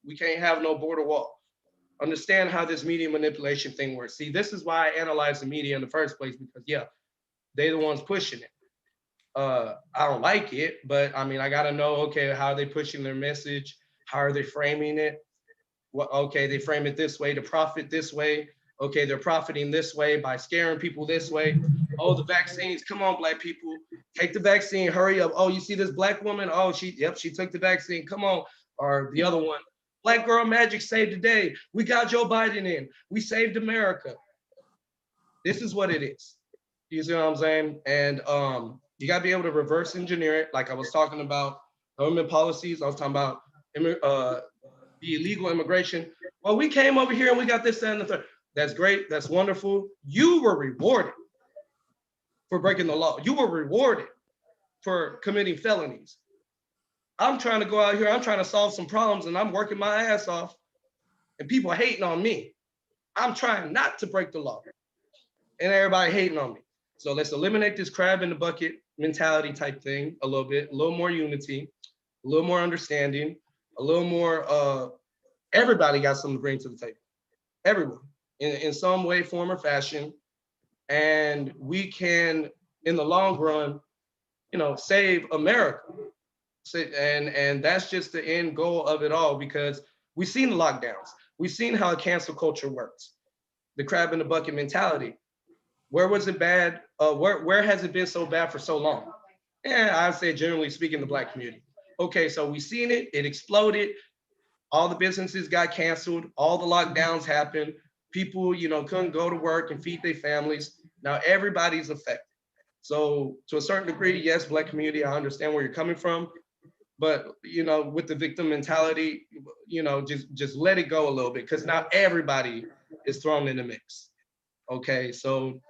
We can't have no border wall. Understand how this media manipulation thing works. See, this is why I analyze the media in the first place, because they're the ones pushing it. I don't like it, but I mean, I gotta know, okay, how are they pushing their message? How are they framing it? Okay, they frame it this way to profit this way. Okay, they're profiting this way by scaring people this way. Oh, the vaccines, come on, Black people, take the vaccine, hurry up. Oh, you see this Black woman? Oh, she took the vaccine, come on. Or the other one, Black girl magic saved the day. We got Joe Biden in, we saved America. This is what it is. You see what I'm saying? And you gotta be able to reverse engineer it. Like I was talking about government policies, I was talking about the illegal immigration. Well, we came over here and we got this, that, and the third. That's great. That's wonderful. You were rewarded for breaking the law. You were rewarded for committing felonies. I'm trying to go out here. I'm trying to solve some problems and I'm working my ass off and people hating on me. I'm trying not to break the law and everybody hating on me. So let's eliminate this crab in the bucket mentality type thing a little bit, a little more unity, a little more understanding, a little more, everybody got something to bring to the table. Everyone, in some way, form, or fashion. And we can, in the long run, save America. And that's just the end goal of it all, because we've seen the lockdowns. We've seen how cancel culture works. The crab in the bucket mentality. Where was it bad? Where has it been so bad for so long? And I'd say generally speaking, the Black community. Okay, so we seen it, it exploded. All the businesses got canceled, all the lockdowns happened. People, you know, couldn't go to work and feed their families. Now everybody's affected. So to a certain degree, yes, Black community, I understand where you're coming from. But, you know, with the victim mentality, you know, just let it go a little bit, because now everybody is thrown in the mix. Okay, so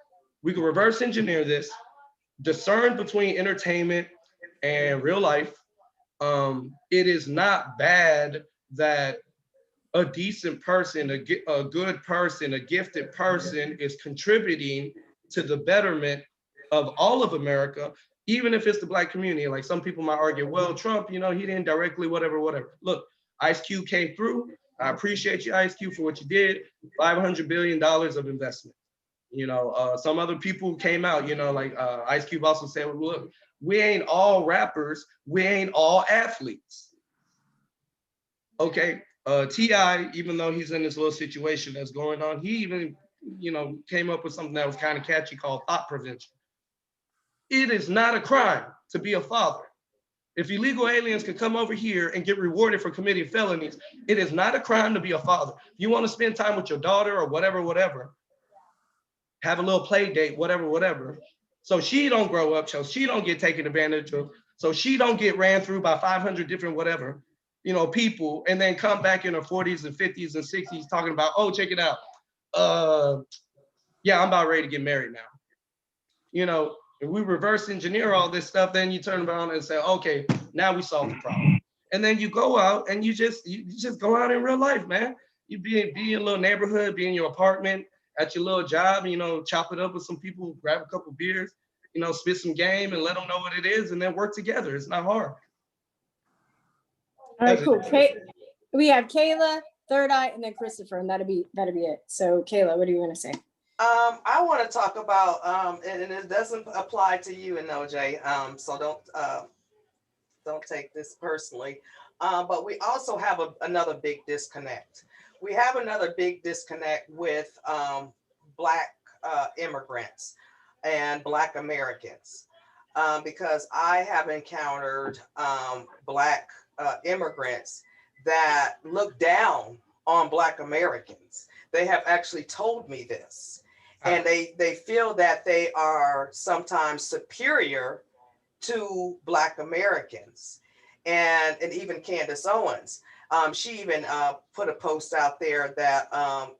we can reverse engineer this, discern between entertainment and real life. It is not bad that a decent person, a good person, a gifted person is contributing to the betterment of all of America, even if it's the Black community. Like some people might argue, well, Trump, you know, he didn't directly, whatever. Look, Ice Cube came through. I appreciate you, Ice Cube, for what you did. $500 billion of investment. You know, some other people came out, you know, like Ice Cube also said, well, look, we ain't all rappers, we ain't all athletes. Okay, T.I., even though he's in this little situation that's going on, he even, you know, came up with something that was kind of catchy called thought prevention. It is not a crime to be a father. If illegal aliens can come over here and get rewarded for committing felonies, it is not a crime to be a father. If you want to spend time with your daughter or whatever, have a little play date, whatever. So she don't grow up, so she don't get taken advantage of, so she don't get ran through by 500 different whatever, you know, people, and then come back in her 40s and 50s and 60s talking about, oh, check it out. Yeah, I'm about ready to get married now. You know, if we reverse engineer all this stuff, then you turn around and say, okay, now we solved the problem. And then you go out and you just go out in real life, man. You be in a little neighborhood, be in your apartment, at your little job, you know, chop it up with some people, grab a couple beers, you know, spit some game and let them know what it is, and then work together. It's not hard. All right, cool. We have Kayla, Third Eye, and then Christopher, and that'll be it. So Kayla, what do you want to say? I want to talk about, and it doesn't apply to you and OJ, so don't take this personally. But we also have another big disconnect. We have another big disconnect with Black immigrants and Black Americans, because I have encountered Black immigrants that look down on Black Americans. They have actually told me this, and they feel that they are sometimes superior to Black Americans, and even Candace Owens. She even put a post out there that,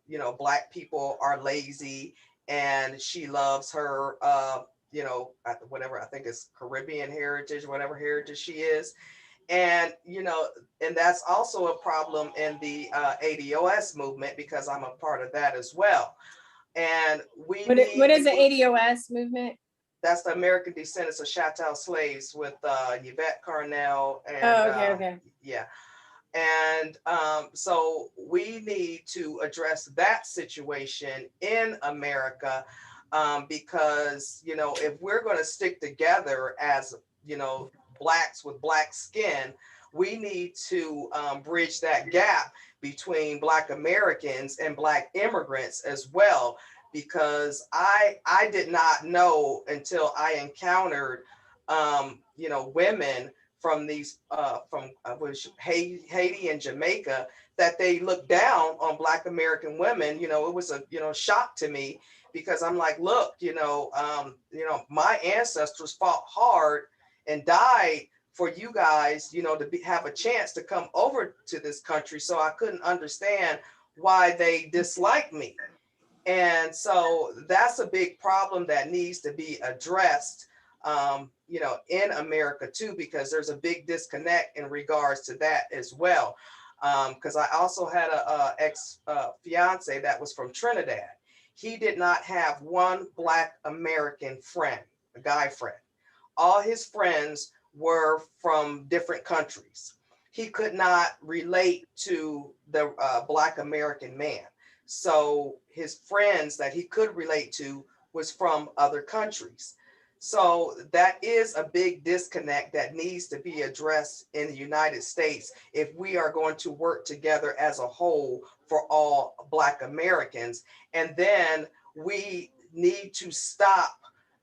you know, Black people are lazy, and she loves her, you know, whatever, I think it's Caribbean heritage, whatever heritage she is. And, you know, and that's also a problem in the ADOS movement, because I'm a part of that as well. And what is the ADOS movement? That's the American Descendants of Chattel Slaves with Yvette Carnell. And, okay. Yeah. And so we need to address that situation in America, because, you know, if we're going to stick together as, you know, Blacks with Black skin, we need to bridge that gap between Black Americans and Black immigrants as well, because I did not know until I encountered, you know, women from these from Haiti and Jamaica, that they look down on Black American women. You know, it was a, you know, shock to me, because I'm like, look, you know, my ancestors fought hard and died for you guys, you know, to have a chance to come over to this country. So I couldn't understand why they dislike me. And so that's a big problem that needs to be addressed, you know, in America too, because there's a big disconnect in regards to that as well. Because I also had a ex-fiance that was from Trinidad. He did not have one Black American friend, a guy friend. All his friends were from different countries. He could not relate to the Black American man. So his friends that he could relate to was from other countries. So that is a big disconnect that needs to be addressed in the United States if we are going to work together as a whole for all Black Americans. And then we need to stop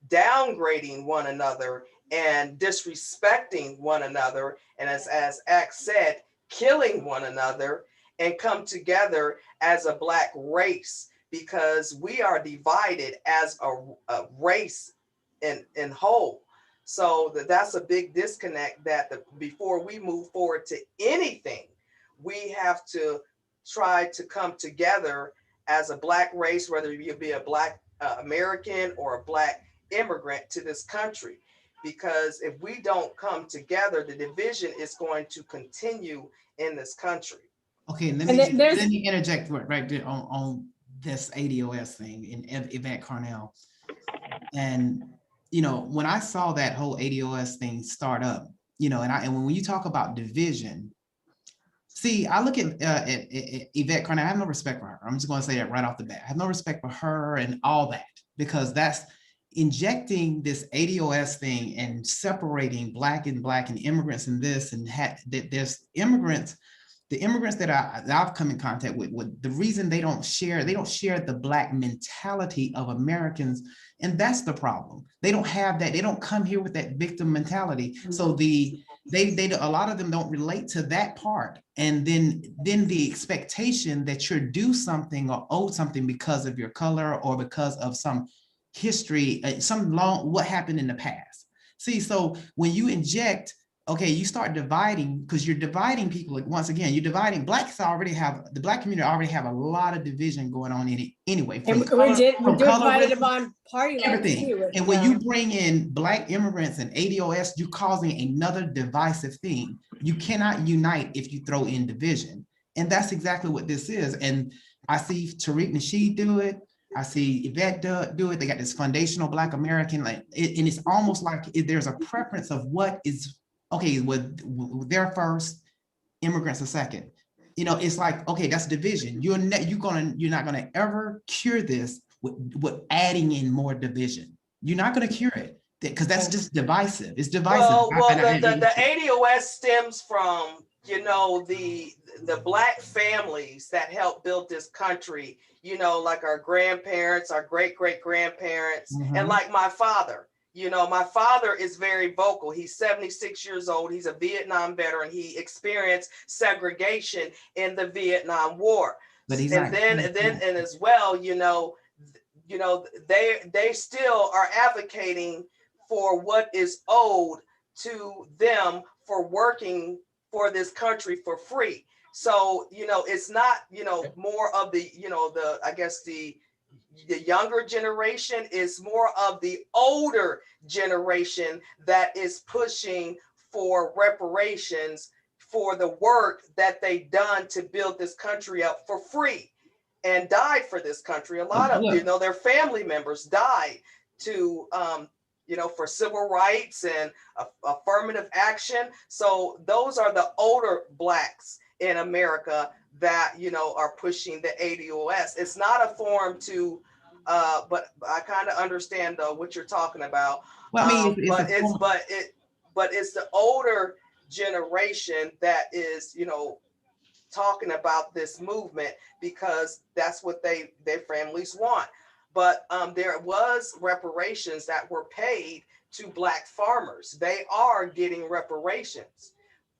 downgrading one another and disrespecting one another. And as Axe said, killing one another, and come together as a Black race, because we are divided as a race in whole. So that's a big disconnect that before we move forward to anything, we have to try to come together as a Black race, whether you be a Black American or a Black immigrant to this country. Because if we don't come together, the division is going to continue in this country. Okay, let me interject right there on this ADOS thing in Yvette Carnell. And you know, when I saw that whole ADOS thing start up, you know, and when you talk about division, see, I look at Yvette Carnell, I have no respect for her. I'm just going to say that right off the bat. I have no respect for her and all that, because that's injecting this ADOS thing and separating Black and immigrants in this, and there's immigrants. The immigrants that I've come in contact with, the reason they don't share the Black mentality of Americans, and that's the problem. They don't have that. They don't come here with that victim mentality. So a lot of them don't relate to that part. And then the expectation that you're due something or owed something because of your color or because of some history, what happened in the past. See, so when you inject, okay, you start dividing, because you're dividing people. Like, once again, you're dividing. The Black community already have a lot of division going on in it anyway. And we're divided upon party everything. Too, and when you bring in Black immigrants and ADOS, you're causing another divisive thing. You cannot unite if you throw in division. And that's exactly what this is. And I see Tariq Nasheed do it. I see Yvette do it. They got this foundational Black American, and it's almost like there's a preference of what is, okay, with their first, immigrants a second. You know, it's like, okay, that's division. You're not gonna ever cure this with adding in more division. You're not gonna cure it, because that's just divisive. It's divisive. Well, the ADOS stems from, you know, the Black families that helped build this country. You know, like our grandparents, our great-great-grandparents, and like my father. You know, my father is very vocal. He's 76 years old. He's a Vietnam veteran. He experienced segregation in the Vietnam War. But as well, you know, they still are advocating for what is owed to them for working for this country for free. So, you know, it's not, you know, more of the, you know, I guess the younger generation is more of the older generation that is pushing for reparations for the work that they've done to build this country up for free and died for this country. A lot of, you know, their family members died to, you know, for civil rights and affirmative action. So those are the older Blacks in America that, you know, are pushing the ADOS. It's not a form to, but I kind of understand what you're talking about. Well, I mean, but it's the older generation that is, you know, talking about this movement, because that's what their families want. But there was reparations that were paid to Black farmers. They are getting reparations.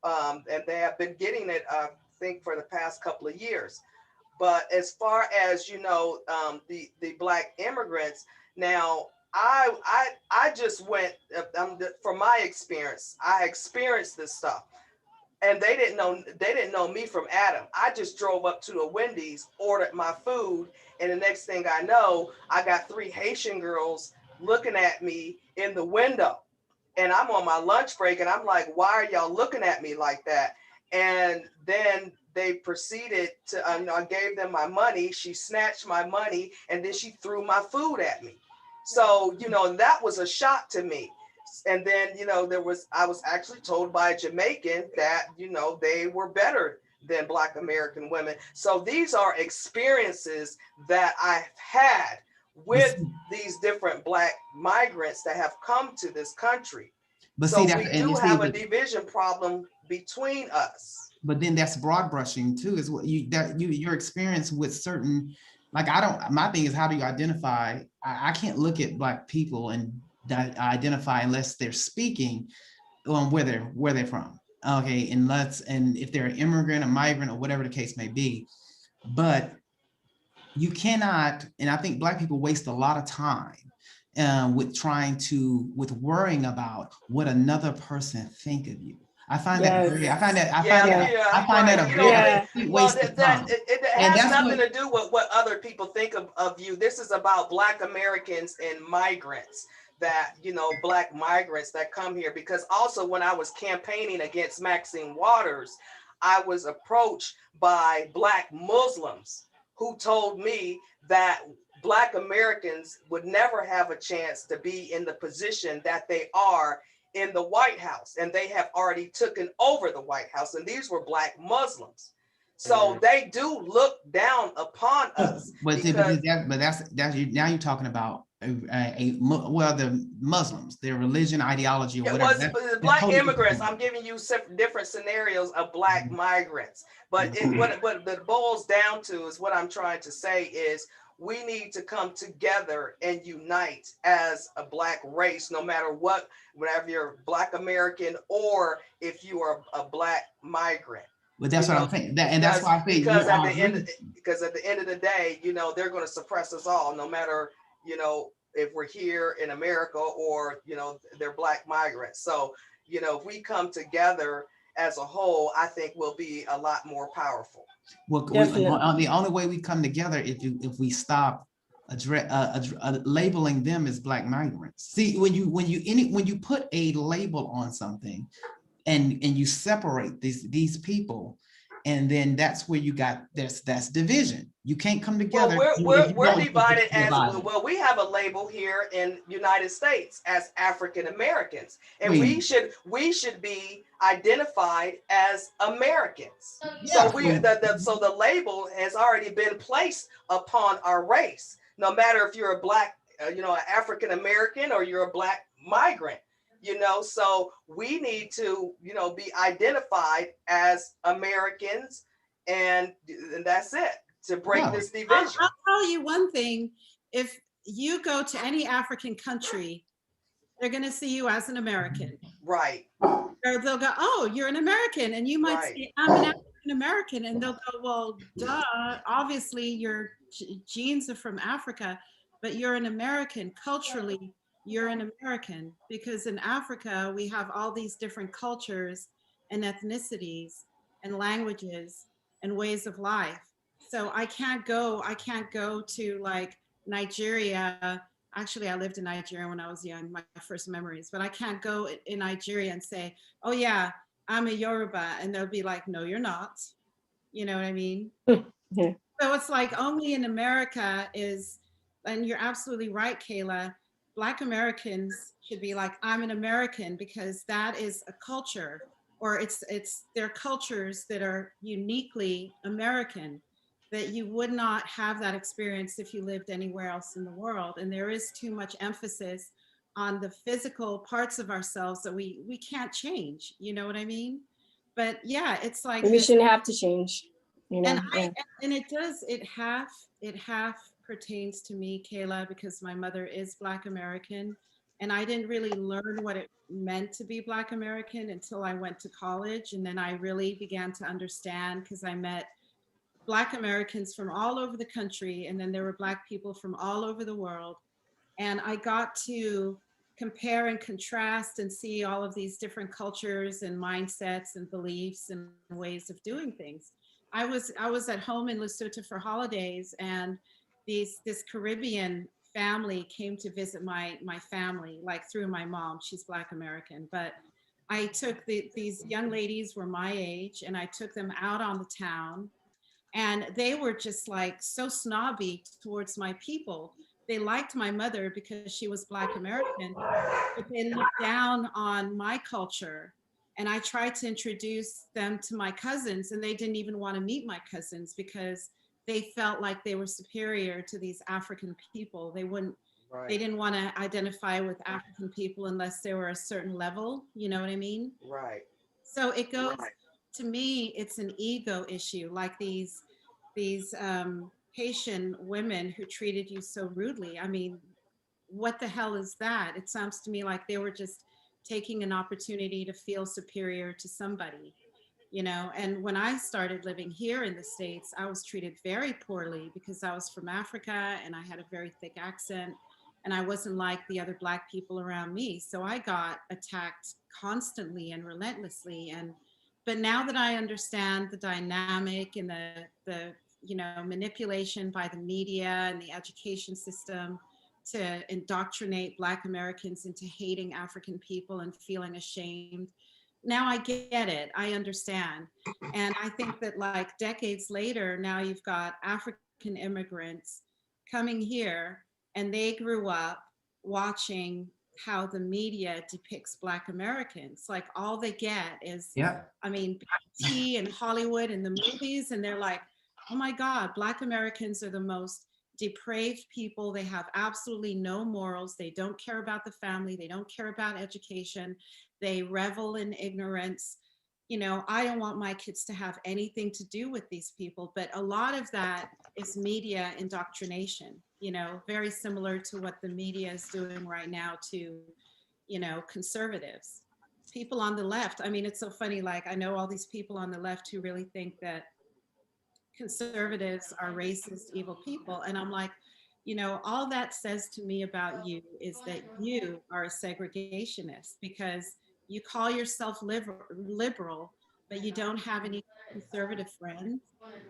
And they have been getting it, I think, for the past couple of years. But as far as, you know, the Black immigrants, now I just went, from my experience, I experienced this stuff, and they didn't know me from Adam. I just drove up to a Wendy's, ordered my food, and the next thing I know, I got 3 Haitian girls looking at me in the window. And I'm on my lunch break, and I'm like, why are y'all looking at me like that? And then they proceeded to, you know, I gave them my money. She snatched my money, and then she threw my food at me. So, you know, that was a shock to me. And then, you know, I was actually told by a Jamaican that, you know, they were better than Black American women. So these are experiences that I've had with these different Black migrants that have come to this country. But So see, we do have a division problem between us. But then that's broad brushing too, is what your experience with certain, like my thing is, how do you identify? I can't look at Black people and identify unless they're speaking on where they're from. Okay, and if they're an immigrant, a migrant, or whatever the case may be. But you cannot, and I think Black people waste a lot of time with worrying about what another person think of you. I find that very, I find that a very waste of time. It has nothing to do with what other people think of you. This is about Black Americans and migrants that, Black migrants that come here. Because also when I was campaigning against Maxine Waters, I was approached by Black Muslims who told me that Black Americans would never have a chance to be in the position that they are in the White House, and they have already taken over the White House, and these were Black Muslims. So they do look down upon us. But that's now you're talking about the Muslims, their religion, ideology, or whatever. The Black immigrants. I'm giving you different scenarios of Black migrants. But what it boils down to is what I'm trying to say is we need to come together and unite as a Black race, no matter what, whether you're Black American or if you are a Black migrant. But that's what I'm saying. That's why I think because at the end of the day, they're going to suppress us all, no matter, if we're here in America or, they're Black migrants. So, if we come together as a whole, I think we'll be a lot more powerful. Well, the only way we come together if we stop labeling them as Black migrants. See, when you put a label on something, and you separate these people, and then that's where you got that's division. You can't come together. Well, we're divided as well. We have a label here in United States as African Americans, and we should be identified as Americans. Yeah. So the label has already been placed upon our race, no matter if you're a Black, an African American, or you're a Black migrant. So we need to, be identified as Americans, and that's it, to break this division. I'll tell you one thing. If you go to any African country, they're going to see you as an American. Right. Or they'll go, oh, you're an American. And you might say, I'm an African American. And they'll go, well, duh, obviously your genes are from Africa, but you're an American culturally. You're an American, because in Africa, we have all these different cultures and ethnicities and languages and ways of life. So I can't go to like Nigeria. Actually, I lived in Nigeria when I was young, my first memories, but I can't go in Nigeria and say, oh yeah, I'm a Yoruba. And they'll be like, no, you're not. You know what I mean? Yeah. So it's like only in America is, and you're absolutely right, Kayla, Black Americans should be like, I'm an American, because that is a culture, or it's their cultures that are uniquely American, that you would not have that experience if you lived anywhere else in the world. And there is too much emphasis on the physical parts of ourselves that we can't change, you know what I mean? But yeah, it's like we shouldn't have to change, And it half pertains to me, Kayla, because my mother is Black American, and I didn't really learn what it meant to be Black American until I went to college. And then I really began to understand, because I met Black Americans from all over the country, and then there were Black people from all over the world. And I got to compare and contrast and see all of these different cultures and mindsets and beliefs and ways of doing things. I was at home in Lesotho for holidays, and this Caribbean family came to visit my family, like through my mom. She's Black American, but I took these young ladies were my age, and I took them out on the town, and they were just like so snobby towards my people. They liked my mother because she was Black American, but they looked down on my culture. And I tried to introduce them to my cousins, and they didn't even want to meet my cousins because they felt like they were superior to these African people. They wouldn't, Right. they didn't want to identify with African people unless they were a certain level. You know what I mean? Right. So it goes, to me, it's an ego issue. Like these Haitian women who treated you so rudely. I mean, what the hell is that? It sounds to me like they were just taking an opportunity to feel superior to somebody, you know? And when I started living here in the States, I was treated very poorly because I was from Africa and I had a very thick accent and I wasn't like the other Black people around me. So I got attacked constantly and relentlessly. But now that I understand the dynamic and the you know, manipulation by the media and the education system to indoctrinate Black Americans into hating African people and feeling ashamed, now I get it, I understand. And I think that like decades later, now you've got African immigrants coming here and they grew up watching how the media depicts Black Americans. Like all they get is, I mean, BT and Hollywood and the movies, and they're like, oh my God, Black Americans are the most depraved people. They have absolutely no morals. They don't care about the family. They don't care about education. They revel in ignorance. You know, I don't want my kids to have anything to do with these people, but a lot of that is media indoctrination, you know, very similar to what the media is doing right now to, you know, conservatives. People on the left, I mean, it's so funny, like I know all these people on the left who really think that conservatives are racist, evil people. And I'm like, you know, all that says to me about you is that you are a segregationist because you call yourself liberal, but you don't have any conservative friends.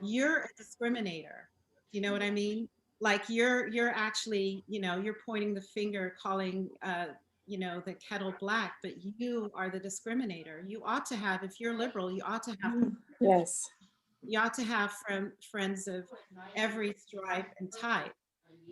You're a discriminator. Do you know what I mean? Like you're actually, you know, you're pointing the finger, calling, you know, the kettle black, but you are the discriminator. You ought to have, if you're liberal, you ought to have, yes, you ought to have friends of every stripe and type.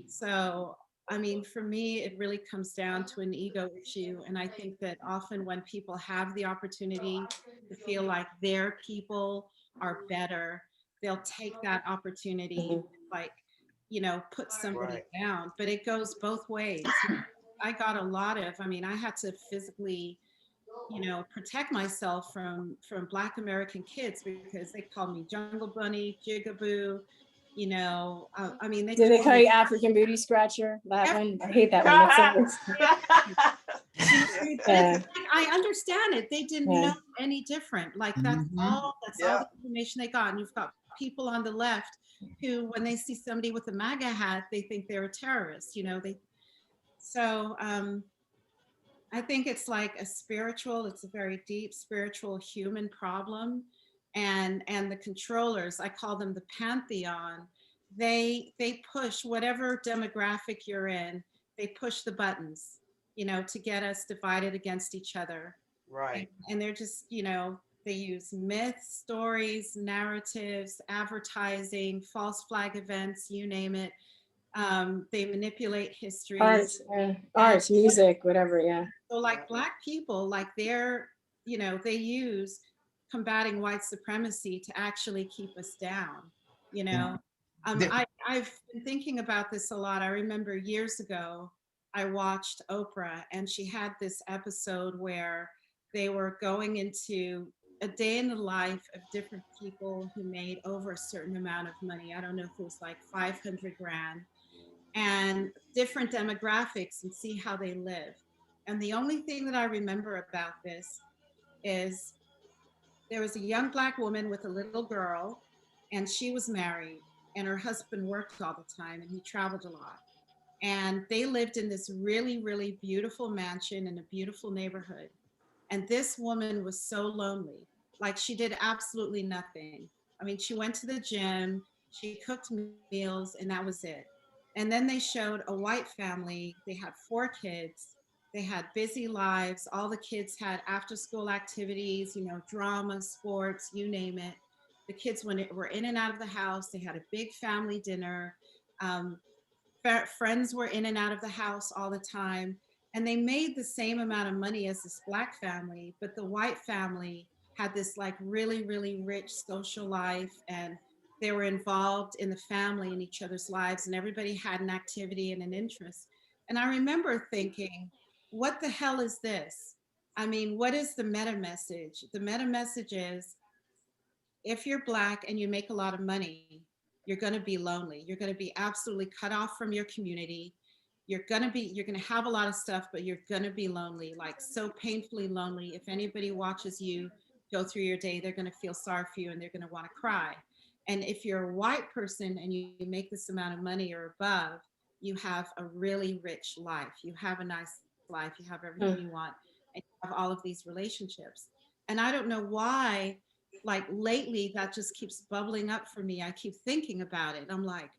So, I mean, for me, it really comes down to an ego issue. And I think that often when people have the opportunity to feel like their people are better, they'll take that opportunity, like, you know, put somebody down. But it goes both ways. I got a lot of, I mean, I had to physically, you know, protect myself from Black American kids because they called me Jungle Bunny, Jigaboo, you know. I mean, did they call you African booty scratcher? That one, I hate that one. I understand it. They didn't know any different. Like that's all the information they got. And you've got people on the left who, when they see somebody with a MAGA hat, they think they're a terrorist. You know, so. I think it's like it's a very deep spiritual human problem. And the controllers, I call them the pantheon, they push whatever demographic you're in, they push the buttons, you know, to get us divided against each other. Right. And they're just, you know, they use myths, stories, narratives, advertising, false flag events, you name it. They manipulate history. Arts, music, whatever, So like Black people, like they're, you know, they use combating white supremacy to actually keep us down, you know. I've been thinking about this a lot. I remember years ago, I watched Oprah and she had this episode where they were going into a day in the life of different people who made over a certain amount of money. I don't know if it was like 500 grand, and different demographics, and see how they live. And the only thing that I remember about this is there was a young Black woman with a little girl, and she was married, and her husband worked all the time, and he traveled a lot. And they lived in this really, really beautiful mansion in a beautiful neighborhood. And this woman was so lonely. Like she did absolutely nothing. I mean, she went to the gym, she cooked meals, and that was it. And then they showed a white family. They had 4 kids. They had busy lives. All the kids had after school activities, you know, drama, sports, you name it. The kids were in and out of the house. They had a big family dinner. Friends were in and out of the house all the time. And they made the same amount of money as this Black family, but the white family had this like really, really rich social life, and they were involved in the family and each other's lives, and everybody had an activity and an interest. And I remember thinking, what the hell is this? I mean, what is the meta message? The meta message is, if you're Black and you make a lot of money, you're going to be lonely. You're going to be absolutely cut off from your community. You're going to have a lot of stuff, but you're going to be lonely, like so painfully lonely. If anybody watches you go through your day, they're going to feel sorry for you and they're going to want to cry. And if you're a white person and you make this amount of money or above, you have a really rich life. You have a nice life. You have everything you want, and you have all of these relationships. And I don't know why, like lately, that just keeps bubbling up for me. I keep thinking about it. I'm like,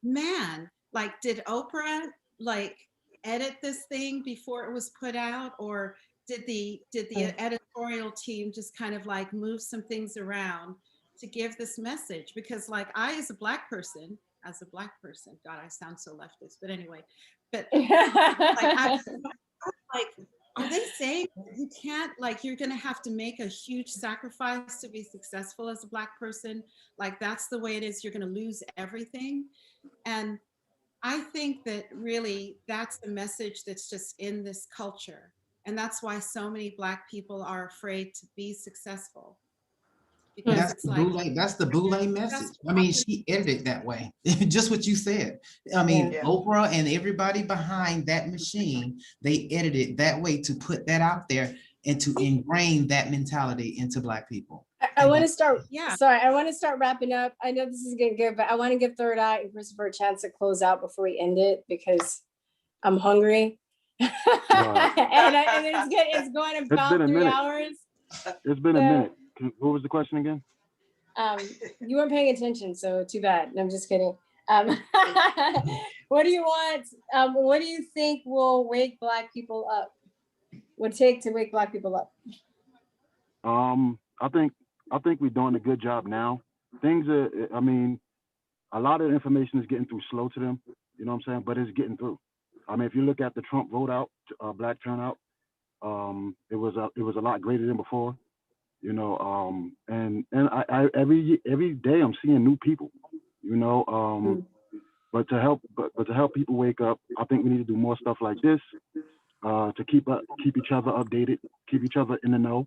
man, like, did Oprah like edit this thing before it was put out, or did the editorial team just kind of like move some things around to give this message? Because like, I as a black person, God, I sound so leftist, but anyway, but like, I like, are they saying you can't, like, you're gonna have to make a huge sacrifice to be successful as a black person? Like, that's the way it is, you're gonna lose everything? And I think that really that's the message that's just in this culture. And that's why so many black people are afraid to be successful. Because That's it's the like, Boule, that's the Boule message. I mean, she edited that way. Just what you said. I mean, Yeah. Oprah and everybody behind that machine, they edited that way to put that out there and to ingrain that mentality into black people. I want to start. Yeah. Sorry, I want to start wrapping up. I know this is getting good, but I want to give Third Eye and Christopher a chance to close out before we end it because I'm hungry. and it's going about 3 hours. It's been a minute. What was the question again? You weren't paying attention, so too bad. No, I'm just kidding. What do you want? What do you think will wake black people up? Would take to wake black people up? I think we're doing a good job now. Things are, I mean, a lot of information is getting through slow to them, you know what I'm saying? But it's getting through. I mean, if you look at the Trump vote out, black turnout, it was a lot greater than before, you know. And I every day I'm seeing new people, you know. But to help people wake up, I think we need to do more stuff like this to keep each other updated, keep each other in the know,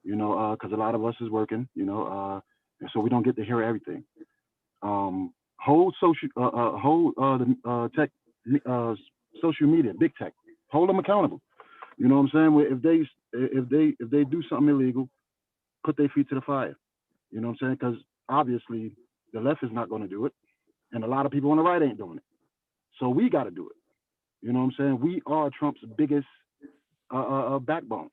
you know, because a lot of us is working, you know, and so we don't get to hear everything. Hold tech, social media, big tech, hold them accountable. You know what I'm saying? If they do something illegal, put their feet to the fire. You know what I'm saying? Because obviously the left is not going to do it, and a lot of people on the right ain't doing it. So we got to do it. You know what I'm saying? We are Trump's biggest backbone.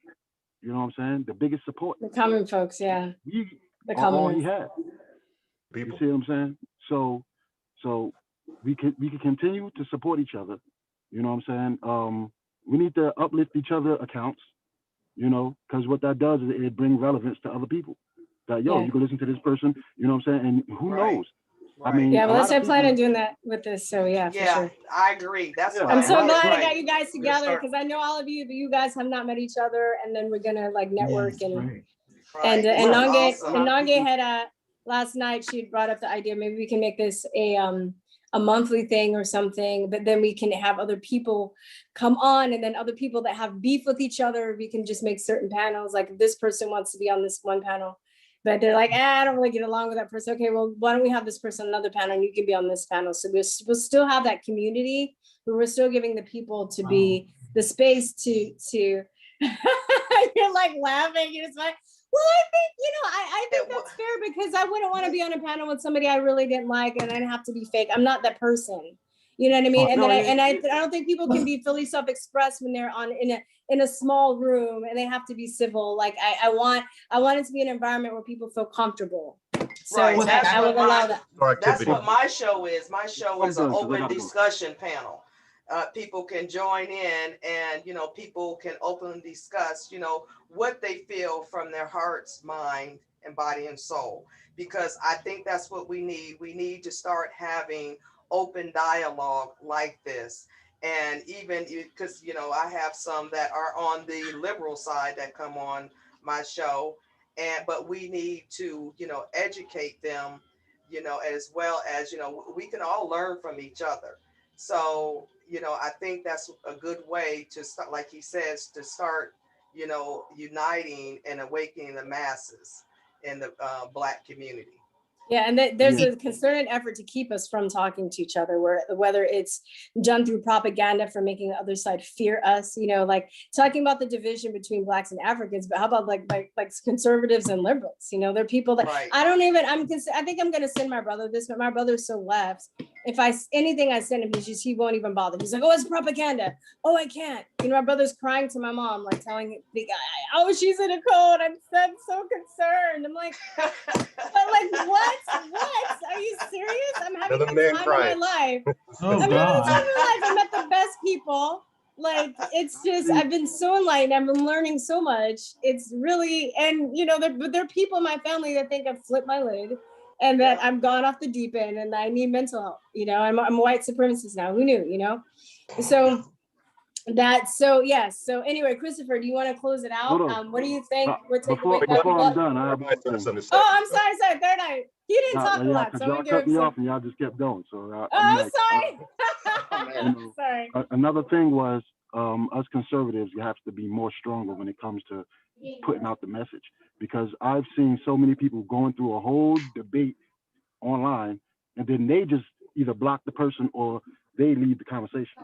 You know what I'm saying? The biggest support. The common folks, yeah. We The are all common he has. You see what I'm saying? So we can continue to support each other. You know what I'm saying? We need to uplift each other accounts, you know, because what that does is it brings relevance to other people. That, yo, you can listen to this person, you know what I'm saying? And who knows? Right. I mean, yeah, well, I plan on doing that with this. So yeah, for sure. I agree. That's why I'm so glad I got you guys together because I know all of you, but you guys have not met each other, and then we're gonna like network and Nange had last night she had brought up the idea maybe we can make this a monthly thing or something, but then we can have other people come on, and then other people that have beef with each other, we can just make certain panels. Like if this person wants to be on this one panel, but they're like, I don't really get along with that person. Okay, well, why don't we have this person on another panel and you can be on this panel? So we'll still have that community, but we're still giving the people to be the space to you're like laughing. You're just like, well, I think, you know, I think that's fair because I wouldn't want to be on a panel with somebody I really didn't like and I'd have to be fake. I'm not that person. You know what I mean? And I don't think people can be fully self-expressed when they're in a small room and they have to be civil. Like I want it to be an environment where people feel comfortable. So I will allow that. That's what my show is. My show is an open discussion panel. People can join in and, you know, people can openly discuss, you know, what they feel from their hearts, mind, and body and soul. Because I think that's what we need. We need to start having open dialogue like this. And even because, you know, I have some that are on the liberal side that come on my show, but we need to, you know, educate them you know, as well as, you know, we can all learn from each other. So, you know, I think that's a good way to start, like he says, to start, you know, uniting and awakening the masses in the Black community. Yeah, and there's a concerted effort to keep us from talking to each other, whether it's done through propaganda for making the other side fear us, you know, like talking about the division between Blacks and Africans, but how about like conservatives and liberals? You know, they're people that I don't even, I think I'm gonna send my brother this, but my brother's so left. If anything I send him, he won't even bother. He's like, oh, it's propaganda. Oh, I can't. You know, my brother's crying to my mom, like telling the guy, oh, she's in a code. I'm so concerned. I'm like, but like, what? What? Are you serious? I'm having the time of my life. Oh, I'm God. having the time of my life. I met the best people. Like, it's just, I've been so enlightened. I've been learning so much. It's really, and you know, there are people in my family that think I've flipped my lid and that I'm gone off the deep end and I need mental help. You know, I'm a white supremacist now. Who knew, you know? So yes. So anyway, Christopher, do you want to close it out? What do you think? Before I'm done, I have one thing. Oh, I'm sorry. Third eye. You didn't talk a lot. Because So y'all cut me off and y'all just kept going. So I'm sorry. Sorry. Another thing was us conservatives, you have to be more stronger when it comes to putting out the message. Because I've seen so many people going through a whole debate online, and then they just either block the person or they leave the conversation.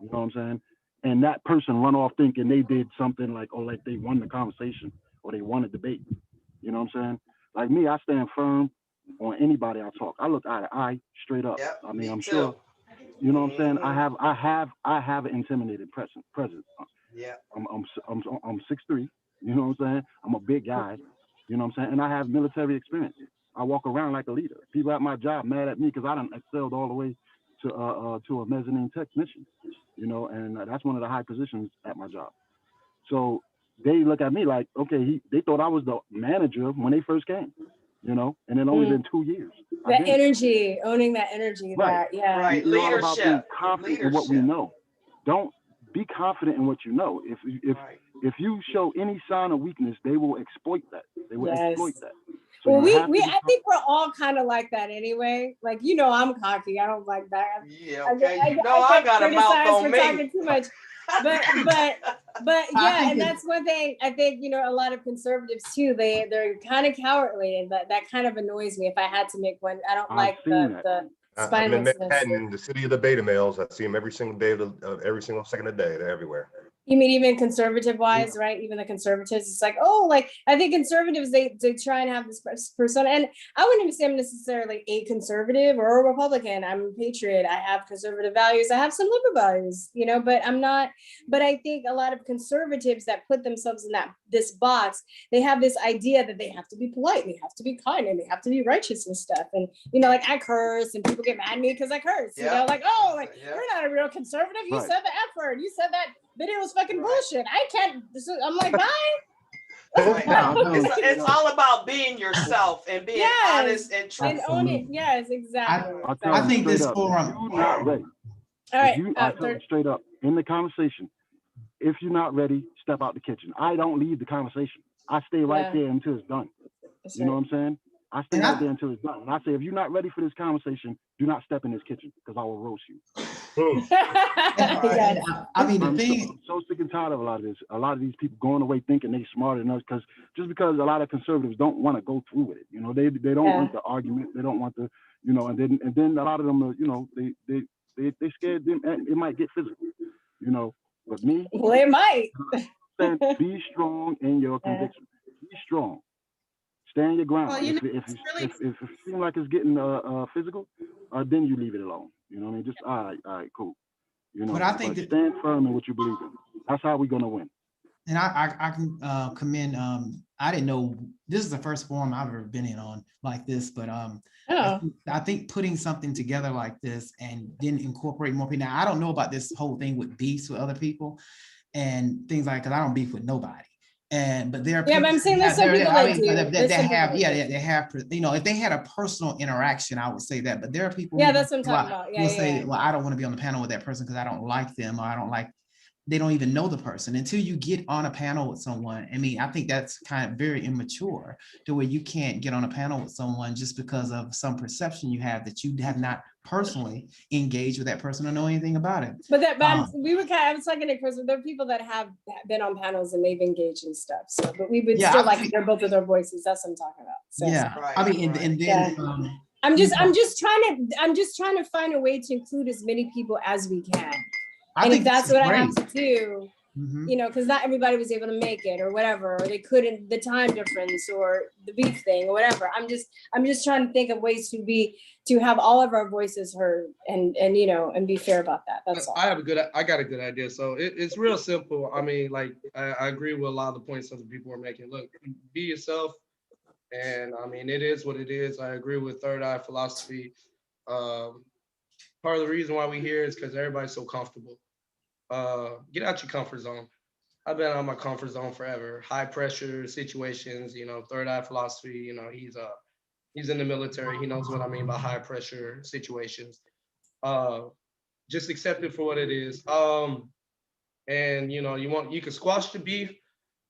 You know what I'm saying? And that person run off thinking they did something like, or like they won the conversation or they won a debate. You know what I'm saying? Like me, I stand firm on anybody I talk. I look eye to eye, straight up. Yep, I mean, I'm too. sure. You know what I'm saying? I have an intimidating presence. Yeah. I'm 6'3". You know what I'm saying? I'm a big guy. You know what I'm saying? And I have military experience. I walk around like a leader. People at my job mad at me because I done excelled all the way to a mezzanine technician. You know, and that's one of the high positions at my job. So they look at me like, okay, they thought I was the manager when they first came, you know, and it only been 2 years. That energy, owning that energy, right. Right. It's all about being confident in what we know. Don't be confident in what you know. If you show any sign of weakness, they will exploit that. They will exploit that. So well, I think we're all kind of like that anyway. Like, you know, I'm cocky. I don't like that. Yeah, okay. I got a mouth on me. Talking too much. But yeah, and that's one thing I think, you know, a lot of conservatives too, they're kind of cowardly, and that kind of annoys me. If I had to make one, I don't like the I'm in spinelessness. Manhattan, the city of the beta males. I see them every single day, every single second of the day. They're everywhere. You mean even conservative wise, right? Even the conservatives, it's like, oh, like I think conservatives, they try and have this persona. And I wouldn't even say I'm necessarily a conservative or a Republican. I'm a patriot. I have conservative values. I have some liberal values, you know, but I'm not. But I think a lot of conservatives that put themselves in this box, they have this idea that they have to be polite, they have to be kind, and they have to be righteous and stuff. And you know, like I curse, and people get mad at me because I curse. You know, like, oh, like you're not a real conservative. You said the F word. You said that video was fucking bullshit. I can't. I'm like, bye. It's all about being yourself and being honest and truthful. And own it. Yes, exactly. I think this forum. You're not ready. All right. I tell you straight up in the conversation. If you're not ready, step out the kitchen. I don't leave the conversation. I stay right there until it's done. You know what I'm saying? I stay right there until it's done. And I say, if you're not ready for this conversation, do not step in this kitchen because I will roast you. I mean, the thing. I'm so sick and tired of a lot of this. A lot of these people going away thinking they smarter than us because a lot of conservatives don't want to go through with it. You know, they don't want the argument. They don't want the, you know, and then a lot of them are, you know, they scared them. And it might get physical, you know. But me, well, it might. Be strong in your conviction. Be strong. Stand your ground. Well, if it seems like it's getting physical, then you leave it alone. You know what I mean? Just all right, cool. You know, but stand firm in what you believe in. That's how we're gonna win. And I can commend. I didn't know this is the first forum I've ever been in on like this, but I think putting something together like this and then incorporate more people. Now I don't know about this whole thing with beefs with other people and things like, because I don't beef with nobody. But there are people, but I'm saying there's some people that do. They have, you know, if they had a personal interaction, I would say that. But there are people. Yeah, that's what I'm talking about. Who say, well, I don't want to be on the panel with that person because I don't like them, or I don't like they don't even know the person until you get on a panel with someone. I mean, I think that's kind of very immature to where you can't get on a panel with someone just because of some perception you have that you have not personally engaged with that person or know anything about it. But we were I was talking to Chris, there are people that have been on panels and they've engaged in stuff. So, but we would still like to hear both of their voices. That's what I'm talking about. So, yeah, Right, I mean, right. and then I'm just trying to find a way to include as many people as we can. And if that's what I have to do, you know, because not everybody was able to make it or whatever, or they couldn't, the time difference or the beef thing or whatever. I'm just trying to think of ways to have all of our voices heard and you know, and be fair about that. That's all. I got a good idea. So it's real simple. I mean, like I agree with a lot of the points other people are making. Look, be yourself. And I mean, it is what it is. I agree with Third Eye philosophy. Part of the reason why we here is because everybody's so comfortable. Get out your comfort zone. I've been out of my comfort zone forever. High pressure situations, you know, Third Eye philosophy, you know, he's in the military. He knows what I mean by high pressure situations. Just accept it for what it is. And you know, you can squash the beef,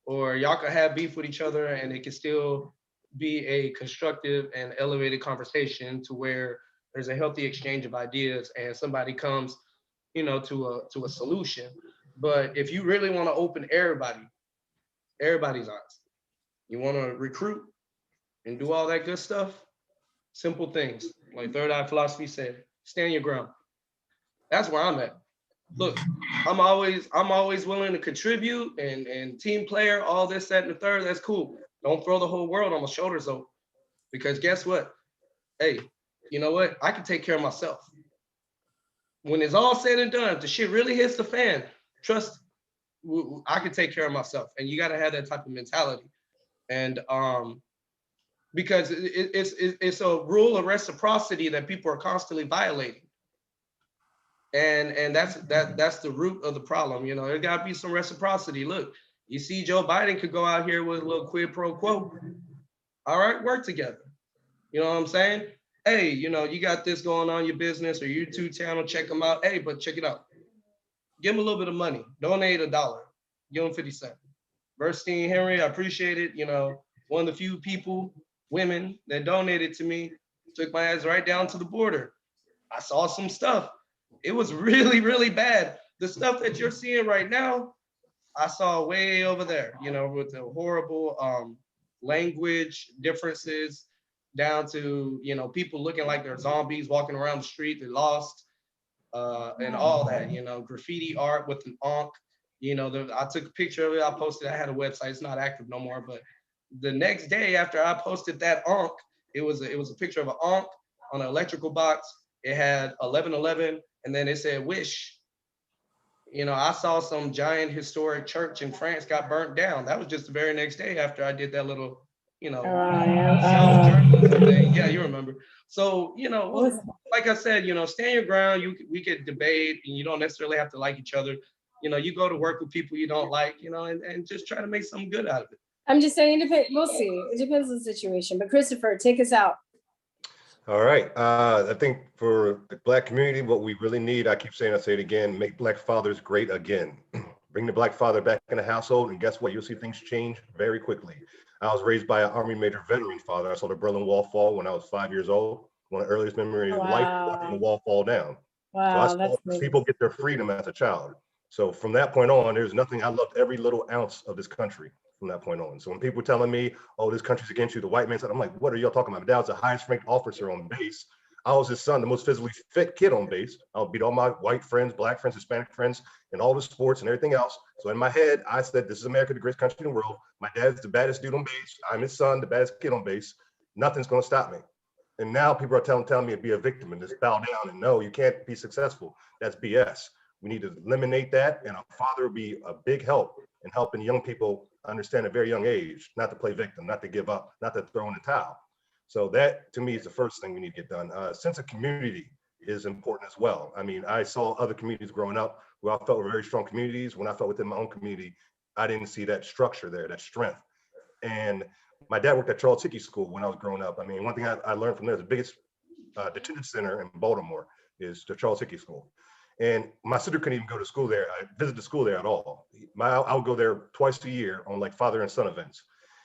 or y'all can have beef with each other and it can still be a constructive and elevated conversation to where there's a healthy exchange of ideas and somebody comes, you know, to a solution. But if you really want to open everybody's eyes, you want to recruit and do all that good stuff, simple things like Third Eye philosophy said, stand your ground. That's where I'm at. Look, I'm always willing to contribute and team player, all this, that, and the third. That's cool. Don't throw the whole world on my shoulders though, because guess what? Hey, you know what? I can take care of myself. When it's all said and done, if the shit really hits the fan, trust, I can take care of myself. And you got to have that type of mentality. And because it's a rule of reciprocity that people are constantly violating. And that's the root of the problem. You know, there got to be some reciprocity. Look, you see Joe Biden could go out here with a little quid pro quo. All right, work together. You know what I'm saying? Hey, you know, you got this going on your business or YouTube channel, check them out. Hey, but check it out. Give them a little bit of money. Donate $1. Give them 50 cents. Bernstein Henry, I appreciate it. You know, one of the few people, women that donated to me, took my ass right down to the border. I saw some stuff. It was really, really bad. The stuff that you're seeing right now, I saw way over there, you know, with the horrible language differences down to, you know, people looking like they're zombies walking around the street, they're lost, and all that, you know, graffiti art with an ankh. You know, I took a picture of it, I posted, I had a website, it's not active no more, but the next day after I posted that ankh, it was a picture of an ankh on an electrical box. It had 1111, and then it said wish. You know, I saw some giant historic church in France got burnt down. That was just the very next day after I did that little, you know, self-journalism thing. Yeah, you remember. So, you know, like I said, you know, stand your ground. We could debate, and you don't necessarily have to like each other. You know, you go to work with people you don't like, you know, and just try to make something good out of it. I'm just saying, we'll see. It depends on the situation. But Christopher, take us out. All right. I think for the Black community, what we really need, I keep saying, I say it again, make Black fathers great again. Bring the Black father back in the household, and guess what? You'll see things change very quickly. I was raised by an Army Major veteran father. I saw the Berlin Wall fall when I was 5 years old. One of the earliest memories of life, watching the wall fall down. Wow, so I saw people get their freedom as a child. So from that point on, there's nothing, I loved every little ounce of this country from that point on. So when people were telling me, oh, this country's against you, the white man said, I'm like, what are y'all talking about? My dad was the highest ranked officer on base. I was his son, the most physically fit kid on base. I would beat all my white friends, Black friends, Hispanic friends, and all the sports and everything else. So in my head, I said, this is America, the greatest country in the world. My dad's the baddest dude on base. I'm his son, the baddest kid on base. Nothing's gonna stop me. And now people are telling me to be a victim and just bow down and no, you can't be successful. That's BS. We need to eliminate that, and a father will be a big help in helping young people understand at a very young age, not to play victim, not to give up, not to throw in the towel. So that, to me, is the first thing we need to get done. Sense of community is important as well. I mean, I saw other communities growing up where I felt were very strong communities. When I felt within my own community, I didn't see that structure there, that strength. And my dad worked at Charles Hickey School when I was growing up. I mean, one thing I learned from there, the biggest detention center in Baltimore is the Charles Hickey School. And my sister couldn't even go to school there. I visit the school there at all. I would go there twice a year on like father and son events.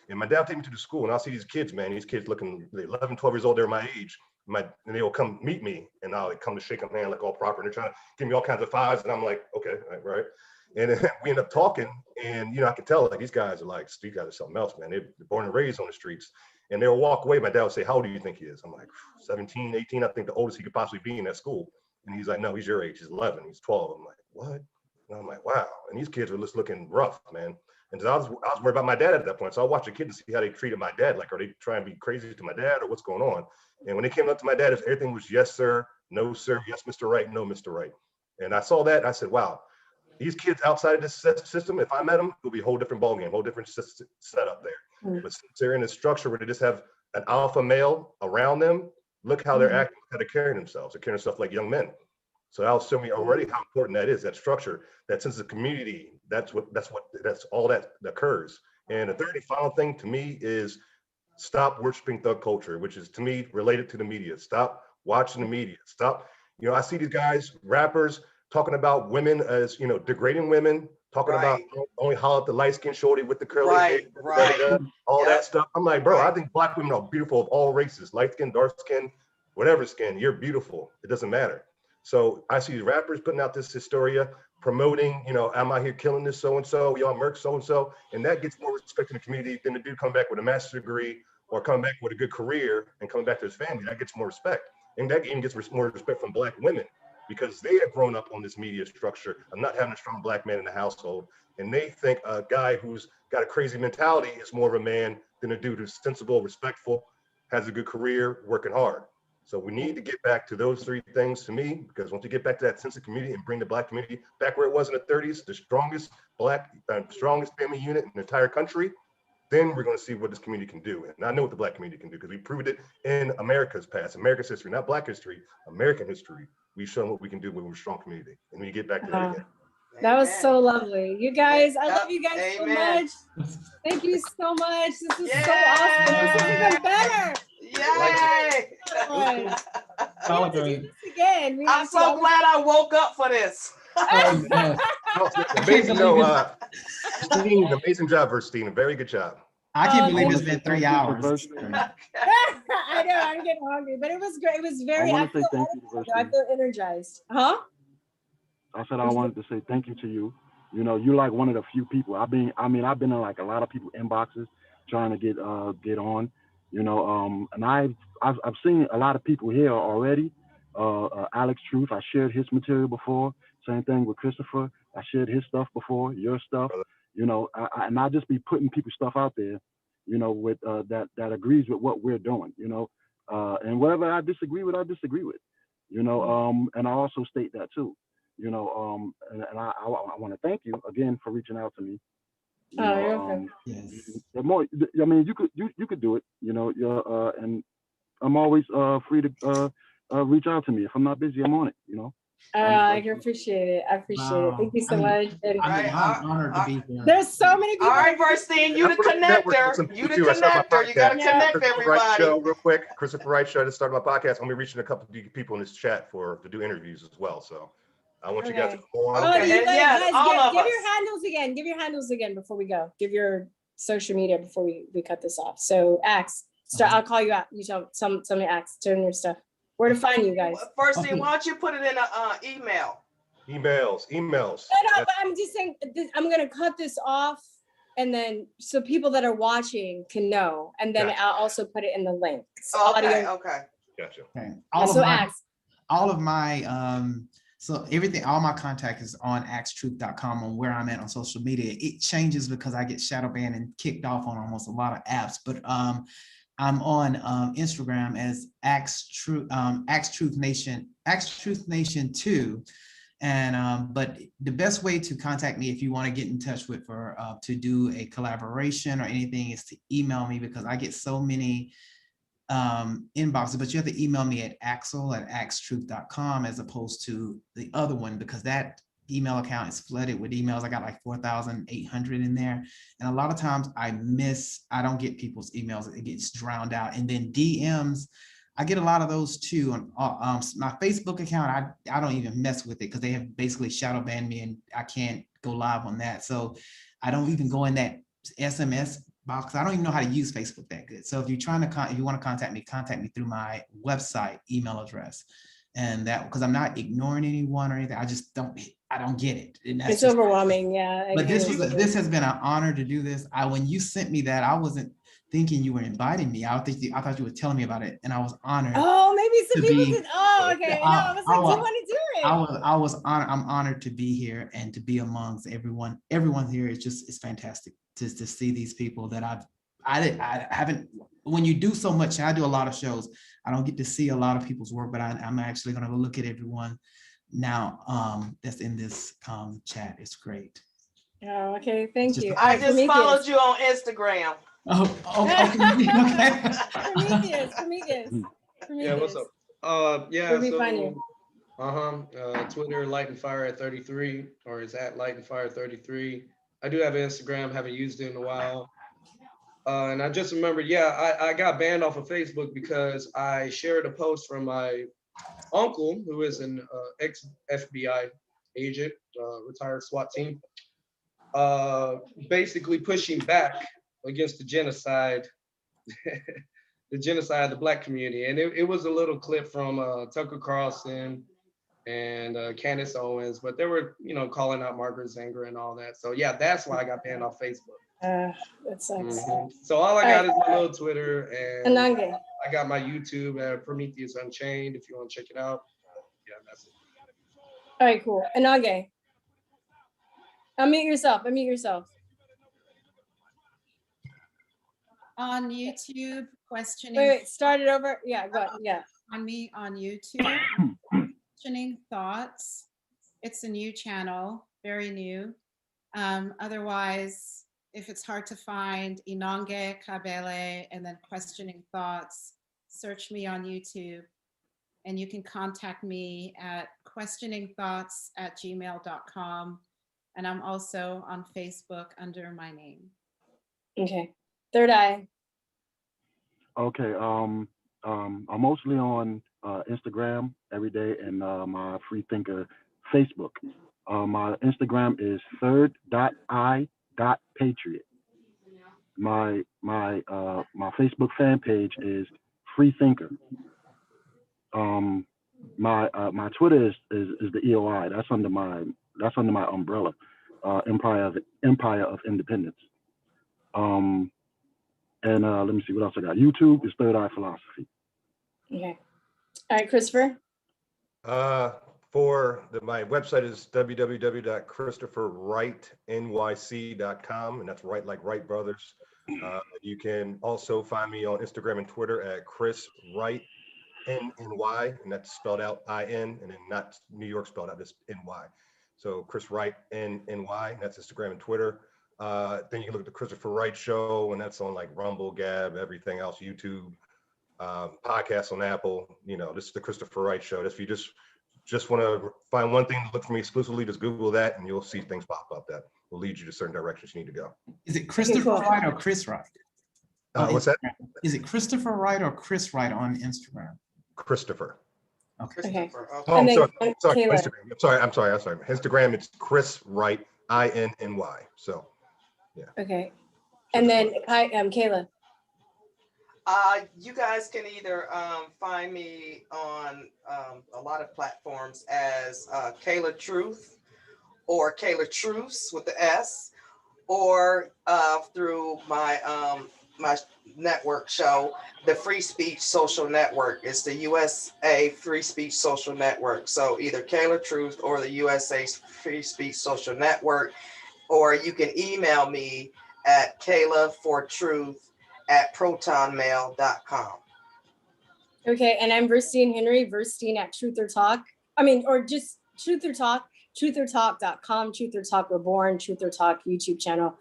And my dad would take me to the school, and I'll see these kids, man, these kids looking 11, 12 years old, they're my age. And they will come meet me, and I'll like come to shake them hand like all proper, and they're trying to give me all kinds of fives, and I'm like, okay, right. And then we end up talking, and I can tell like these guys are something else, man. They're born and raised on the streets. And they'll walk away. My dad would say, how old do you think he is? I'm like, 17, 18, I think the oldest he could possibly be in that school. And he's like, no, he's your age. He's 11, he's 12. I'm like, what? And I'm like, wow. And these kids were just looking rough, man. And I was worried about my dad at that point. So I watched the kids to see how they treated my dad. Like, are they trying to be crazy to my dad, or what's going on? And when they came up to my dad, everything was yes, sir, no, sir, yes, Mr. Right, no, Mr. Right. And I saw that, and I said, wow, these kids outside of this system, if I met them, it would be a whole different ballgame, whole different setup there. But since they're in a structure where they just have an alpha male around them, look how they're acting, how they're carrying themselves. They're carrying themselves like young men. So that'll show me already how important that is, that structure, that sense of community. That's all that occurs. And the third and final thing to me is stop worshiping thug culture, which is to me related to the media. Stop watching the media. Stop. I see these guys, rappers, talking about women as, degrading women, talking about only holler at the light skinned shorty with the curly hair, all that stuff. I'm like, bro, I think Black women are beautiful of all races, light skin, dark skin, whatever skin, you're beautiful. It doesn't matter. So I see rappers putting out this hysteria, promoting, I'm out here killing this so-and-so, y'all murk so-and-so, and that gets more respect in the community than the dude coming back with a master's degree or coming back with a good career and coming back to his family. That gets more respect. And that even gets more respect from Black women, because they have grown up on this media structure of not having a strong Black man in the household. And they think a guy who's got a crazy mentality is more of a man than a dude who's sensible, respectful, has a good career, working hard. So we need to get back to those three things to me, because once you get back to that sense of community and bring the Black community back where it was in the 30s, the strongest strongest family unit in the entire country, then we're going to see what this community can do. And I know what the Black community can do, because we proved it in America's past, America's history, not Black history, American history. We've shown what we can do when we're a strong community. And we get back to that again. That was so lovely. You guys, I love you guys so much. Thank you so much. This is so awesome. This is even better. Yay! Again. I'm so glad I woke up for this. Amazing, amazing job, Verstein. Very good job. I can't believe it's been 3 hours. I know, I'm getting hungry, but it was great. It was very, I feel energized. Huh? I said I wanted to say thank you to you. You're like one of the few people. I've been in like a lot of people inboxes trying to get on, and I've seen a lot of people here already. Alex Truth, I shared his material before. Same thing with Christopher. I shared his stuff before, your stuff. And I just be putting people's stuff out there, with that agrees with what we're doing, and whatever I disagree with, and I also state that too, and I want to thank you again for reaching out to me. Yes. The more, you could do it, and I'm always free to reach out to me. If I'm not busy, I'm on it, I appreciate it. I appreciate it. Thank you so much. I'm honored to be here. There's so many people. All right, Verstein, you the connector. You the connector. You got to connect everybody. Right show, real quick. Christopher Wright Show. To start my podcast, I'm gonna be reaching a couple of people in this chat to do interviews as well. So I want you guys to go on. Okay. Give your handles again. Give your handles again before we go. Give your social media before we cut this off. So Axe, I'll call you out. You tell somebody Axe, turn your stuff. Where to find you guys? First thing, why don't you put it in an email? Emails. No, but I'm just saying, I'm going to cut this off, and then so people that are watching can know, and then I'll also put it in the link. So okay. Gotcha. Okay. All my contact is on axtruth.com on where I'm at on social media. It changes because I get shadow banned and kicked off on almost a lot of apps, but I'm on Instagram as Truth Nation 2, and but the best way to contact me if you want to get in touch with to do a collaboration or anything is to email me, because I get so many inboxes. But you have to email me at axel@axtruth.com as opposed to the other one, because that email account is flooded with emails. I got like 4,800 in there. And a lot of times I don't get people's emails. It gets drowned out. And then DMs, I get a lot of those too on my Facebook account. I don't even mess with it because they have basically shadow banned me and I can't go live on that. So I don't even go in that SMS box. I don't even know how to use Facebook that good. So if you're trying to if you want to contact me through my website email address, and that because I'm not ignoring anyone or anything. I just don't get it. And that's It's overwhelming, yeah. But this has been an honor to do this. When you sent me that, I wasn't thinking you were inviting me. I thought you were telling me about it, and I was honored. Oh, maybe some people did. Oh, okay. No, I was like, do you want to do it? I was honored. I'm honored to be here and to be amongst everyone. Everyone here is it's fantastic to see these people that I haven't. When you do so much, I do a lot of shows. I don't get to see a lot of people's work, but I'm actually going to look at everyone now that's in this chat. It's great. Oh, okay. Thank you. I just followed you on Instagram. Okay. Prometheus. Yeah, what's up? Yeah, Where do we find you? Twitter, Light and Fire at 33, or is at Light and Fire 33. I do have an Instagram, haven't used it in a while. And I just remembered, yeah, I got banned off of Facebook because I shared a post from my uncle, who is an ex-FBI agent, retired SWAT team, basically pushing back against the genocide, the genocide of the Black community. And it was a little clip from Tucker Carlson and Candace Owens, but they were, calling out Margaret Sanger and all that. So yeah, that's why I got banned off Facebook. That sucks. So all I got is my little Twitter, and Anange. I got my YouTube at Prometheus Unchained if you want to check it out. Yeah, that's it. All right, cool. Anange. Unmute yourself. On YouTube, questioning. Wait, start it over. Yeah, go ahead. Yeah. On me on YouTube, questioning thoughts. It's a new channel, very new. Otherwise, if it's hard to find, Inange Kabele, and then questioning thoughts, search me on YouTube. And you can contact me at questioningthoughts@gmail.com. And I'm also on Facebook under my name. Okay. Third Eye. Okay. I'm mostly on Instagram every day and my Free Thinker Facebook. My Instagram is third.eye.patriot. My Facebook fan page is Free Thinker. My Twitter is the EOI. That's under my umbrella, Empire of Independence. And let me see what else I got. YouTube is Third Eye Philosophy. Okay. All right, Christopher. My website is www.christopherwrightnyc.com, and that's Wright like Wright Brothers. You can also find me on Instagram and Twitter at Chris Wright NNY, and that's spelled out IN, and then not New York spelled out, just NY. So Chris Wright NNY, that's Instagram and Twitter. Then you can look at the Christopher Wright Show, and that's on like Rumble, Gab, everything else, YouTube, podcasts on Apple. This is the Christopher Wright Show. If you just want to find one thing to look for me exclusively, just Google that, and you'll see things pop up that will lead you to certain directions you need to go. Is it Christopher Wright or Chris Wright? What's that? Is it Christopher Wright or Chris Wright on Instagram? Christopher. Okay. Oh, I'm sorry. Instagram. I'm sorry. Instagram, it's Chris Wright, INNY. So, yeah. Okay. And then Kayla. You guys can either find me on a lot of platforms as Kayla Truth or Kayla Truce with the S, or through my my network show, the Free Speech Social Network. It's the USA Free Speech Social Network. So either Kayla Truth or the USA Free Speech Social Network, or you can email me at kaylafortruth@protonmail.com. Okay, and I'm Verstine Henry, Verstine at Truth or Talk. Or just Truth or Talk, truthertalk.com, Truth or Talk Reborn, Truth or Talk YouTube channel,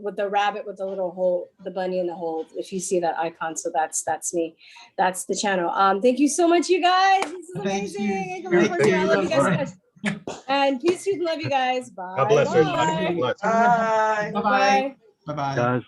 with the rabbit with the little hole, the bunny in the hole. If you see that icon, so that's me. That's the channel. Thank you so much, you guys. This is amazing. I love you guys so much. And peace, love you guys. Bye. God bless everybody. Bye. Bye-bye. Bye-bye. Guys.